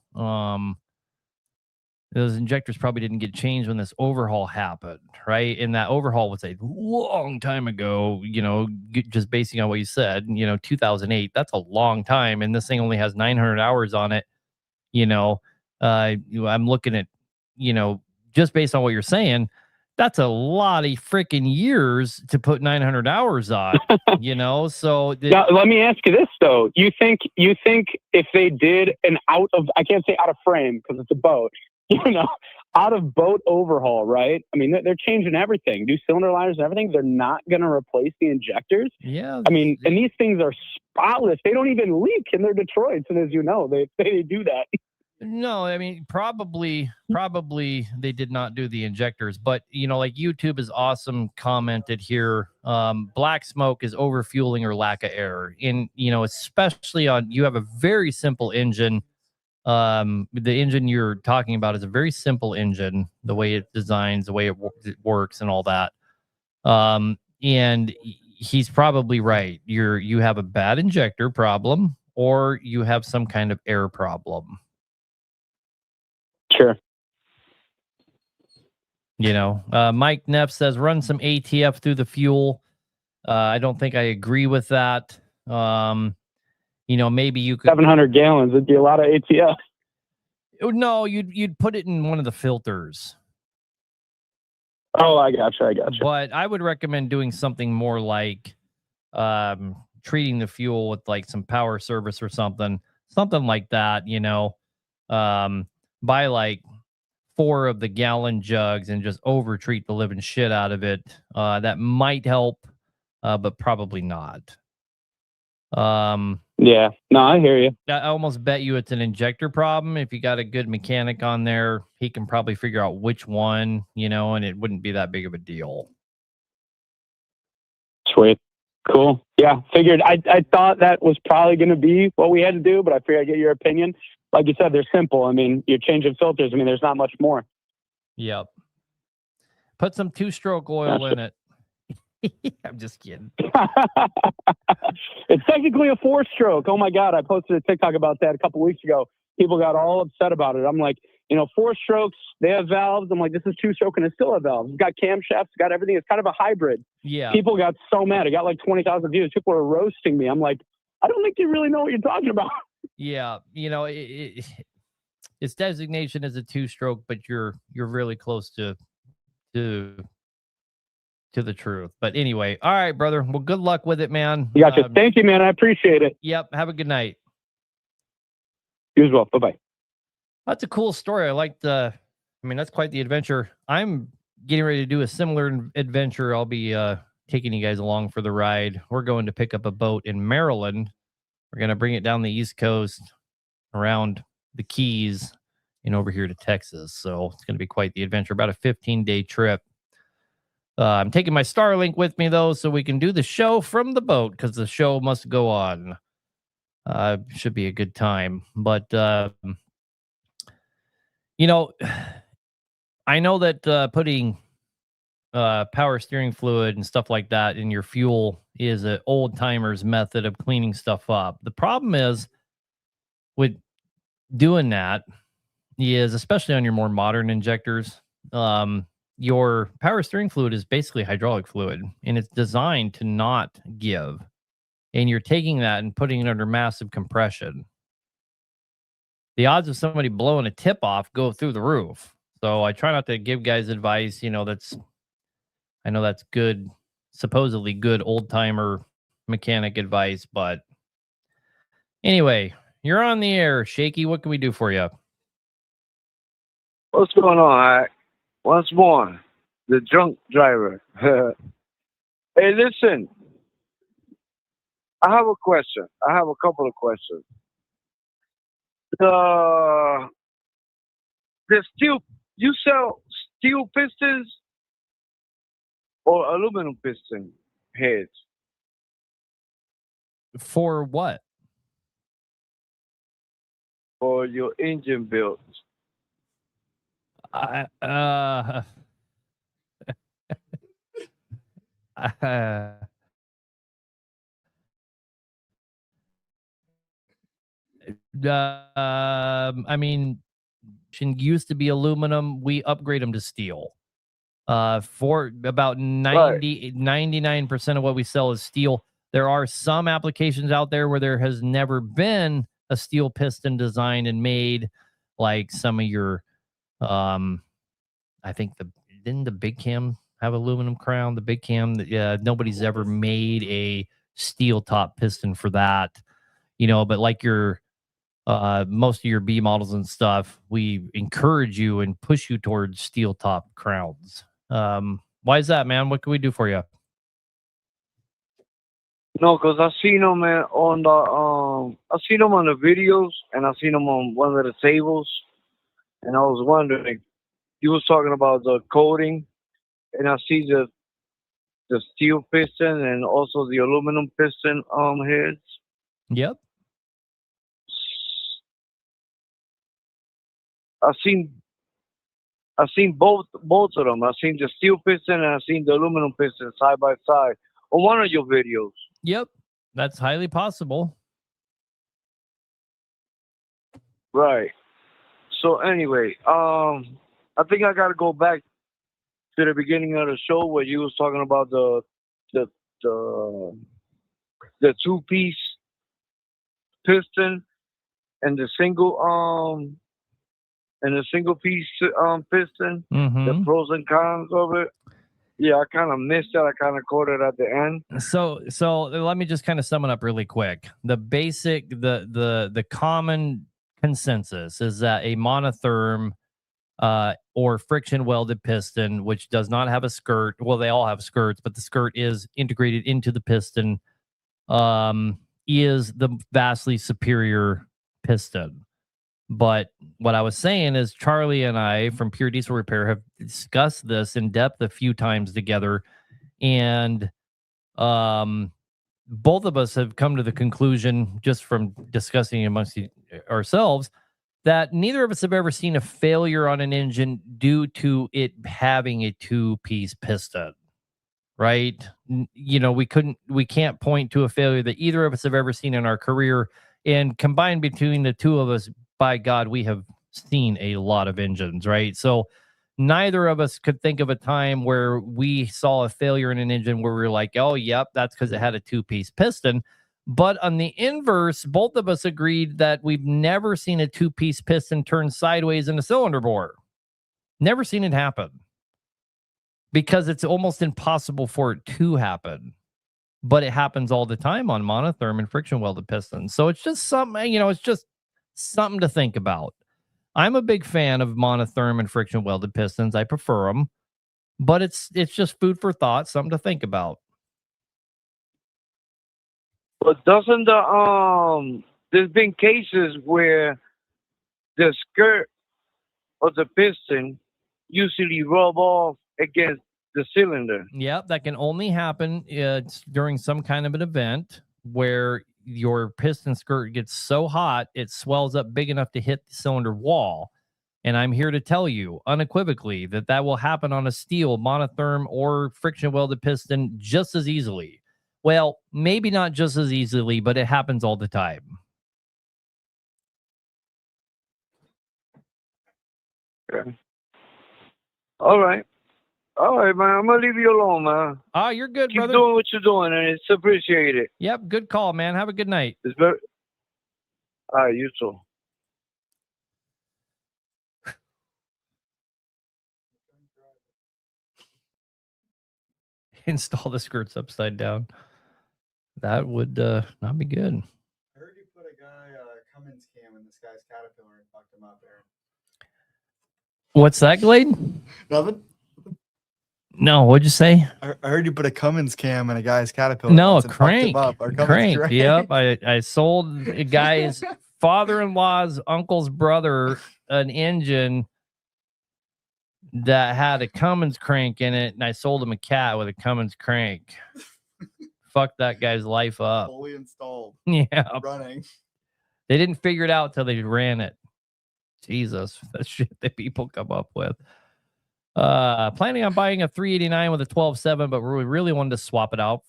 Those injectors probably didn't get changed when this overhaul happened, right? And that overhaul was a long time ago. Just basing on what you said, 2008. That's a long time, and this thing only has 900 hours on it. I'm looking at, just based on what you're saying. That's a lot of freaking years to put 900 hours on, so now, let me ask you this though. You think if they did an I can't say out of frame because it's a boat, out of boat overhaul, right? I mean, they're changing everything, new cylinder liners and everything. They're not going to replace the injectors. Yeah. I mean, and these things are spotless. They don't even leak, and they're Detroits. And as you know, they do that. No, I mean, probably they did not do the injectors, but like YouTube is awesome commented here. Black smoke is overfueling or lack of air. Especially you have a very simple engine. The engine you're talking about is a very simple engine, the way it designs, the way it works and all that. And he's probably right. You have a bad injector problem, or you have some kind of air problem. Sure. Mike Neff says run some ATF through the fuel. I don't think I agree with that. Maybe you could 700 gallons. It'd be a lot of ATF. No, you'd put it in one of the filters. Oh, I gotcha. But I would recommend doing something more like treating the fuel with like some power service or something like that. Buy like 4 of the gallon jugs and just over treat the living shit out of it. That might help, but probably not. Yeah, no, I hear you. I almost bet you it's an injector problem. If you got a good mechanic on there, he can probably figure out which one, and it wouldn't be that big of a deal. Sweet. Cool. Yeah, figured. I thought that was probably going to be what we had to do, but I figured I'd get your opinion. Like you said, they're simple. I mean, you're changing filters. I mean, there's not much more. Yep. Put some 2-stroke oil in it. I'm just kidding. It's technically a 4-stroke. Oh my God. I posted a TikTok about that a couple weeks ago. People got all upset about it. I'm like, 4 strokes, they have valves. I'm like, this is 2-stroke and it still have valves. It's got camshafts, it's got everything. It's kind of a hybrid. Yeah. People got so mad. It got like 20,000 views. People are roasting me. I'm like, I don't think you really know what you're talking about. Yeah. Its designation is a 2-stroke, but you're really close to the truth. But anyway, all right, brother. Well, good luck with it, man. You gotcha. Thank you, man. I appreciate it. Yep. Have a good night. You as well. Bye-bye. That's a cool story. I liked that's quite the adventure. I'm getting ready to do a similar adventure. I'll be taking you guys along for the ride. We're going to pick up a boat in Maryland. We're going to bring it down the East Coast around the Keys and over here to Texas. So it's going to be quite the adventure, about a 15-day trip. I'm taking my Starlink with me, though, so we can do the show from the boat because the show must go on. Should be a good time. But, I know that putting power steering fluid and stuff like that in your fuel is an old-timer's method of cleaning stuff up. The problem is with doing that is, especially on your more modern injectors, your power steering fluid is basically hydraulic fluid, and it's designed to not give. And you're taking that and putting it under massive compression. The odds of somebody blowing a tip off go through the roof. So I try not to give guys advice, I know that's good, supposedly good old-timer mechanic advice, but anyway, you're on the air, Shaky. What can we do for you? What's going on, Hack? Once more, the drunk driver. Hey, listen, I have a question. I have a couple of questions. The steel, you sell steel pistons or aluminum piston heads? For what? For your engine builds? I, I mean, used to be aluminum. We upgrade them to steel. For about 99% of what we sell is steel. There are some applications out there where there has never been a steel piston designed and made, like some of your, I think didn't the big cam have aluminum crown? The big cam, nobody's ever made a steel top piston for that, but like your, most of your B models and stuff, we encourage you and push you towards steel top crowns. Why is that, man? What can we do for you? No, because I seen them on the I seen them on the videos, and I seen them on one of the tables, and I was wondering, you was talking about the coating, and I see the steel piston and also the aluminum piston heads. Yep. I seen both of them. I seen the steel piston and I seen the aluminum piston side by side on one of your videos. Yep, that's highly possible. Right. So anyway, I think I got to go back to the beginning of the show where you was talking about the two-piece piston and the single piece piston, the pros and cons of it. Yeah, I kind of missed that. I kind of caught it at the end. So let me just kind of sum it up really quick. The basic, the common consensus is that a monotherm or friction welded piston, which does not have a skirt. Well, they all have skirts, but the skirt is integrated into the piston, is the vastly superior piston. But what I was saying is Charlie and I from Pure Diesel Repair have discussed this in depth a few times together. And both of us have come to the conclusion, just from discussing amongst ourselves, that neither of us have ever seen a failure on an engine due to it having a two-piece piston. Right? We can't point to a failure that either of us have ever seen in our career. And combined between the two of us, by God, we have seen a lot of engines, right? So neither of us could think of a time where we saw a failure in an engine where we were like, oh, yep, that's because it had a two-piece piston. But on the inverse, both of us agreed that we've never seen a two-piece piston turn sideways in a cylinder bore. Never seen it happen. Because it's almost impossible for it to happen. But it happens all the time on monotherm and friction welded pistons. So it's just something, it's just something to think about. I'm a big fan of monotherm and friction welded pistons. I prefer them. But it's just food for thought, something to think about. But doesn't there's been cases where the skirt of the piston usually rub off against the cylinder. Yep, that can only happen during some kind of an event where your piston skirt gets so hot it swells up big enough to hit the cylinder wall. And I'm here to tell you unequivocally that will happen on a steel, monotherm, or friction welded piston just as easily. Well, maybe not just as easily, but it happens all the time. Okay. All right, man. I'm gonna leave you alone, man. Oh, you're good, Keep brother. doing what you're doing, and it's appreciated. Yep, good call, man. Have a good night. It's very. All right, you too. Install the skirts upside down. That would not be good. I heard you put a guy Cummins cam in this guy's Caterpillar and fucked him up there. What's that, Glade? Nothing. No, what'd you say? I heard you put a Cummins cam in a guy's Caterpillar. No, once and fucked him crank. up. Or Cummins Crank. Yep. I sold a guy's father-in-law's uncle's brother an engine that had a Cummins crank in it, and I sold him a cat with a Cummins crank. Fucked that guy's life up. Fully installed. Yeah. Running. They didn't figure it out till they ran it. Jesus, that shit that people come up with. Planning on buying a 389 with a 12.7, but we really wanted to swap it out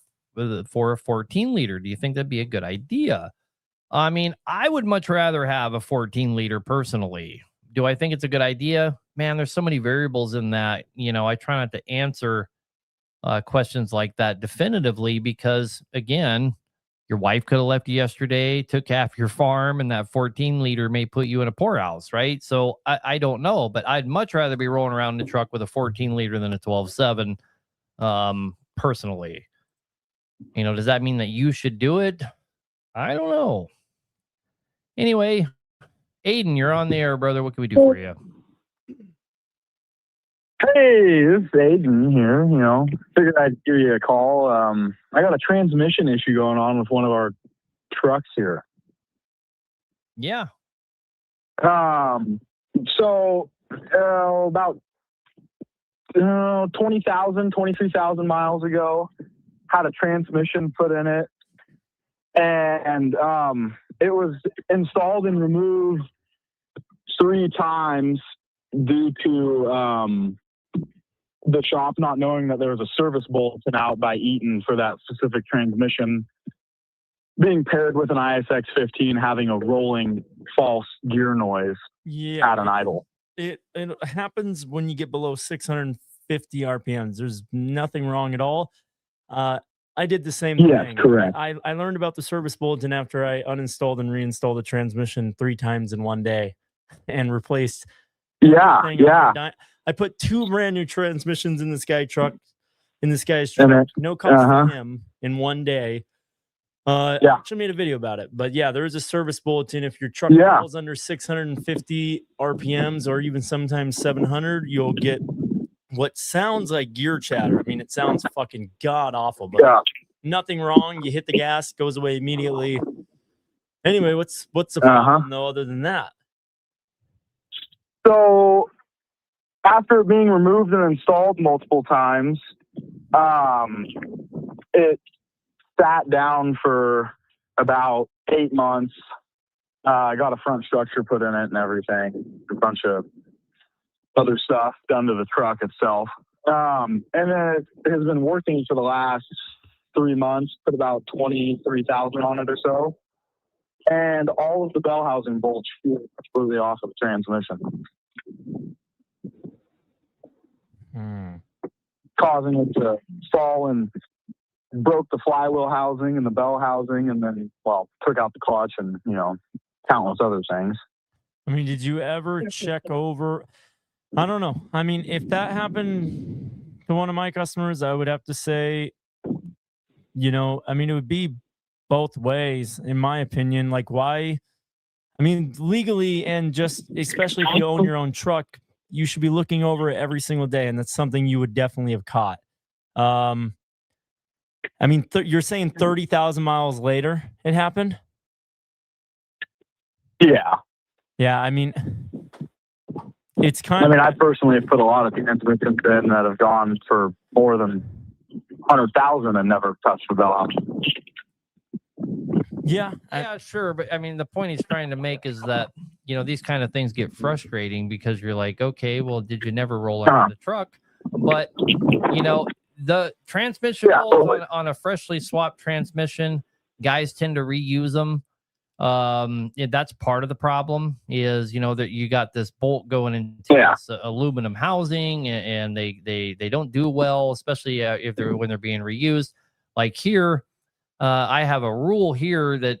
for a 14 liter. Do you think that'd be a good idea? I mean, I would much rather have a 14 liter personally. Do I think it's a good idea? Man, there's so many variables in that. You know, I try not to answer questions like that definitively because, again, your wife could have left you yesterday, took half your farm, and that 14 liter may put you in a poorhouse, right? So I don't know, but I'd much rather be rolling around in the truck with a 14 liter than a 12.7 personally. You know, does that mean that you should do it? I don't know. Anyway, Aiden, you're on the air, brother. What can we do for you? Hey, this is Aiden here. You know, figured I'd give you a call. I got a transmission issue going on with one of our trucks here. Yeah. So about 20,000, 23,000 miles ago, had a transmission put in it, and it was installed and removed 3 times due to the shop not knowing that there was a service bulletin out by Eaton for that specific transmission being paired with an ISX 15 having a rolling false gear noise at an idle. It happens when you get below 650 RPMs. There's nothing wrong at all. I did the same thing. Yes, correct. I learned about the service bulletin after I uninstalled and reinstalled the transmission 3 times in one day and replaced. I put 2 brand new transmissions in this guy's truck, no cost to him in one day. Actually made a video about it, but yeah, there is a service bulletin. If your truck falls under 650 RPMs or even sometimes 700, you'll get what sounds like gear chatter. I mean, it sounds fucking god awful, but nothing wrong. You hit the gas, goes away immediately. Anyway, what's the problem though, other than that? So after being removed and installed multiple times, it sat down for about 8 months. I got a front structure put in it and everything, a bunch of other stuff done to the truck itself. And then it has been working for the last 3 months, put about 23,000 on it or so. And all of the bell housing bolts flew completely off of the transmission. Causing it to fall and broke the flywheel housing and the bell housing, and then, took out the clutch and, countless other things. I mean, did you ever check over? I don't know. I mean, if that happened to one of my customers, I would have to say, it would be both ways, in my opinion. Like, why? I mean, legally, and just especially if you own your own truck, you should be looking over it every single day, and that's something you would definitely have caught. I mean, you're saying 30,000 miles later it happened? Yeah. Yeah, I mean, it's kind of... I personally have put a lot of transmissions in that have gone for more than 100,000 and never touched the bell house. Yeah, sure. But I mean, the point he's trying to make is that, these kind of things get frustrating because you're like, okay, well, did you never roll out of the truck? But, the transmission bolts on a freshly swapped transmission, guys tend to reuse them. That's part of the problem is, that you got this bolt going into this aluminum housing and they don't do well, especially when they're being reused. Like here, I have a rule here that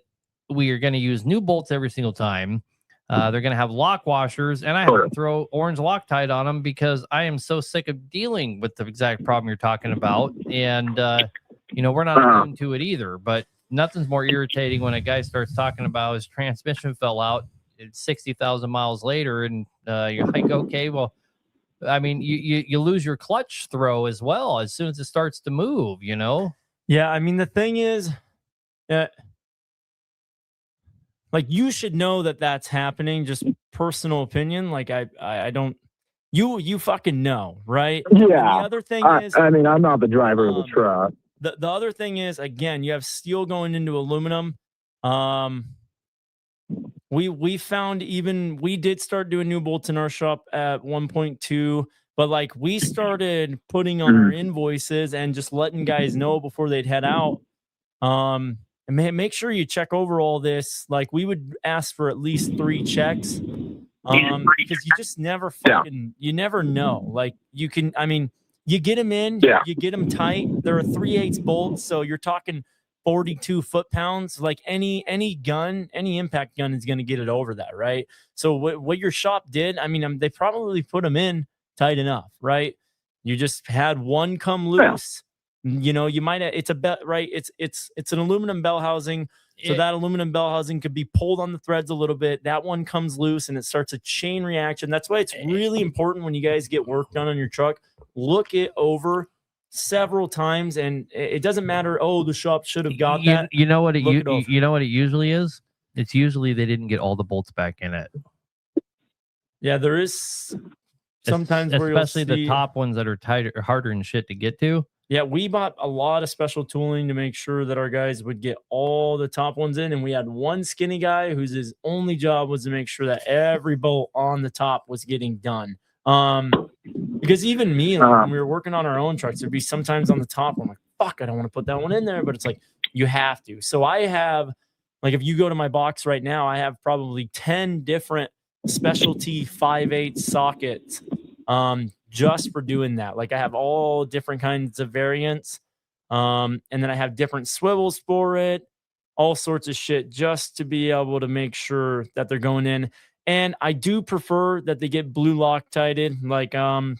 we are going to use new bolts every single time. They're going to have lock washers, and I have to throw orange Loctite on them because I am so sick of dealing with the exact problem you're talking about. And, we're not immune to it either, but nothing's more irritating when a guy starts talking about his transmission fell out 60,000 miles later. And you're like, okay, well, I mean, you lose your clutch throw as well as soon as it starts to move, you know? Yeah, I mean, the thing is, like, you should know that that's happening. Just personal opinion. Like, I don't. You fucking know, right? And the Yeah. other thing is, I mean, I'm not the driver of the truck. the other thing is, again, you have steel going into aluminum. We found, even we did start doing new bolts in our shop at 1.2, but like we started putting on our invoices and just letting guys know before they'd head out. And make sure you check over all this. Like, we would ask for at least 3 checks. Because you just never fucking, you never know. Like, you can, I mean, you get them in, you get them tight. There are 3/8 bolts, so you're talking 42 foot-pounds. Like, any gun, any impact gun is going to get it over that, right? So what your shop did, I mean, they probably put them in tight enough, right? You just had one come loose. You know, you might have, it's a belt, right? It's an aluminum bell housing. So that aluminum bell housing could be pulled on the threads a little bit. That one comes loose and it starts a chain reaction. That's why it's really important when you guys get work done on your truck, look it over several times. And it doesn't matter, oh, the shop should have got that. You know what Look it over. you know what it usually is? It's usually they didn't get all the bolts back in it. Yeah, there is sometimes where you'll especially the see- top ones that are tighter, harder and shit to get to. Yeah, we bought a lot of special tooling to make sure that our guys would get all the top ones in. And we had one skinny guy whose his only job was to make sure that every bolt on the top was getting done. Because even me, like, when we were working on our own trucks, there'd be sometimes on the top, I'm like, fuck, I don't want to put that one in there. But it's like, you have to. So I have, like, if you go to my box right now, I have probably 10 different specialty 5/8 sockets. Just for doing that. Like, I have all different kinds of variants. And then I have different swivels for it, all sorts of shit, just to be able to make sure that they're going in. And I do prefer that they get blue Loctited. Like, I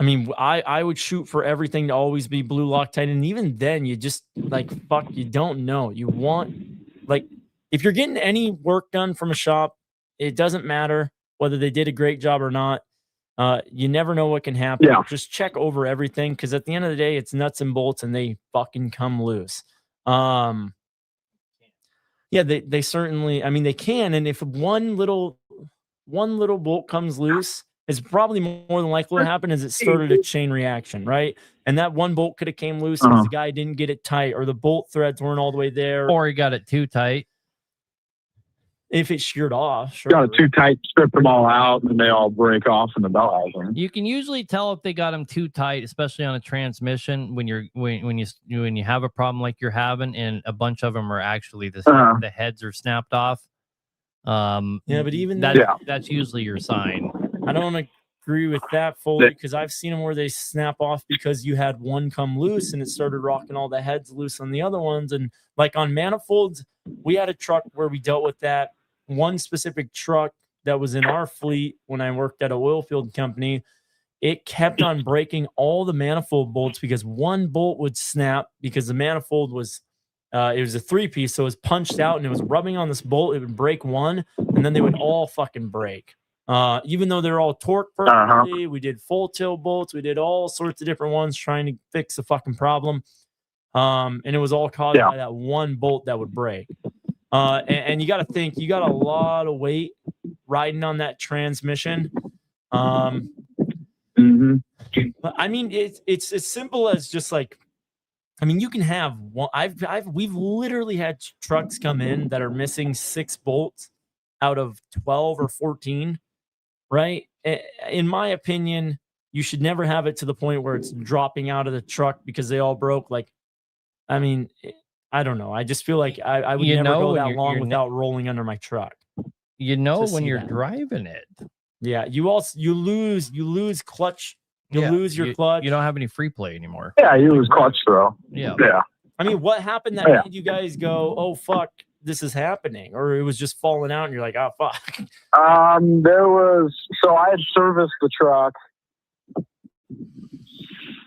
mean, I would shoot for everything to always be blue Loctite. And even then, you just, like, fuck, you don't know. You want, like, if you're getting any work done from a shop, it doesn't matter whether they did a great job or not. You never know what can happen. Yeah. Just check over everything, because at the end of the day, it's nuts and bolts and they fucking come loose. Yeah, they certainly, I mean, they can. And if one little bolt comes loose, it's probably more than likely what happened is it started a chain reaction, right? And that one bolt could have came loose because the guy didn't get it tight, or the bolt threads weren't all the way there, Or he got it too tight. if it sheared off. Sure. Got it too tight, strip them all out, and they all break off in the bell housing. You can usually tell if they got them too tight, especially on a transmission when you have a problem like you're having, and a bunch of them are actually the heads are snapped off. Yeah, but even that's usually your sign. I don't agree with that fully, because I've seen them where they snap off because you had one come loose and it started rocking all the heads loose on the other ones. And like on manifolds, we had a truck where we dealt with that. One specific truck that was in our fleet when I worked at a oil field company, it kept on breaking all the manifold bolts because one bolt would snap because the manifold was it was a 3-piece, so it was punched out and it was rubbing on this bolt. It would break one, and then they would all fucking break. Even though they're all torqued perfectly, we did full tilt bolts, we did all sorts of different ones trying to fix the fucking problem. And it was all caused by that one bolt that would break. And you got to think, you got a lot of weight riding on that transmission. But I mean, it's as simple as just like, I mean, you can have one. We've literally had trucks come in that are missing 6 bolts out of 12 or 14, right? In my opinion, you should never have it to the point where it's dropping out of the truck because they all broke. Like, I mean, I don't know. I just feel like I would never go that long without rolling under my truck. You know, when you're driving it. Yeah, you lose clutch. You lose your clutch. You don't have any free play anymore. Yeah, you lose clutch throw. Yeah. I mean, what happened that made you guys go, "Oh fuck, this is happening," or it was just falling out, and you're like, "Oh fuck." I had serviced the truck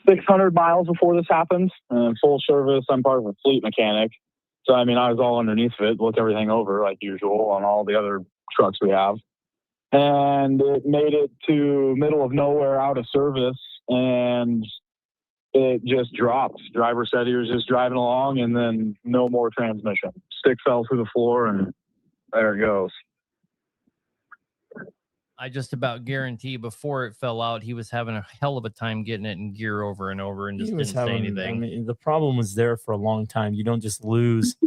600 miles before this happened. Full service. I'm part of a fleet mechanic, so I mean, I was all underneath of it, looked everything over like usual on all the other trucks we have. and it made it to middle of nowhere out of service, and it just dropped. Driver said he was just driving along, and then no more transmission. Stick fell through the floor, and there it goes. I just about guarantee before it fell out, he was having a hell of a time getting it in gear over and over and just didn't say anything. I mean, the problem was there for a long time. You don't just lose.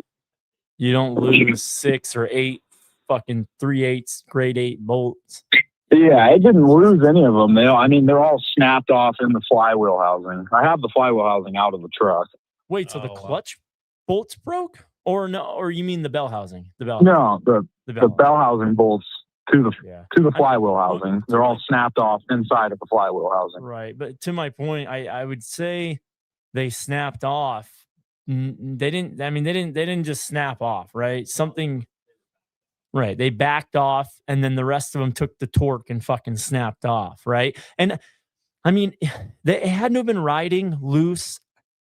You don't lose 6 or 8 fucking 3/8 grade 8 bolts. Yeah, it didn't lose any of them. I mean, they're all snapped off in the flywheel housing. I have the flywheel housing out of the truck. Wait, so the clutch bolts broke, or no? Or you mean the bell housing? The bell. No, the bell housing bolts to the flywheel housing. They're all snapped off inside of the flywheel housing. Right, but to my point, I would say they snapped off. They didn't. I mean, they didn't just snap off. Right, something. Right, they backed off, and then the rest of them took the torque and fucking snapped off. Right, and I mean, they had to have been riding loose.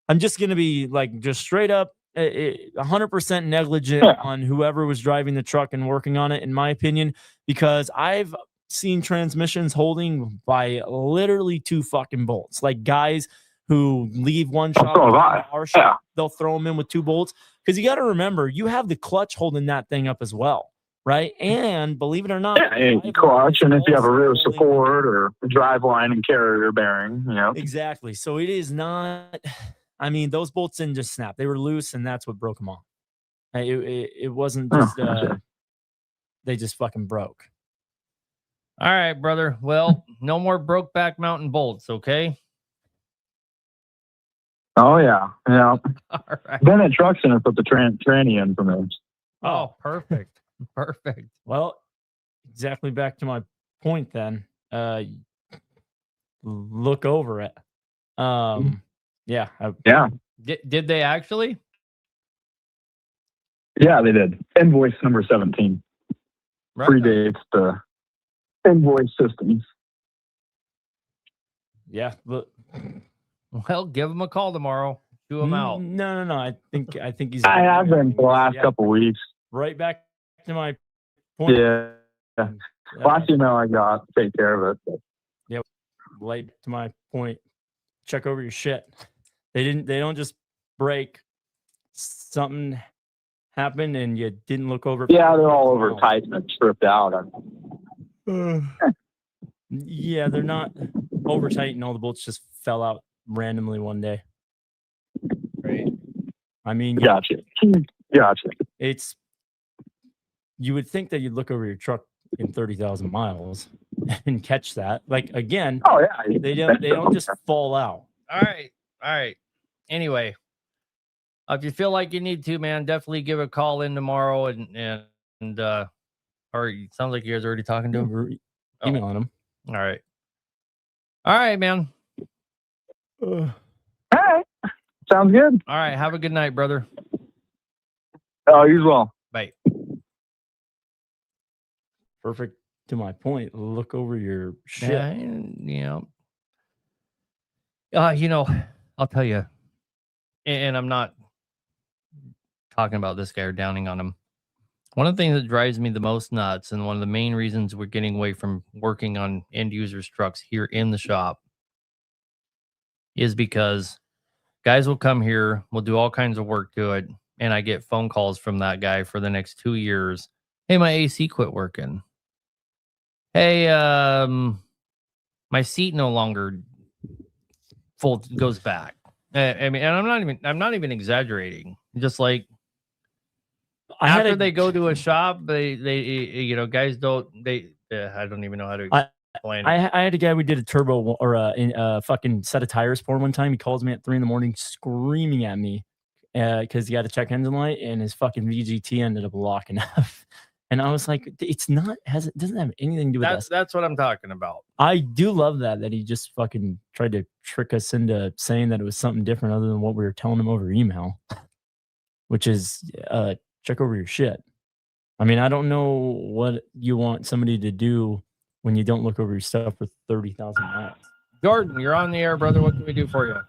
I'm just gonna be like just straight up 100% negligent on whoever was driving the truck and working on it, in my opinion, because I've seen transmissions holding by literally 2 fucking bolts. Like guys who leave one shop, our shop, they'll throw them in with 2 bolts. Because you got to remember, you have the clutch holding that thing up as well, right? And believe it or not, clutch, and if you have a rear support or a drive line and carrier bearing, exactly. So it is not. I mean, those bolts didn't just snap; they were loose, and that's what broke them off. It wasn't just they just fucking broke. All right, brother. Well, no more Brokeback Mountain bolts, okay? Oh yeah. All right. Then that truck's gonna put the tranny in for me. Oh, perfect. Perfect. Well, exactly back to my point then. Look over it. Yeah. Did they actually? Yeah, they did. Invoice number 17. Right. Predates the invoice systems. Yeah. Look. Well, give him a call tomorrow. Chew him out. No. I think he's. I have been for the last couple weeks. Right back to my point. Yeah. Last email I got, take care of it. Yep. Right to my point. Check over your shit. They don't just break. Something happened and you didn't look over. Yeah, they're all over tight and stripped out. Yeah, they're not over tight and all the bolts just fell out randomly one day. Right. I mean, Gotcha. It's you would think that you'd look over your truck in 30,000 miles and catch that. Like again, oh yeah, they don't just fall out. All right. Anyway, if you feel like you need to, man, definitely give a call in tomorrow and or it sounds like you guys are already talking to him. We're emailing him. All right, man. All right. Sounds good. All right. Have a good night, brother. Oh, you as well. Bye. Perfect to my point. Look over your shit. I'll tell you, and I'm not talking about this guy or downing on him. One of the things that drives me the most nuts, and one of the main reasons we're getting away from working on end users' trucks here in the shop, is because guys will come here, we'll do all kinds of work to it, and I get phone calls from that guy for the next 2 years. Hey, my AC quit working. Hey, my seat no longer goes back. I mean, and I'm not even exaggerating. Just like after they go to a shop, they guys don't I don't even know how to explain it. I had a guy we did a turbo or a fucking set of tires for one time. He calls me at 3 a.m. screaming at me because he got to check engine light and his fucking VGT ended up locking up. And I was like, it doesn't have anything to do with us. That's what I'm talking about. I do love that he just fucking tried to trick us into saying that it was something different other than what we were telling him over email, which is check over your shit. I mean, I don't know what you want somebody to do when you don't look over your stuff for 30,000 miles. Jordan, you're on the air, brother. What can we do for you?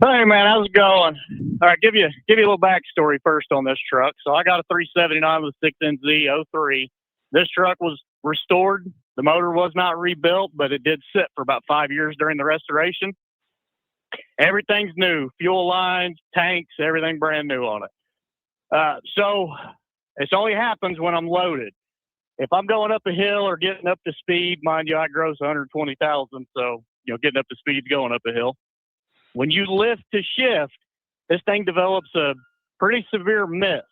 Hey man, how's it going? All right, give you a little backstory first on this truck. So I got a 379 with a 6NZ 03. This truck was restored. The motor was not rebuilt, but it did sit for about 5 years during the restoration. Everything's new, fuel lines, tanks, everything brand new on it. So this only happens when I'm loaded. If I'm going up a hill or getting up to speed, mind you, I gross 120,000, so getting up to speed, going up a hill. When you lift to shift, this thing develops a pretty severe miss.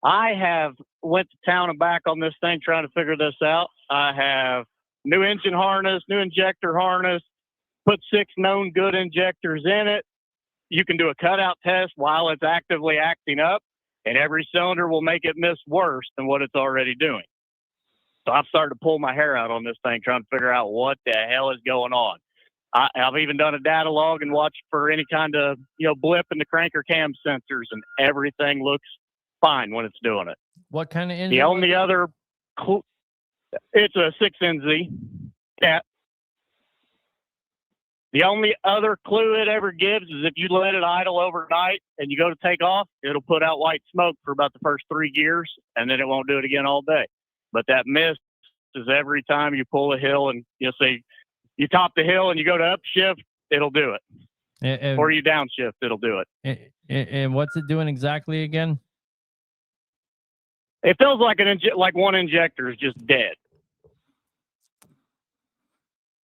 I have went to town and back on this thing trying to figure this out. I have new engine harness, new injector harness, put 6 known good injectors in it. You can do a cutout test while it's actively acting up, and every cylinder will make it miss worse than what it's already doing. So I've started to pull my hair out on this thing, trying to figure out what the hell is going on. I've even done a data log and watched for any kind of blip in the crank or cam sensors, and everything looks fine when it's doing it. What kind of engine? The only other, it's a 6NZ cat. The only other clue it ever gives is if you let it idle overnight and you go to take off, it'll put out white smoke for about the first 3 gears, and then it won't do it again all day. But that miss is every time you pull a hill and say you top the hill and you go to upshift, it'll do it. Or you downshift, it'll do it. And what's it doing exactly again? It feels like one injector is just dead.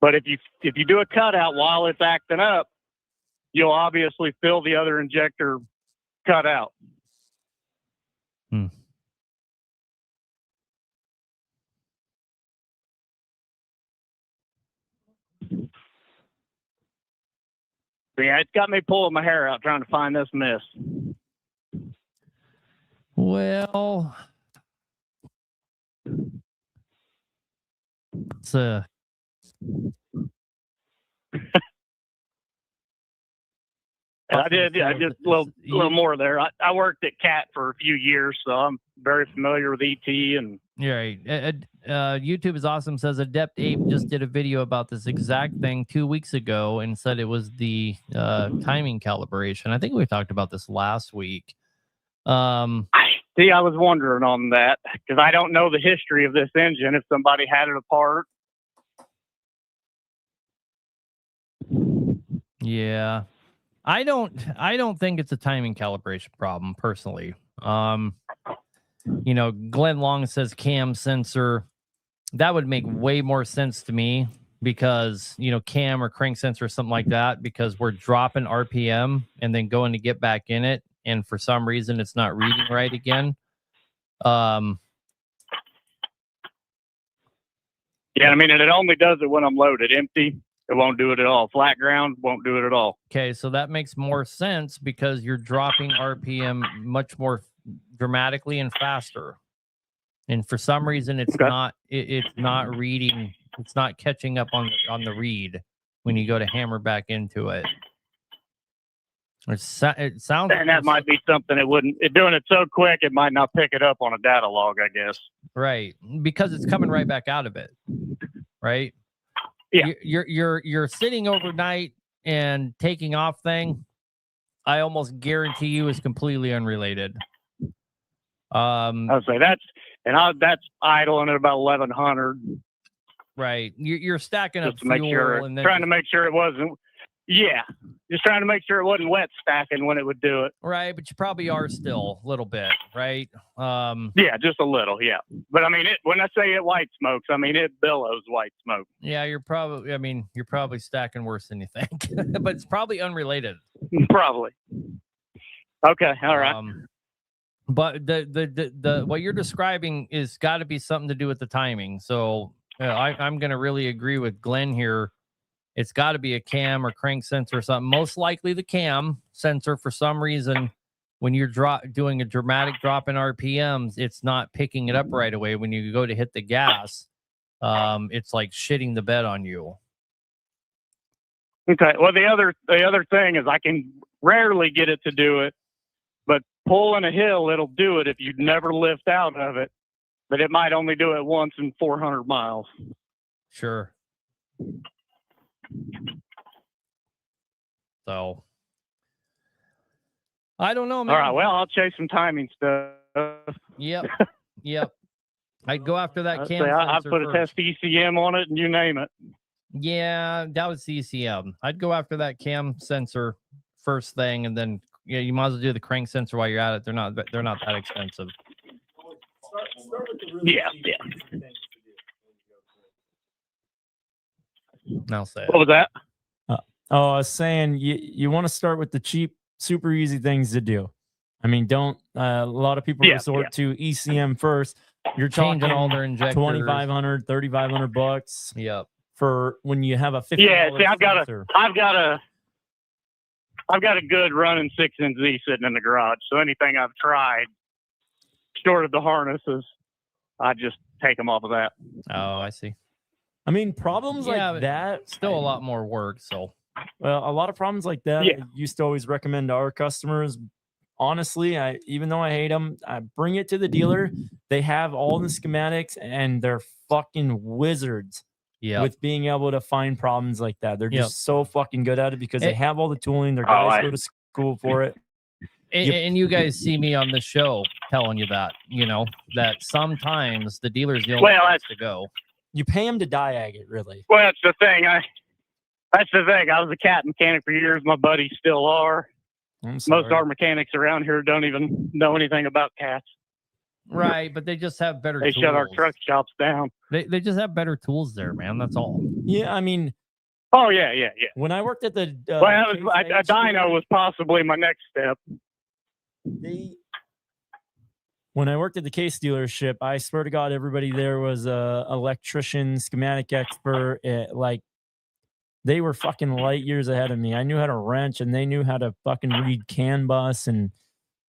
But if you do a cutout while it's acting up, you'll obviously feel the other injector cut out. But yeah, it's got me pulling my hair out trying to find this miss. Well, it's I did a little more there. I worked at CAT for a few years, so I'm very familiar with ET. And you're right. YouTube is awesome. Says Adept Ape just did a video about this exact thing 2 weeks ago and said it was the timing calibration. I think we talked about this last week. I was wondering on that because I don't know the history of this engine. If somebody had it apart. Yeah. I don't think it's a timing calibration problem personally. Glenn Long says cam sensor. That would make way more sense to me because, cam or crank sensor or something like that, because we're dropping RPM and then going to get back in it. And for some reason it's not reading right again. Yeah, I mean, and it only does it when I'm loaded. Empty, it won't do it at all. Flat ground, won't do it at all. Okay, so that makes more sense because you're dropping RPM much more dramatically and faster. And for some reason, it's not reading. It's not catching up on the read when you go to hammer back into it. It sounds. And that might be something doing it so quick, it might not pick it up on a data log, I guess. Right, because it's coming right back out of it. Right. Yeah. You're sitting overnight and taking off thing. I almost guarantee you is completely unrelated. I'll say that's idling at about 1100. Right. You're stacking up to make sure, and then trying to make sure it wasn't. Yeah, just trying to make sure it wasn't wet stacking when it would do it. Right, but you probably are still a little bit, right? Yeah, just a little, yeah. But I mean, when I say it white smokes, I mean it billows white smoke. Yeah, you're probably stacking worse than you think, but it's probably unrelated. Probably. Okay, all right. But the what you're describing is got to be something to do with the timing. So I'm going to really agree with Glenn here. It's got to be a cam or crank sensor or something. Most likely the cam sensor. For some reason, when you're doing a dramatic drop in RPMs, it's not picking it up right away. When you go to hit the gas, it's like shitting the bed on you. Okay. Well, the other thing is I can rarely get it to do it, but pulling a hill, it'll do it if you never lift out of it. But it might only do it once in 400 miles. Sure. So I don't know, man. All right. Well, I'll chase some timing stuff. Yep. I'd go after that I'd cam say I'd sensor put a first. test ECM on it and you name it. Yeah, that was CCM. I'd go after that cam sensor first thing, and then you might as well do the crank sensor while you're at it. They're not that expensive. Yeah. I'll say What was that? I was saying you want to start with the cheap, super easy things to do. I mean, don't a lot of people resort to ECM first. You're Changing talking all their injectors. $2,500, $3,500 Yep. for when you have a $50 Yeah, see, I've got sensor. a good running 6-inch Z sitting in the garage. So anything I've tried short of the harnesses, I just take them off of that. Oh, I see. I mean, problems Yeah, like but that still a lot more work. So, well, a lot of problems like that. Yeah. I used to always recommend to our customers. Honestly, even though I hate them, I bring it to the dealer. They have all the schematics, and they're fucking wizards with being able to find problems like that. They're just so fucking good at it because they have all the tooling. Their guys go to school for it. And you guys see me on the show telling you that, that sometimes the dealer's the only place to go. You pay them to diag it, really. Well, that's the thing. That's the thing. I was a cat mechanic for years. My buddies still are. Most of our mechanics around here don't even know anything about cats. Right, but they just have better They tools. shut our truck shops down. They just have better tools there, man. That's all. Yeah, I mean. Oh, yeah. When I worked at the... a dyno was possibly my next step. When I worked at the case dealership, I swear to God, everybody there was a electrician, schematic expert. They were fucking light years ahead of me. I knew how to wrench, and they knew how to fucking read CAN bus and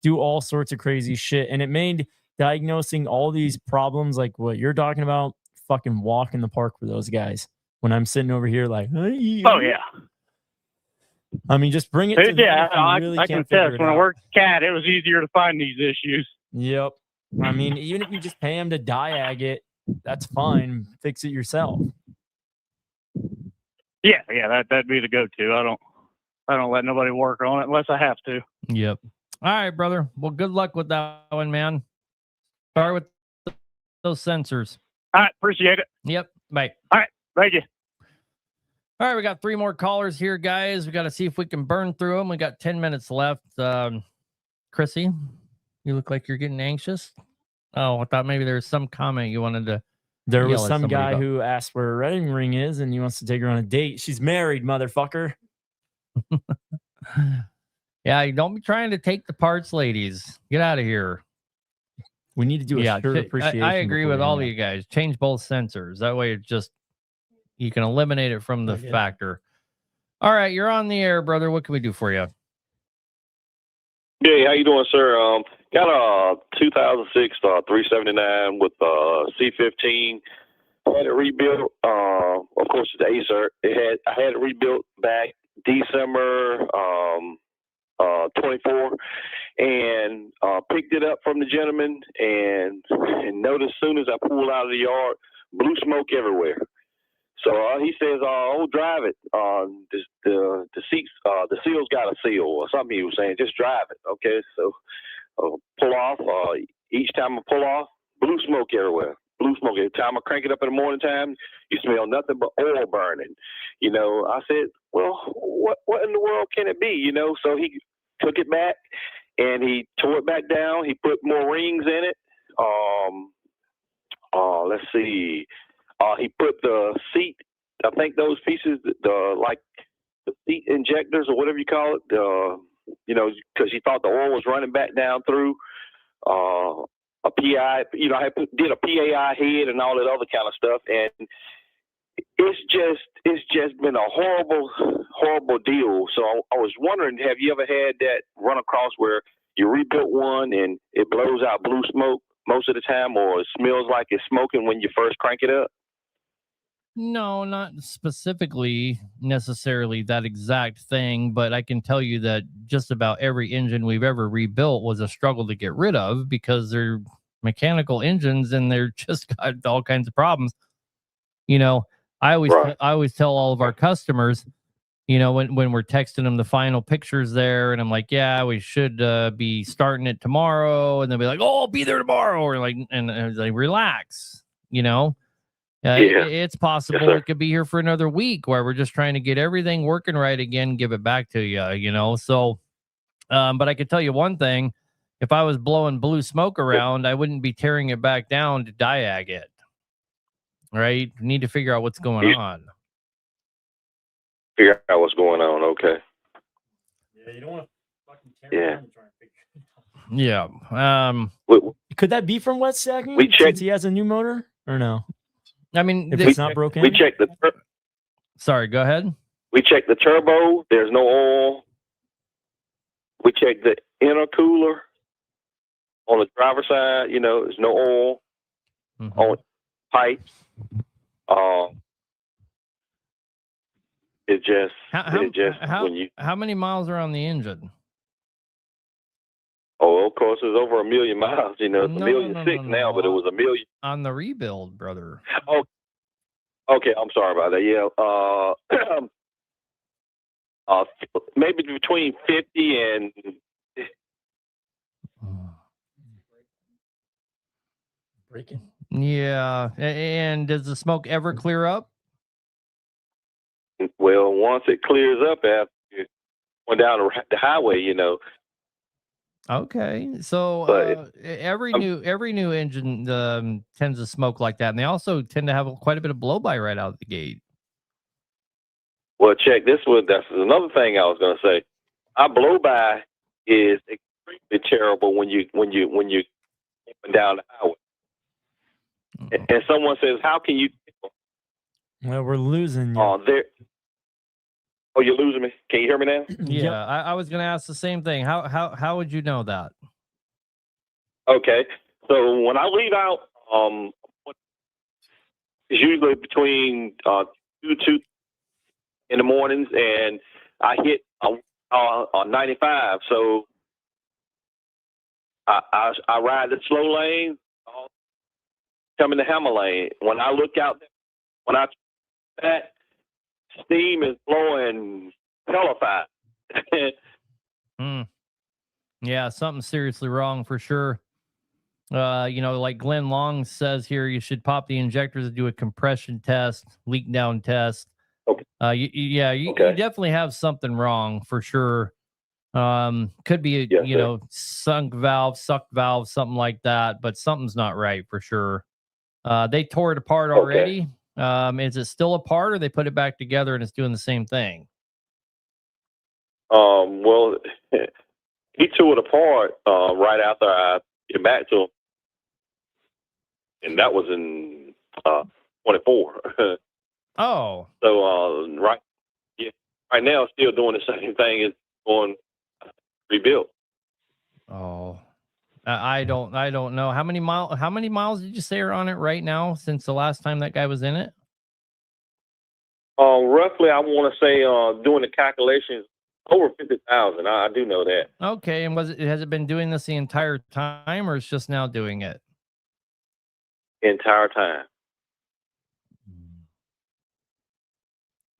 do all sorts of crazy shit. And it made diagnosing all these problems like what you're talking about fucking walk in the park for those guys. When I'm sitting over here like, hey, oh yeah. I mean, just bring it to yeah, them. I can test. When I worked CAT, it was easier to find these issues. Yep. I mean, even if you just pay them to diag it, that's fine. Fix it yourself. Yeah, that'd be the go-to. I don't let nobody work on it unless I have to. Yep. All right, brother. Well, good luck with that one, man. Start with those sensors. All right, appreciate it. Yep. Bye. All right, thank you. All right, we got 3 more callers here, guys. We got to see if we can burn through them. We got 10 minutes left. Chrissy, you look like you're getting anxious. Oh, I thought maybe there was some comment you wanted to. There was some guy who asked where her wedding ring is, and he wants to take her on a date. She's married, motherfucker. Yeah, don't be trying to take the parts, ladies. Get out of here. We need to do a shirt appreciation. I agree with all of you guys. Change both sensors. That way, you can eliminate it from the factor. All right, you're on the air, brother. What can we do for you? Hey, how you doing, sir? Got a 2006 379 with C15. Had it rebuilt. Of course, it's the Acer. I had it rebuilt back December 24, and picked it up from the gentleman, and noticed as soon as I pulled out of the yard, blue smoke everywhere. So he says, "Oh, drive it. The seats, the seal's got a seal or something." He was saying, "Just drive it." Okay, so pull off. Each time I pull off, blue smoke everywhere. Blue smoke. Every time I crank it up in the morning time, you smell nothing but oil burning. I said, "Well, what in the world can it be?" So he took it back and he tore it back down. He put more rings in it. Let's see. He put the seat, I think those pieces, the seat injectors or whatever you call it, because he thought the oil was running back down through a PI. I did a PAI head and all that other kind of stuff, and it's just been a horrible deal. So I was wondering, have you ever had that run across where you rebuilt one and it blows out blue smoke most of the time, or it smells like it's smoking when you first crank it up? No, not specifically necessarily that exact thing, but I can tell you that just about every engine we've ever rebuilt was a struggle to get rid of because they're mechanical engines and they're just got all kinds of problems. I always tell all of our customers, you know, when we're texting them the final pictures there, and I'm like, yeah, we should be starting it tomorrow, and they'll be like, oh, I'll be there tomorrow, or like, and I was like, relax, you know. It's possible it could be here for another week where we're just trying to get everything working right again, give it back to you, you know. So, but I could tell you one thing: if I was blowing blue smoke around, I wouldn't be tearing it back down to diag it. Right? Need to figure out what's going on. Figure out what's going on. Okay. Yeah, you don't want to fucking tear it down and try and figure it out. Yeah. Could that be from wet stacking? We checked. Since he has a new motor, or no? I mean, if it's not broken. We checked the. Sorry, go ahead. We checked the turbo. There's no oil. We checked the intercooler on the driver's side. You know, there's no oil on pipes. It just when you. How many miles are on the engine? Oh, of course, it's over 1 million miles. You know, it's 1,000,006 now, but it was 1 million on the rebuild, brother. Oh, okay. I'm sorry about that. Yeah, maybe between 50 and. Breaking. Yeah, and does the smoke ever clear up? Well, once it clears up after you went down the highway, you know. Okay, so every new engine tends to smoke like that, and they also tend to have quite a bit of blow by right out of the gate. Well, check this one. That's another thing I was going to say. Our blow by is extremely terrible when you going down the highway. And someone says, "How can you?" Well, we're losing you. Oh, you're losing me. Can you hear me now? Yeah, yep. I was going to ask the same thing. How would you know that? Okay, so when I leave out, it's usually between 2 in the mornings, and I hit 95. So I ride the slow lane, come in the hammer lane. When I look out, that steam is blowing hellified. Yeah, something's seriously wrong for sure. You know, like Glenn Long says here, you should pop the injectors and do a compression test, leak down test. Okay. You definitely have something wrong for sure. Could be you know, sucked valve, something like that, but something's not right for sure. They tore it apart already. Is it still apart, or they put it back together and it's doing the same thing? Well, he tore it apart right after I get back to him, and that was in 24. Oh. So right now, still doing the same thing as going rebuilt. Oh. I don't know how many miles did you say are on it right now since the last time that guy was in it? Roughly, I want to say doing the calculations over 50,000. I do know that. Okay, and has it been doing this the entire time, or it's just now doing it? Entire time.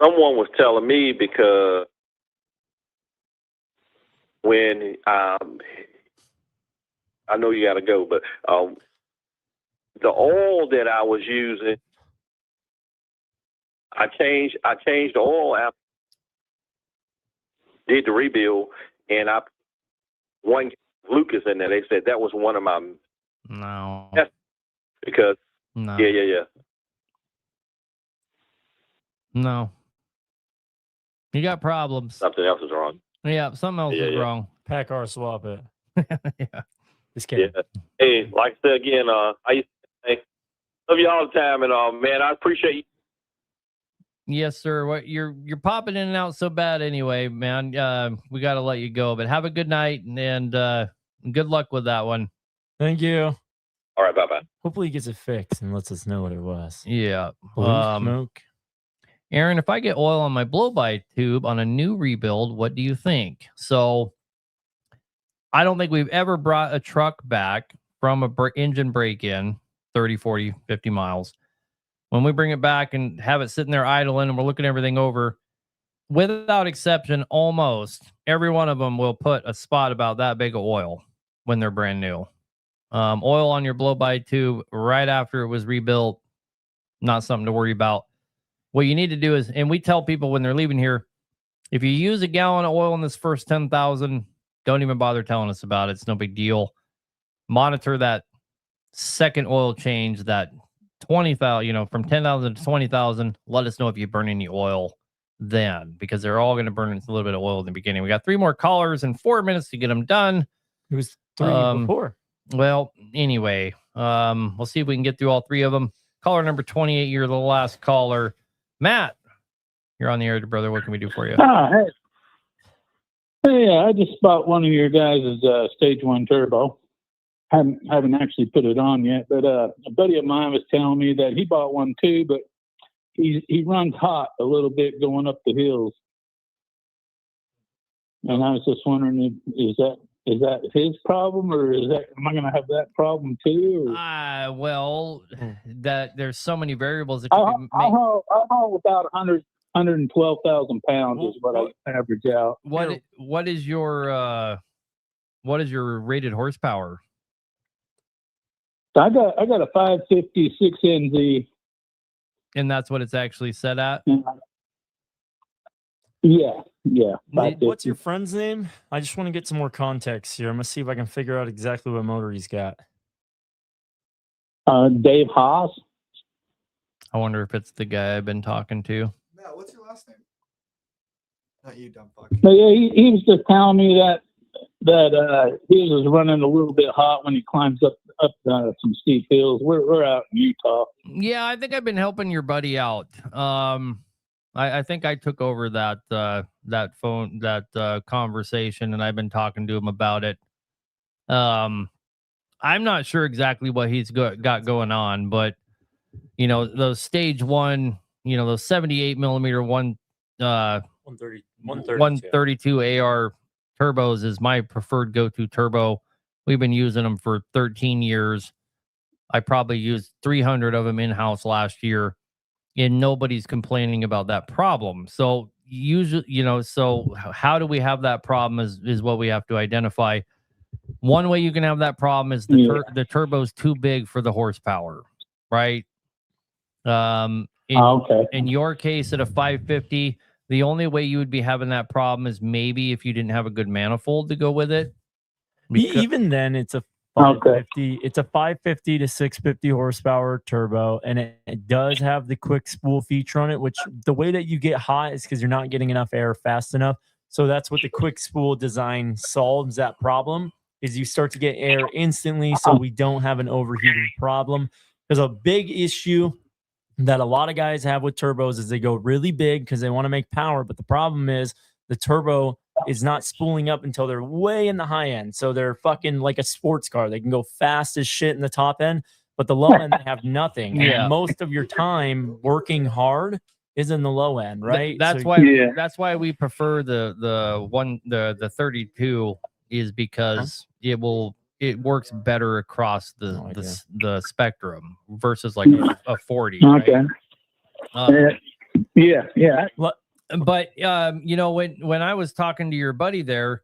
Someone was telling me because when I know you got to go, but the oil that I was using, I changed the oil after did the rebuild, and I one Lucas in there. They said that was one of my because no. Yeah. No. You got problems. Something else is wrong. Yeah, something else is wrong. Pack our swap it. Yeah. Just kidding. Yeah. Hey, like I said again, I used to say, love you all the time, and man, I appreciate you. Yes, sir. What you're popping in and out so bad anyway, man. We got to let you go, but have a good night and good luck with that one. Thank you. All right, bye-bye. Hopefully he gets it fixed and lets us know what it was. Yeah. Blue smoke. Aaron, if I get oil on my blow-by tube on a new rebuild, what do you think? So I don't think we've ever brought a truck back from a engine break-in 30, 40, 50 miles. When we bring it back and have it sitting there idling and we're looking everything over, without exception, almost every one of them will put a spot about that big of oil when they're brand new. Oil on your blow-by tube right after it was rebuilt, not something to worry about. What you need to do is, and we tell people when they're leaving here, if you use a gallon of oil in this first 10,000, don't even bother telling us about it. It's no big deal. Monitor that second oil change, that 20,000, from 10,000 to 20,000. Let us know if you burn any oil then, because they're all going to burn a little bit of oil in the beginning. We got 3 more callers and 4 minutes to get them done. It was 3 before. Well, anyway, we'll see if we can get through all 3 of them. Caller number 28, you're the last caller. Matt, you're on the air, brother. What can we do for you? Hey, I just bought one of your guys' Stage 1 Turbo. Haven't actually put it on yet, but a buddy of mine was telling me that he bought one too, but he runs hot a little bit going up the hills. And I was just wondering, is that his problem, or am I going to have that problem too? Or? Well, that there's so many variables. I'll haul about 112,000 pounds is what I average out. What is your rated horsepower? I got a 556 NZ. And that's what it's actually set at? Yeah. What's your friend's name? I just want to get some more context here. I'm going to see if I can figure out exactly what motor he's got. Dave Haas. I wonder if it's the guy I've been talking to. Yeah, what's your last name? Not you, dumb fuck. But yeah, he was just telling me that he was running a little bit hot when he climbs up some steep hills. We're out in Utah. Yeah, I think I've been helping your buddy out. I think I took over that conversation, and I've been talking to him about it. I'm not sure exactly what he's got going on, but those Stage 1, those 78 millimeter 132 AR turbos is my preferred go-to turbo. We've been using them for 13 years. I probably used 300 of them in-house last year, and nobody's complaining about that problem. So usually, so how do we have that problem is what we have to identify. One way you can have that problem is the turbo's too big for the horsepower, right? In your case, at a 550, the only way you would be having that problem is maybe if you didn't have a good manifold to go with it. Even then, it's a 550. It's a 550 to 650 horsepower turbo, and it does have the quick spool feature on it. Which the way that you get hot is because you're not getting enough air fast enough. So that's what the quick spool design solves that problem. Is you start to get air instantly, so we don't have an overheating problem. Because a big issue that a lot of guys have with turbos is they go really big because they want to make power, but the problem is the turbo is not spooling up until they're way in the high end. So they're fucking like a sports car. They can go fast as shit in the top end, but the low end they have nothing. Yeah. And most of your time working hard is in the low end, right? That's why we prefer the 32 is because it works better across the spectrum versus like a 40. Okay. Right? Yeah. But when I was talking to your buddy there,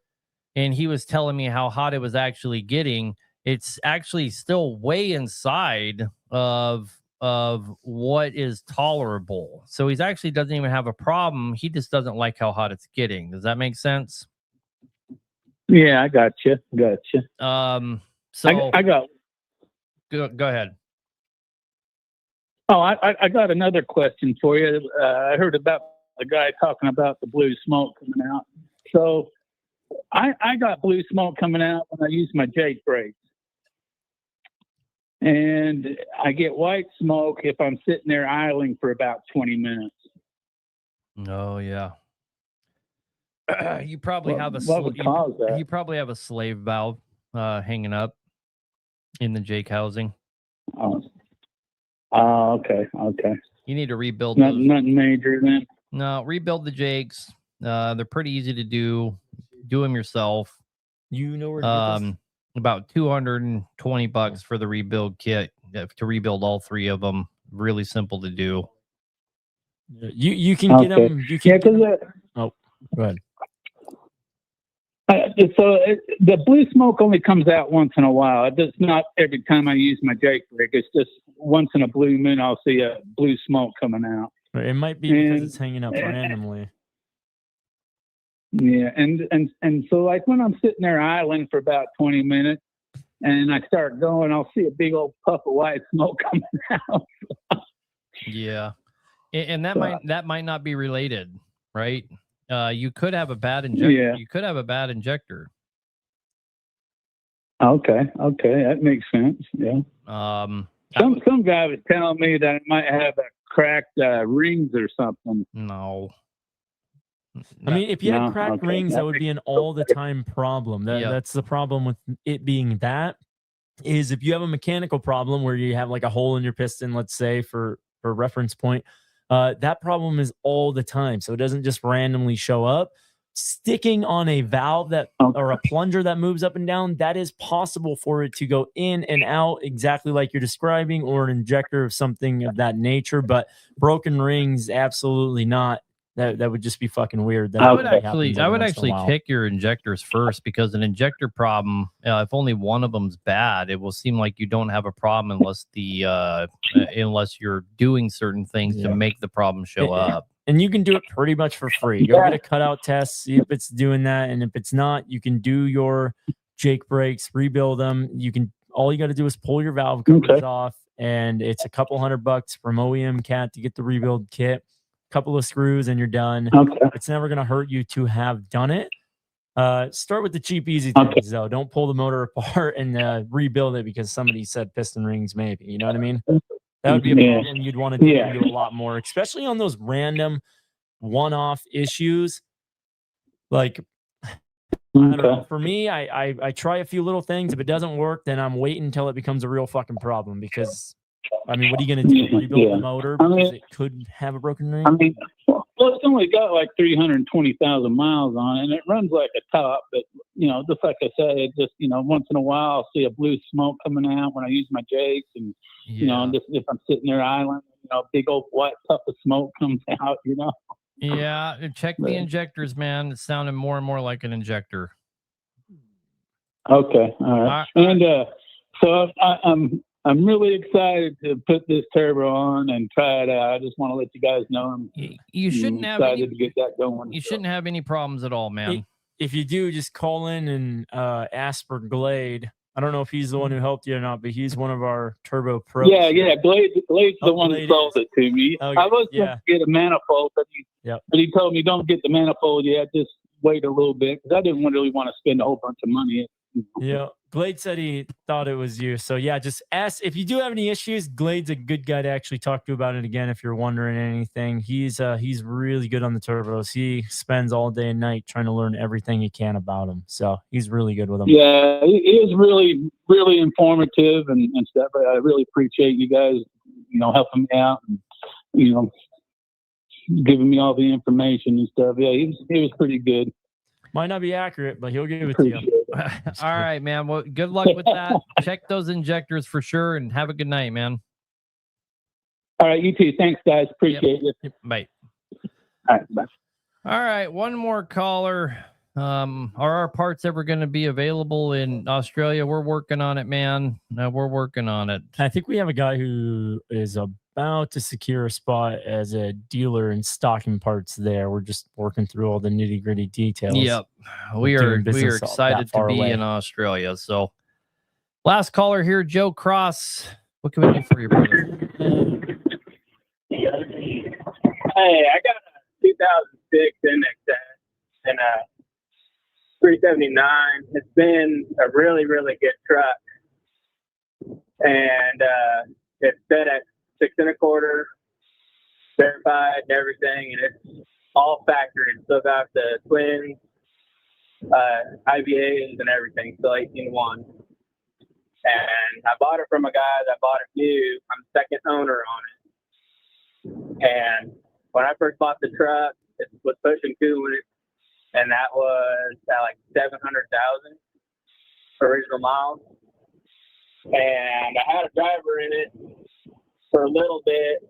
and he was telling me how hot it was actually getting, it's actually still way inside of what is tolerable. So he's actually doesn't even have a problem. He just doesn't like how hot it's getting. Does that make sense? Yeah, I got you. So I got. Go ahead. Oh, I got another question for you. I heard about the guy talking about the blue smoke coming out. So I got blue smoke coming out when I use my Jake brakes. And I get white smoke if I'm sitting there idling for about 20 minutes. Oh, yeah. You probably have a you probably have a slave valve hanging up in the Jake housing. Oh, okay. You need to rebuild nothing major then. No, rebuild the Jakes. They're pretty easy to do. Do them yourself. You know where to get this? About $220 for the rebuild kit to rebuild all 3 of them. Really simple to do. You can get them. You can. Oh, Go ahead. The blue smoke only comes out once in a while. It's not every time I use my Jake rig. It's just once in a blue moon I'll see a blue smoke coming out. It might be because it's hanging up randomly. Yeah, and so like when I'm sitting there idling for about 20 minutes and I start going, I'll see a big old puff of white smoke coming out. Yeah. And that might not be related, right? You could have a bad injector. Yeah. You could have a bad injector. Okay, that makes sense. Yeah. Some guy was telling me that it might have a cracked rings or something. No. I mean, if you had cracked rings, that would be an all the time problem. That's the problem with it being that is if you have a mechanical problem where you have like a hole in your piston, let's say for reference point, that problem is all the time. So it doesn't just randomly show up. Sticking on a valve or a plunger that moves up and down, that is possible for it to go in and out exactly like you're describing, or an injector of something of that nature. But broken rings, absolutely not. That would just be fucking weird. I would actually check your injectors first, because an injector problem, if only one of them's bad, it will seem like you don't have a problem unless you're doing certain things to make the problem show up. And you can do it pretty much for free. Go get a cutout test, see if it's doing that, and if it's not, you can do your Jake brakes, rebuild them. All you got to do is pull your valve covers off, and it's a couple $100 from OEM Cat to get the rebuild kit. Couple of screws and you're done. It's never going to hurt you to have done it. Start with the cheap, easy things, though. Don't pull the motor apart and rebuild it because somebody said piston rings, maybe. You know what I mean? That would be a problem you'd want to dig into a lot more, especially on those random one-off issues. Like, I don't know. For me, I try a few little things. If it doesn't work, then I'm waiting until it becomes a real fucking problem, because I mean, what are you going to do? Rebuild the motor because it could have a broken ring? I mean, well, it's only got like 320,000 miles on it, and it runs like a top. But, just like I said, it just, once in a while, I'll see a blue smoke coming out when I use my Jakes. And, just if I'm sitting there idling, a big old white puff of smoke comes out, Yeah, check the injectors, man. It's sounding more and more like an injector. Okay, all right. And so I'm really excited to put this turbo on and try it out. I just want to let you guys know you shouldn't have excited to get that going. You shouldn't have any problems at all, man. If you do, just call in and ask for Glade. I don't know if he's the one who helped you or not, but he's one of our turbo pros. Yeah. Glade's the one who sold it to me. Okay. I was going to get a manifold, but he told me don't get the manifold yet. Just wait a little bit, because I didn't really want to spend a whole bunch of money. Yeah, Glade said he thought it was you. So yeah, just ask if you do have any issues. Glade's a good guy to actually talk to about it again if you're wondering anything. He's really good on the turbos. He spends all day and night trying to learn everything he can about them. So he's really good with them. Yeah, he is really, really informative and stuff. I really appreciate you guys, helping me out and, giving me all the information and stuff. Yeah, he was pretty good. Might not be accurate, but he'll give it to you. All right, man. Well, good luck with that. Check those injectors for sure, and have a good night, man. All right, you too. Thanks, guys. Appreciate it. Bye. All right, bye. All right, one more caller. Are our parts ever going to be available in Australia? We're working on it, man. We're working on it. I think we have a guy who is about to secure a spot as a dealer in stocking parts there. We're just working through all the nitty gritty details. Yep. We are excited to be in Australia. So last caller here, Joe Cross. What can we do for you, brother? Hey, I got a 2006 NXS and a 379. It's been a really, really good truck. And it's set at 6 1/4, verified and everything, and it's all factory. It's still got the twins, IVAs and everything, still 18-1. And I bought it from a guy that bought it new. I'm the second owner on it. And when I first bought the truck, it was pushing coolant, and that was at like 700,000 original miles. And I had a driver in it for a little bit,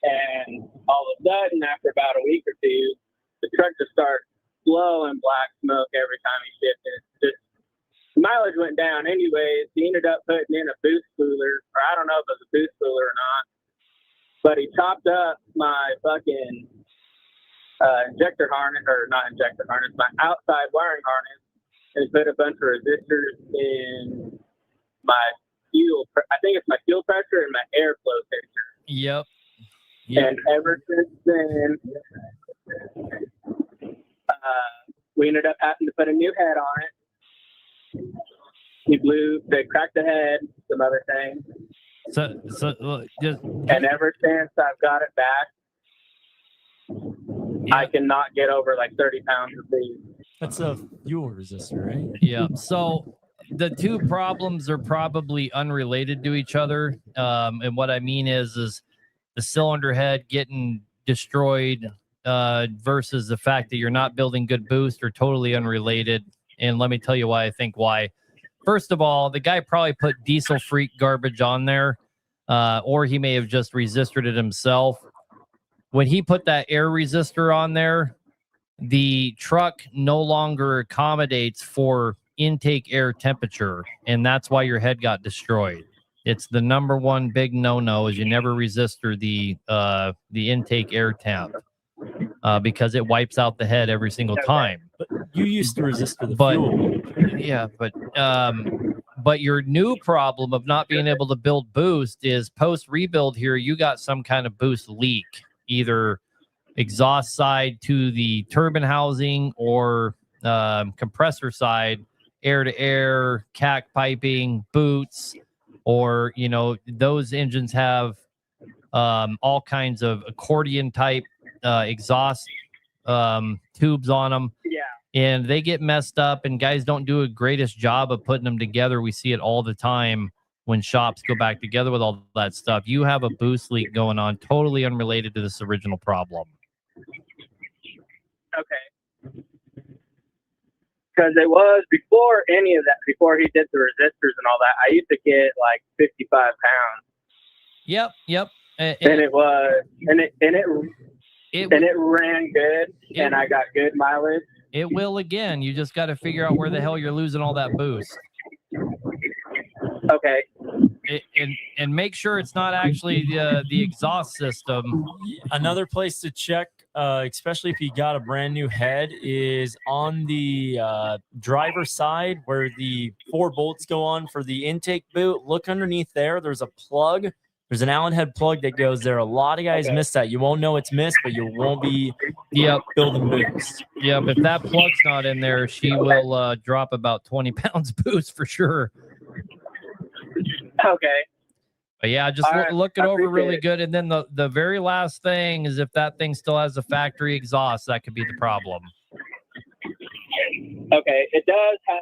and all of a sudden, after about a week or two, the truck just started blowing black smoke every time he shifted. Just mileage went down anyways. He ended up putting in a boost cooler, or I don't know if it was a boost cooler or not, but he chopped up my fucking injector harness, or not injector harness, my outside wiring harness, and put a bunch of resistors in my fuel. I think it's my fuel pressure and my airflow sensor. Yep. And ever since then, we ended up having to put a new head on it. They cracked the head, some other things. So just And ever since I've got it back, I cannot get over like 30 pounds of speed. That's a fuel resistor, right? Yeah. So the two problems are probably unrelated to each other. And what I mean is the cylinder head getting destroyed versus the fact that you're not building good boost are totally unrelated. And let me tell you why I think why. First of all, the guy probably put diesel freak garbage on there, or he may have just resisted it himself. When he put that air resistor on there, the truck no longer accommodates for intake air temperature, and that's why your head got destroyed. It's the number one big no-no is you never resistor the intake air temp because it wipes out the head every single time. But you used to resist the But fuel. yeah, but your new problem of not being able to build boost is post rebuild here. You got some kind of boost leak, either exhaust side to the turbine housing or compressor side, air to air, CAC piping, boots, or those engines have all kinds of accordion type exhaust tubes on them. Yeah. And they get messed up, and guys don't do a greatest job of putting them together. We see it all the time when shops go back together with all that stuff. You have a boost leak going on, totally unrelated to this original problem. Okay. Because it was before any of that, before he did the resistors and all that, I used to get like 55 pounds. Yep. And it ran good, and I got good mileage. It will again. You just got to figure out where the hell you're losing all that boost. Okay. And make sure it's not actually the exhaust system. Another place to check, especially if you got a brand new head, is on the driver side where the 4 bolts go on for the intake boot. Look underneath there. There's a plug. There's an Allen head plug that goes there. A lot of guys miss that. You won't know it's missed, but you won't be building boost. Yep, if that plug's not in there, she will drop about 20 pounds boost for sure. Okay. But yeah, just look it over really good. And then the very last thing is if that thing still has a factory exhaust, that could be the problem. Okay, it does have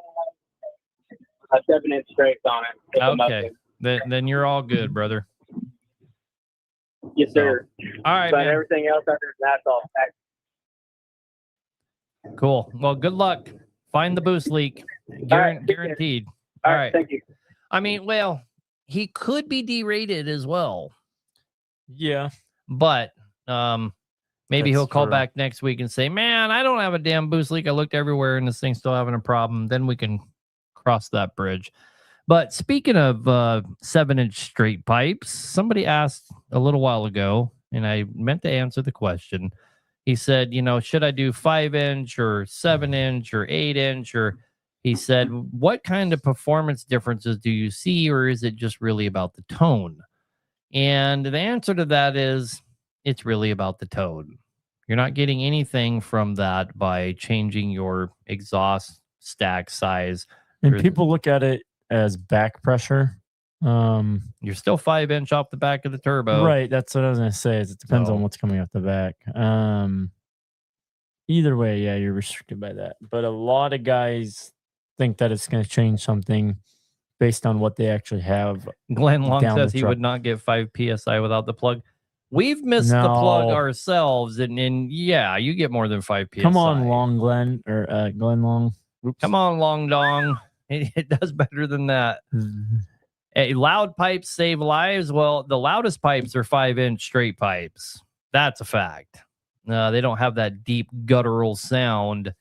a 7-inch straight on it. Okay, then you're all good, brother. Yes, sir. All right, but man. Everything else under that's all. Cool. Well, good luck. Find the boost leak. Guaranteed. All right. Thank you. I mean, well, he could be derated as well. Yeah. But maybe he'll call back next week and say, man, I don't have a damn boost leak. I looked everywhere and this thing's still having a problem. Then we can cross that bridge. But speaking of 7-inch straight pipes, somebody asked a little while ago, and I meant to answer the question. He said, should I do 5-inch or 7-inch or 8-inch? Or he said, what kind of performance differences do you see, or is it just really about the tone? And the answer to that is it's really about the tone. You're not getting anything from that by changing your exhaust stack size. And people look at it as back pressure. You're still 5-inch off the back of the turbo. Right. That's what I was going to say. Is it depends on what's coming off the back. Either way, yeah, you're restricted by that. But a lot of guys think that it's going to change something based on what they actually have. Glenn Long says he would not get 5 PSI without the plug. We've missed the plug ourselves, and yeah, you get more than 5 PSI. Come on, Long Glenn, or Glenn Long. Oops. Come on, Long Dong. It does better than that. Hey, loud pipes save lives. Well, the loudest pipes are 5-inch straight pipes. That's a fact. They don't have that deep guttural sound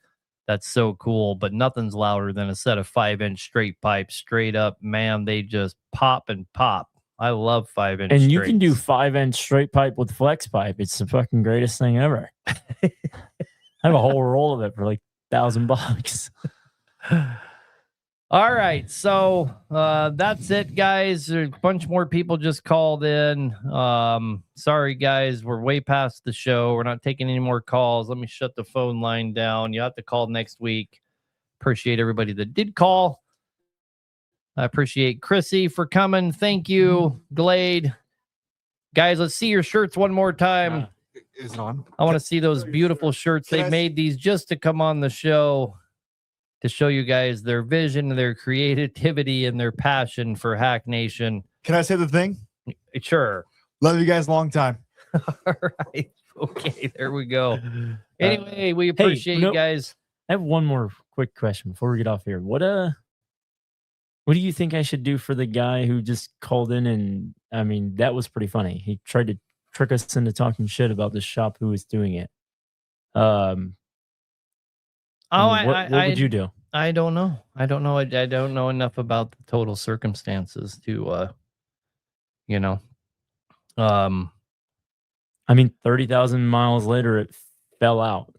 That's so cool, but nothing's louder than a set of 5-inch straight pipes straight up. Man, they just pop and pop. I love 5-inch And you can do straights. 5-inch straight pipe with flex pipe. It's the fucking greatest thing ever. I have a whole roll of it for like $1,000. All right, so that's it, guys. A bunch more people just called in. Sorry, guys, we're way past the show. We're not taking any more calls. Let me shut the phone line down. You have to call next week. Appreciate everybody that did call. I appreciate Chrissy for coming. Thank you, Glade. Guys, let's see your shirts one more time. Is it on? I want to see those beautiful shirts. They made these just to come on the show, to show you guys their vision, their creativity, and their passion for Hack Nation. Can I say the thing? Sure. Love you guys long time. All right. Okay, there we go. Anyway, we appreciate you guys. I have one more quick question before we get off here. What do you think I should do for the guy who just called in? And I mean, that was pretty funny. He tried to trick us into talking shit about the shop who was doing it. What would you do? I don't know. I don't know enough about the total circumstances to, I mean, 30,000 miles later, it fell out.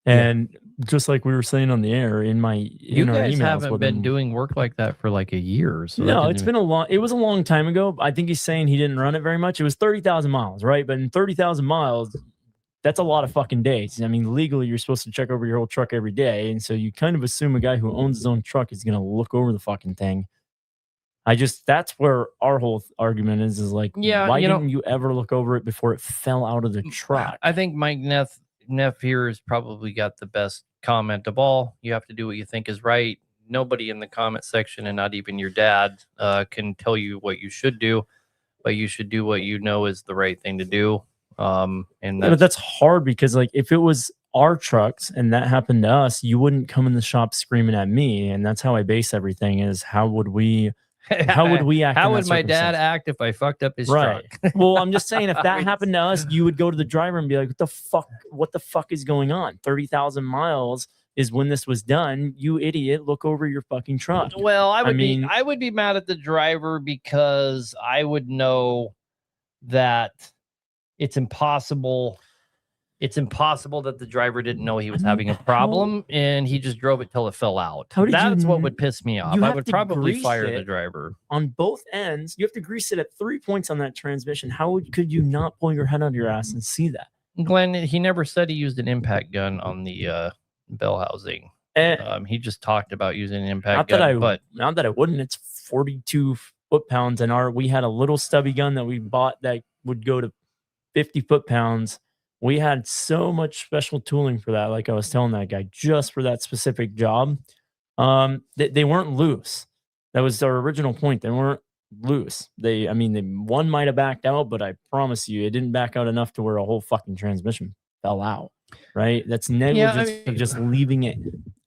And just like we were saying on the air in our guys emails haven't with been him, doing work like that for like a year. So no, it was a long time ago. I think he's saying he didn't run it very much. It was 30,000 miles, right? But in 30,000 miles, that's a lot of fucking days. I mean, legally, you're supposed to check over your whole truck every day. And so you kind of assume a guy who owns his own truck is going to look over the fucking thing. That's where our whole argument is like, why didn't you ever look over it before it fell out of the truck? I think Mike Neff here has probably got the best comment of all. You have to do what you think is right. Nobody in the comment section, and not even your dad, can tell you what you should do, but you should do what you know is the right thing to do. But that's hard because, like, if it was our trucks and that happened to us, you wouldn't come in the shop screaming at me. And that's how I base everything is how would we act? How in would that my dad circumstance? act if I fucked up his Right. truck? Well, I'm just saying, if that happened to us, you would go to the driver and be like, what the fuck is going on? 30,000 miles is when this was done. You idiot. Look over your fucking truck. Well, I would be mad at the driver because I would know that it's impossible. It's impossible that the driver didn't know he was having a problem and he just drove it till it fell out. That's what would piss me off. I would probably fire the driver. On both ends, you have to grease it at 3 points on that transmission. Could you not pull your head out of your ass and see that? Glenn, he never said he used an impact gun on the bell housing. He just talked about using an impact gun. Not that I wouldn't. It's 42 foot-pounds, and we had a little stubby gun that we bought that would go to 50 foot-pounds. We had so much special tooling for that. Like I was telling that guy, just for that specific job. They weren't loose. That was our original point. They weren't loose. One might have backed out, but I promise you, it didn't back out enough to where a whole fucking transmission fell out. Right? That's negligence of just leaving it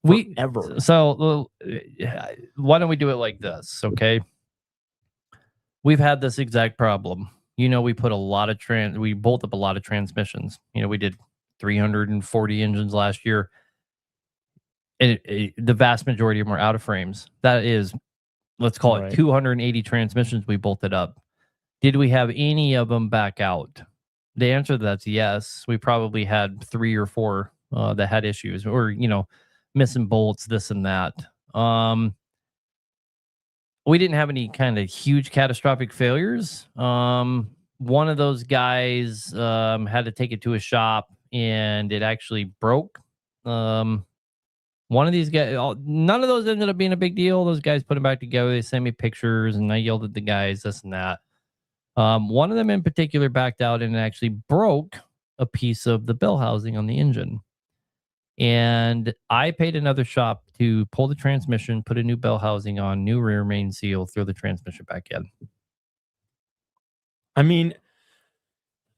forever. So why don't we do it like this? Okay. We've had this exact problem. We put a lot of we bolt up a lot of transmissions. We did 340 engines last year. And the vast majority of them are out of frames. That is, let's call it 280 transmissions we bolted up. Did we have any of them back out? The answer to that's yes. We probably had 3 or 4 that had issues or, missing bolts, this and that. We didn't have any kind of huge catastrophic failures. One of those guys had to take it to a shop and it actually broke. One of these guys, none of those ended up being a big deal. Those guys put them back together. They sent me pictures and I yelled at the guys, this and that. One of them in particular backed out and actually broke a piece of the bell housing on the engine. And I paid another shop to pull the transmission, put a new bell housing on, new rear main seal, throw the transmission back in. I mean,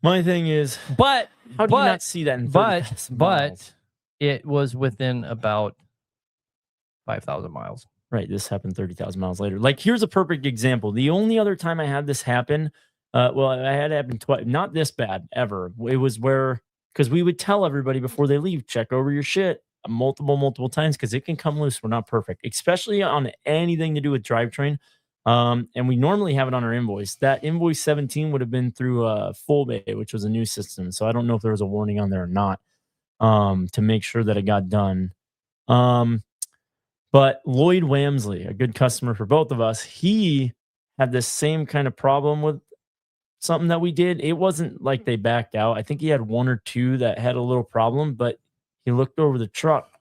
my thing is, how do you not see that in 30,000 miles? It was within about 5,000 miles. Right. This happened 30,000 miles later. Like, here's a perfect example. The only other time I had this happen, I had it happen twice, not this bad ever. It was because we would tell everybody before they leave, check over your shit. multiple times because it can come loose. We're not perfect, especially on anything to do with drivetrain. And we normally have it on our invoice. That invoice 17 would have been through Full Bay, which was a new system. So I don't know if there was a warning on there or not to make sure that it got done. But Lloyd Wamsley, a good customer for both of us, he had this same kind of problem with something that we did. It wasn't like they backed out. I think he had one or two that had a little problem, but he looked over the truck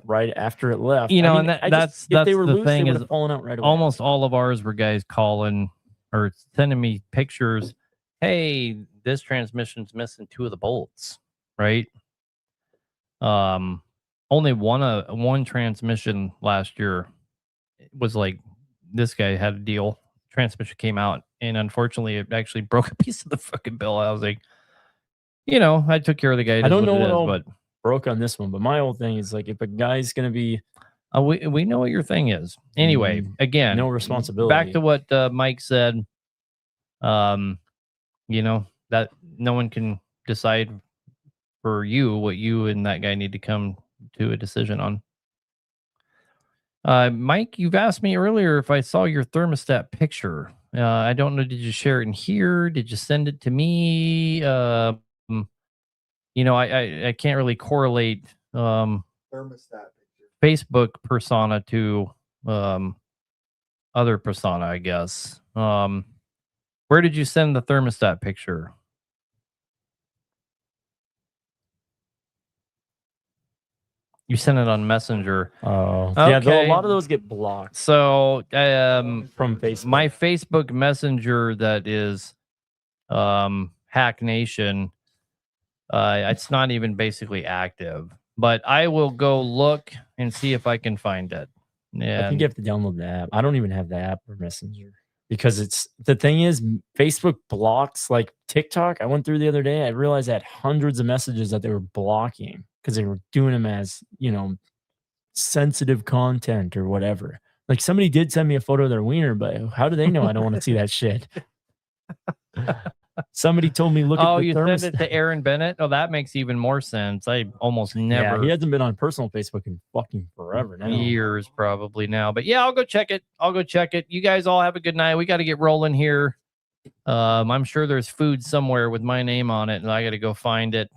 right after it left. You know, I mean, and that's if they were the loose, thing they would is have fallen out right away. almost all of ours were guys calling or sending me pictures. Hey, this transmission's missing 2 of the bolts, right? Only one transmission last year was like this guy had a deal. Transmission came out, and unfortunately, it actually broke a piece of the fucking bill. I was like, you know, I took care of the guy. I don't know what what it is, all but broke on this one, but my whole thing is like if a guy's gonna be we know what your thing is. Anyway, again, no responsibility. Back to what Mike said. You know that no one can decide for you what you and that guy need to come to a decision on. Mike, you've asked me earlier if I saw your thermostat picture. I don't know. Did you share it in here? Did you send it to me? You know, I can't really correlate Thermostat picture. Facebook persona to other persona, I guess. Where did you send the thermostat picture? You sent it on Messenger. Oh, yeah. Okay. A lot of those get blocked. So from Facebook. My Facebook Messenger that is hacknation, it's not even basically active. But I will go look and see if I can find it. Yeah, I think you have to download the app. I don't even have the app or Messenger because it's the thing is Facebook blocks like TikTok. I went through the other day. I realized I had hundreds of messages that they were blocking because they were doing them as, you know, sensitive content or whatever. Like somebody did send me a photo of their wiener, but how do they know I don't want to see that shit? Somebody told me look at the you thermostat. sent it to Aaron Bennett? Oh, that makes even more sense. I almost never. Yeah, he hasn't been on personal Facebook in fucking forever now. Years probably now. But yeah, I'll go check it. You guys all have a good night. We got to get rolling here. I'm sure there's food somewhere with my name on it, and I got to go find it.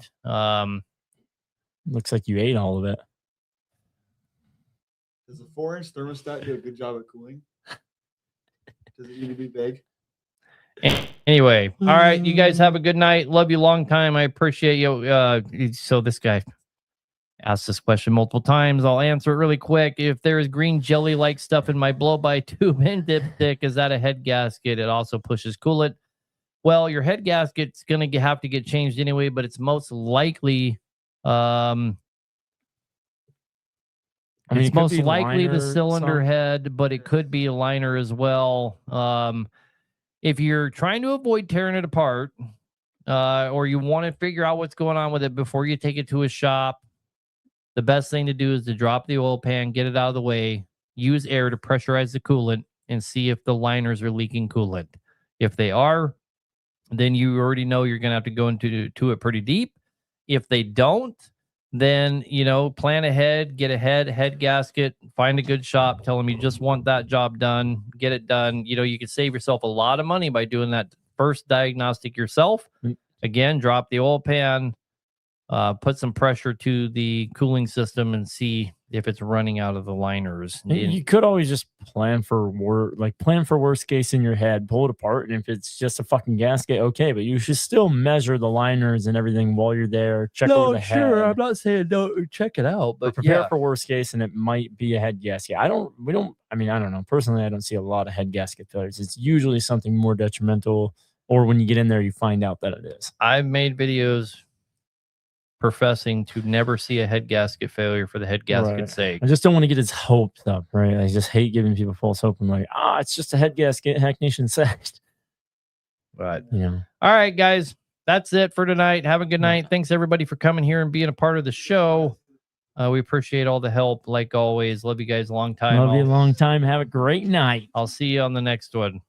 Looks like you ate all of it. Does a 4-inch thermostat do a good job at cooling? Does it need to be big? Anyway, all right, you guys have a good night. Love you long time. I appreciate you. So this guy asked this question multiple times. I'll answer it really quick. If there is green jelly-like stuff in my blow-by tube and dipstick, is that a head gasket? It also pushes coolant. Well, your head gasket's going to have to get changed anyway, but it's most likely it's most likely the cylinder head, but it could be a liner as well. If you're trying to avoid tearing it apart, or you want to figure out what's going on with it before you take it to a shop, the best thing to do is to drop the oil pan, get it out of the way, use air to pressurize the coolant, and see if the liners are leaking coolant. If they are, then you already know you're going to have to go into it pretty deep. If they don't, then, you know, plan ahead, get a head gasket, find a good shop, tell them you just want that job done, get it done. You know, you could save yourself a lot of money by doing that first diagnostic yourself. Again, drop the oil pan, put some pressure to the cooling system and see if it's running out of the liners. You could always just plan for worst case in your head, pull it apart, and if it's just a fucking gasket, okay, but you should still measure the liners and everything while you're there. Check over the head. I'm not saying don't check it out, but prepare for worst case, and it might be a head gasket. I don't know. Personally, I don't see a lot of head gasket failures. It's usually something more detrimental, or when you get in there, you find out that it is. I've made videos professing to never see a head gasket failure for the head gasket's sake. I just don't want to get his hopes up, right? I just hate giving people false hope. I'm like, it's just a head gasket. Hacknation says. But yeah. All right, guys, that's it for tonight. Have a good night. Thanks everybody for coming here and being a part of the show. We appreciate all the help, like always. Love you guys a long time. Love you a long time. Have a great night. I'll see you on the next one.